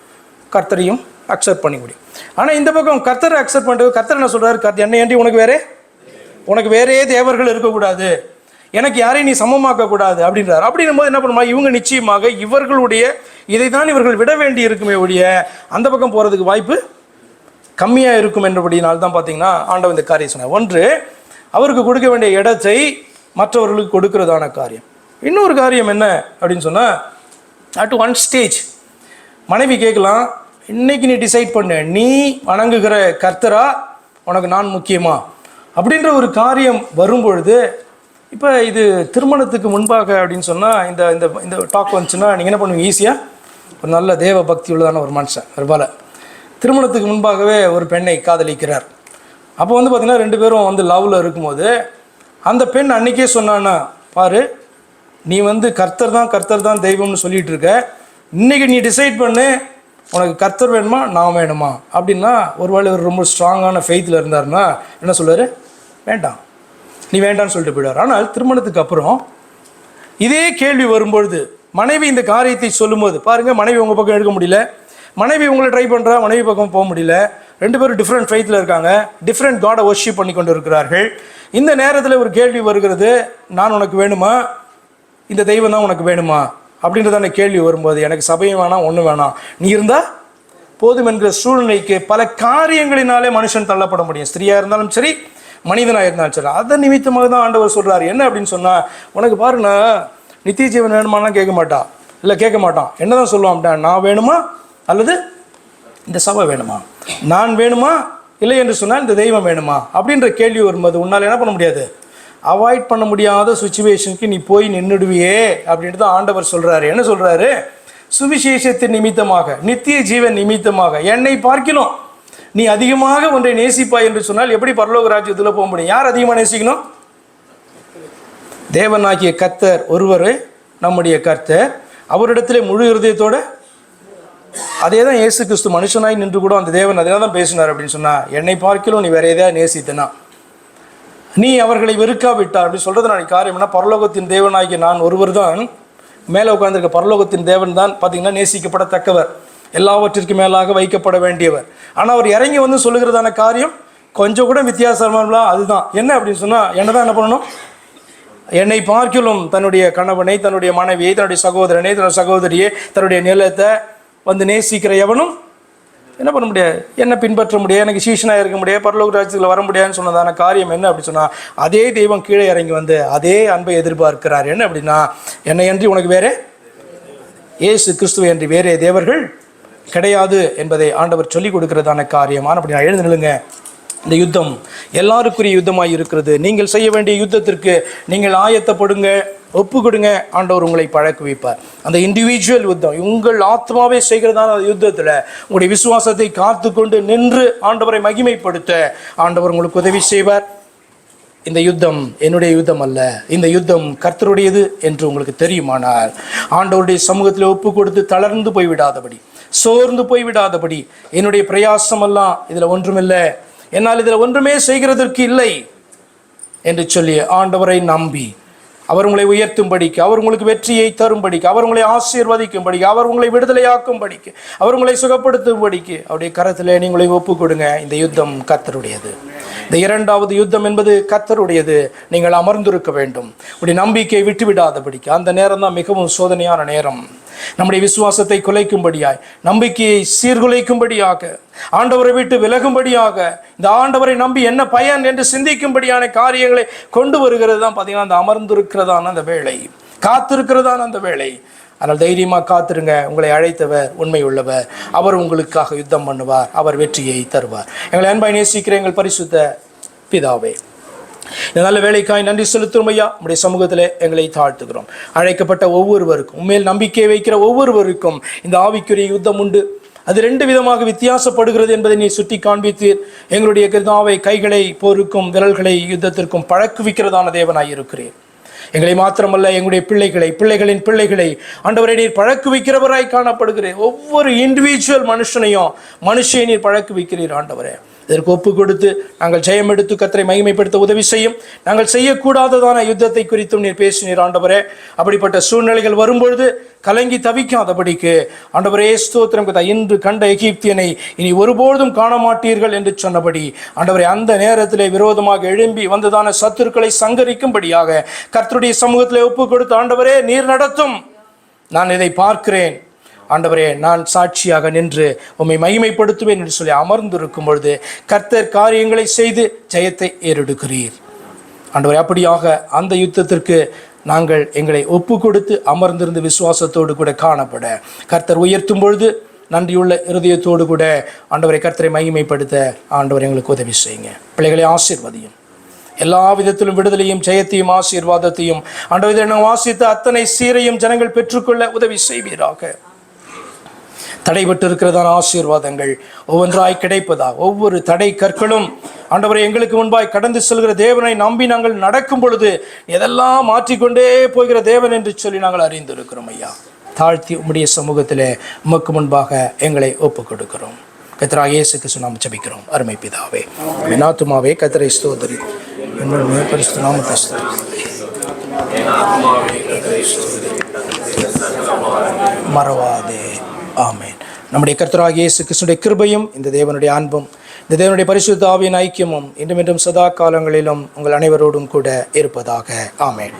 கர்த்தரையும் அக்செப்ட் பண்ணிக்க முடியும். ஆனால் இந்த பக்கம் கர்த்தரை அக்செப்ட் பண்ணிட்டு கர்த்தர் என்ன சொல்கிறார், என்னை ஏண்டி உனக்கு வேறே தேவர்கள் இருக்கக்கூடாது, எனக்கு யாரையும் நீ சமமாக்கக்கூடாது அப்படின்றார். அப்படின்னும் போது என்ன பண்ணுமா, இவங்க நிச்சயமாக இவர்களுடைய இதை தான் இவர்கள் விட வேண்டி இருக்குமே ஒழிய அந்த பக்கம் போகிறதுக்கு வாய்ப்பு கம்மியாக இருக்கும் என்றபடினால் தான் பார்த்தீங்கன்னா ஆண்டவன் இந்த காரியம் சொன்னார். ஒன்று, அவருக்கு கொடுக்க வேண்டிய இடத்தை மற்றவர்களுக்கு கொடுக்கிறதான காரியம். இன்னொரு காரியம் என்ன அப்படின்னு சொன்னால், அட் ஒன் ஸ்டேஜ் மனைவி கேட்கலாம், இன்னைக்கு நீ டிசைட் பண்ணு, நீ வணங்குகிற கர்த்தரா உனக்கு நான் முக்கியமா அப்படின்ற ஒரு காரியம் வரும்பொழுது, இப்போ இது திருமணத்துக்கு முன்பாக அப்படின்னு சொன்னால் இந்த இந்த இந்த டாக் வந்துச்சுன்னா நீங்கள் என்ன பண்ணுவீங்க, ஈஸியாக ஒரு நல்ல தேவ பக்தி உள்ளதான ஒரு மனுஷன் ஒருபால திருமணத்துக்கு முன்பாகவே ஒரு பெண்ணை காதலிக்கிறார். அப்போ வந்து பார்த்திங்கன்னா 2 பேரும் வந்து லவ்வில் இருக்கும்போது அந்த பெண் அன்றைக்கே சொன்னான்னா, பாரு நீ வந்து கர்த்தர் தான் தெய்வம்னு சொல்லிகிட்டு இருக்க, இன்றைக்கி நீ டிசைட் பண்ணு உனக்கு கர்த்தர் வேணுமா நான் வேணுமா அப்படின்னா, ஒருவேளை ஒரு ரொம்ப ஸ்ட்ராங்கான ஃபெய்த்தில் இருந்தாருன்னா என்ன சொல்லுவார், வேண்டாம் நீ வேண்டான்னு சொல்லிட்டு போயிடுவார். ஆனால் திருமணத்துக்கு அப்புறம் இதே கேள்வி வரும்பொழுது மனைவி இந்த காரியத்தை சொல்லும்போது பாருங்கள், மனைவி உங்கள் பக்கம் எடுக்க முடியல, மனைவி உங்களை ட்ரை பண்ணுறா, மனைவி பக்கம் போக முடியல, 2 பேரும் டிஃப்ரெண்ட் ஃபெய்த்தில் இருக்காங்க, டிஃப்ரெண்ட் காடை வர்ஷிப் பண்ணி கொண்டு இருக்கிறார்கள். இந்த நேரத்தில் ஒரு கேள்வி வருகிறது, நான் உனக்கு வேணுமா, இந்த தெய்வம் தான் உனக்கு வேணுமா அப்படின்றதான கேள்வி வரும்போது, எனக்கு சபையும் வேணாம் ஒன்றும் வேணாம், நீ இருந்தால் போதும் என்கிற சூழ்நிலைக்கு பல காரியங்களினாலே மனுஷன் தள்ளப்பட முடியும். ஸ்திரியாக இருந்தாலும் சரி, மனிதனாக இருந்தாலும் சரி. அதன் நிமித்தமாக தான் ஆண்டவர் சொல்கிறார். என்ன அப்படின்னு சொன்னால், உனக்கு பாருண்ணா நித்திய ஜீவன் வேணுமானா கேட்க மாட்டான். என்ன தான் சொல்லுவான் அப்படின்னா, நான் வேணுமா அல்லது இந்த சபை வேணுமா, நான் வேணுமா இல்லை என்று சொன்னால் இந்த தெய்வம் வேணுமா அப்படின்ற கேள்வி வரும்போது உன்னால் என்ன பண்ண முடியாது, அவாய்ட் பண்ண முடியாத சுச்சுவேஷனுக்கு நீ போய் நின்றுடுவியே அப்படின்ட்டு தான் ஆண்டவர் சொல்கிறாரு. என்ன சொல்கிறாரு, சுவிசேஷத்தின் நிமித்தமாக நித்திய ஜீவன் நிமித்தமாக என்னை பார்க்கணும் நீ அதிகமாக ஒன்றை நேசிப்பாய் என்று சொன்னால் எப்படி பரலோக ராஜ்யத்தில் போக முடியும்? யார் அதிகமாக நேசிக்கணும்? தேவனாகிய கர்த்தர் ஒருவர் நம்முடைய கர்த்தர், அவரிடத்திலே முழு இருதயத்தோடு. அதே தான் இயேசு கிறிஸ்து மனுஷனாய் நின்று கூட அந்த தேவன் அதே தான் பேசினார் அப்படின்னு சொன்னால், என்னை பார்க்கலும் நீ வேற எதையா நேசித்தனா, நீ அவர்களை வெறுக்காவிட்டார் அப்படின்னு சொல்கிறதுனால காரியம் என்ன, பரலோகத்தின் தேவனாகிய நான் ஒருவர் தான், மேலே உட்கார்ந்திருக்க பரலோகத்தின் தேவன் தான் பார்த்தீங்கன்னா நேசிக்கப்படத்தக்கவர், எல்லாவற்றிற்கு மேலாக வைக்கப்பட வேண்டியவர். ஆனால் அவர் இறங்கி வந்து சொல்லுகிறதான காரியம் கொஞ்சம் கூட வித்தியாசமாக அதுதான். என்ன அப்படின்னு சொன்னால், என்ன தான் என்ன பண்ணணும், என்னை பார்க்கலும் தன்னுடைய கணவனை, தன்னுடைய மனைவியை, தன்னுடைய சகோதரனை, தன்னுடைய சகோதரியை, தன்னுடைய நிலத்தை வந்து நேசிக்கிற எவனும் என்ன பண்ண முடியாது, என்ன பின்பற்ற முடியாது, எனக்கு சீஷனாக இருக்க முடியாது, பரலோக ராஜ்யத்தில் வர முடியாதுன்னு சொன்னதான காரியம் என்ன அப்படின்னு சொன்னால், அதே தெய்வம் கீழே இறங்கி வந்து அதே அன்பை எதிர்பார்க்கிறார். என்ன அப்படின்னா, என்னை அன்றி உனக்கு வேறே, இயேசு கிறிஸ்துவை அன்றி வேறே தேவர்கள் கிடையாது என்பதை ஆண்டவர் சொல்லிக் கொடுக்கிறதான காரியம். ஆனால் அப்படி நான் எழுந்து நில்லுங்க. இந்த யுத்தம் எல்லாருக்குரிய யுத்தமாய் இருக்கிறது. நீங்கள் செய்ய வேண்டிய யுத்தத்திற்கு நீங்கள் ஆயத்தப்படுங்க, ஒப்பு கொடுங்க. ஆண்டவர் உங்களை பழக்குவிப்பார். அந்த இண்டிவிஜுவல் யுத்தம் உங்கள் ஆத்மாவே செய்கிறதான யுத்தத்தில் உங்களுடைய விசுவாசத்தை காத்து கொண்டு நின்று ஆண்டவரை மகிமைப்படுத்த ஆண்டவர் உங்களுக்கு உதவி செய்வார். இந்த யுத்தம் என்னுடைய யுத்தம் அல்ல, இந்த யுத்தம் கர்த்தருடையது என்று உங்களுக்கு தெரியுமானால் ஆண்டவருடைய சமூகத்தில் ஒப்பு கொடுத்து தளர்ந்து போய்விடாதபடி, சோர்ந்து போய்விடாதபடி, என்னுடைய பிரயாசம் எல்லாம் இதில் ஒன்றுமில்லை, என்னால் இதில் ஒன்றுமே செய்கிறதற்கு இல்லை என்று சொல்லி ஆண்டவரை நம்பி அவர் உங்களை உயர்த்தும்படிக்கு, அவர் உங்களுக்கு வெற்றியை தரும்படிக்கு, அவர் உங்களை ஆசீர்வதிக்கும்படிக்கு, அவர் உங்களை விடுதலையாக்கும்படிக்கு, அவர் உங்களை சுகப்படுத்தும்படிக்கு அவருடைய கரத்தில் நீங்களை ஒப்பு கொடுங்க. இந்த யுத்தம் கர்த்தருடையது. இந்த இரண்டாவது யுத்தம் என்பது கர்த்தருடையது. நீங்கள் அமர்ந்திருக்க வேண்டும். உடைய நம்பிக்கையை விட்டுவிடாதபடிக்கு. அந்த நேரம் தான் மிகவும் சோதனையான நேரம். நம்முடைய விசுவாசத்தை குலைக்கும்படியாய், நம்பிக்கையை சீர்குலைக்கும்படியாக, ஆண்டவரை விட்டு விலகும்படியாக, இந்த ஆண்டவரை நம்பி என்ன பயன் என்று சிந்திக்கும்படியான காரியங்களை கொண்டு வருகிறது தான் பார்த்தீங்கன்னா அந்த அமர்ந்திருக்கிறதான அந்த வேலை, காத்திருக்கிறதான அந்த வேலை. ஆனால் தைரியமாக காத்திருங்க. உங்களை அழைத்தவர் உண்மை உள்ளவர். அவர் உங்களுக்காக யுத்தம் பண்ணுவார். அவர் வெற்றியை தருவார். எங்களை அன்பாய் நேசிக்கிற எங்கள் பரிசுத்த பிதாவே, இந்த நல்ல வேலைக்காய் நன்றி செலுத்தும் ஐயா. நம்முடைய சமூகத்தில் எங்களை தாழ்த்துகிறோம். அழைக்கப்பட்ட ஒவ்வொருவருக்கும், உண்மையில் நம்பிக்கை வைக்கிற ஒவ்வொருவருக்கும் இந்த ஆவிக்குரிய யுத்தம் உண்டு. அது ரெண்டு விதமாக வித்தியாசப்படுகிறது என்பதை நீ சுட்டி காண்பித்தீர். எங்களுடைய கர்த்தாவை கைகளை போருக்கும் விரல்களை யுத்தத்திற்கும் பழக்குவிக்கிறதான தேவனாய் இருக்கிறேன். எங்களை மாத்திரமல்ல, எங்களுடைய பிள்ளைகளை, பிள்ளைகளின் பிள்ளைகளை ஆண்டவரை நீர் பழக்குவிக்கிறவராய் காணப்படுகிறேன். ஒவ்வொரு இண்டிவிஜுவல் மனுஷனை நீர் பழக்குவிக்கிறீர் ஆண்டவரே. இதற்கு ஒப்பு கொடுத்து நாங்கள் ஜெயம் எடுத்து கர்த்தரை மகிமைப்படுத்த உதவி செய்யும். நாங்கள் செய்யக்கூடாததான யுத்தத்தை குறித்தும் நீர் பேசினீர் ஆண்டவரே. அப்படிப்பட்ட சூழ்நிலைகள் வரும்பொழுது கலங்கி தவிக்காதபடிக்கு ஆண்டவரே ஸ்தோத்திரம். இன்று கண்ட எகிப்தியனை இனி ஒருபொழுதும் காண மாட்டீர்கள் என்று சொன்னபடி ஆண்டவரே, அந்த நேரத்திலே விரோதமாக எழும்பி வந்ததான சத்துருக்களை சங்கரிக்கும்படியாக கர்த்தருடைய சமூகத்திலே ஒப்பு கொடுத்து ஆண்டவரே நீர் நடத்தும். நான் இதை பார்க்கிறேன் ஆண்டவரே, நான் சாட்சியாக நின்று உம்மை மகிமைப்படுத்துவேன் என்று சொல்லி அமர்ந்திருக்கும் பொழுது கர்த்தர் காரியங்களை செய்து ஜெயத்தை ஏறெடுக்கிறீர் ஆண்டவரே. அப்படியாக அந்த யுத்தத்திற்கு நாங்கள் எங்களை ஒப்பு கொடுத்து அமர்ந்திருந்த விசுவாசத்தோடு கூட காணப்பட கர்த்தர் உயர்த்தும் பொழுது நன்றியுள்ள இருதயத்தோடு கூட ஆண்டவரை கர்த்தரை மகிமைப்படுத்த ஆண்டவர் எங்களுக்கு உதவி செய்யுங்க. பிள்ளைகளை ஆசீர்வதியும். எல்லா விதத்திலும் விடுதலையும் ஜெயத்தையும் ஆசீர்வாதத்தையும் ஆண்டவர் வாசித்த அத்தனை சீரையும் ஜனங்கள் பெற்றுக்கொள்ள உதவி செய்வீராக. தடைபட்டு இருக்கிறதான ஆசீர்வாதங்கள் ஒவ்வொன்றாய் கிடைப்பதா, ஒவ்வொரு தடை கற்களும் ஆண்டவரை எங்களுக்கு முன்பாய் கடந்து செல்கிற தேவனை நம்பி நாங்கள் நடக்கும் பொழுது எதெல்லாம் மாற்றிக்கொண்டே போகிற தேவன் என்று சொல்லி நாங்கள் அறிந்திருக்கிறோம் ஐயா. தாழ்த்தி உம்முடைய சமூகத்திலே உமக்கு முன்பாக எங்களை ஒப்புக் கொடுக்கிறோம். கர்த்தராகிய இயேசு கிறிஸ்து நாமத்தில் ஜெபிக்கிறோம். அருமை பிதாவே, என் ஆத்துமாவே கர்த்தரை ஸ்தோத்திரி, என்னுடைய பரிசுத்த நாமத்தை மறவாதே. ஆமென். நம்முடைய கர்த்தராகிய இயேசு கிறிஸ்துவின் கிருபையும் இந்த தேவனுடைய அன்பும் இந்த தேவனுடைய பரிசுத்த ஆவியின் ஐக்கியமும் இன்றும் சதா காலங்களிலும் உங்கள் அனைவரோடும் கூட இருப்பதாக. ஆமென்.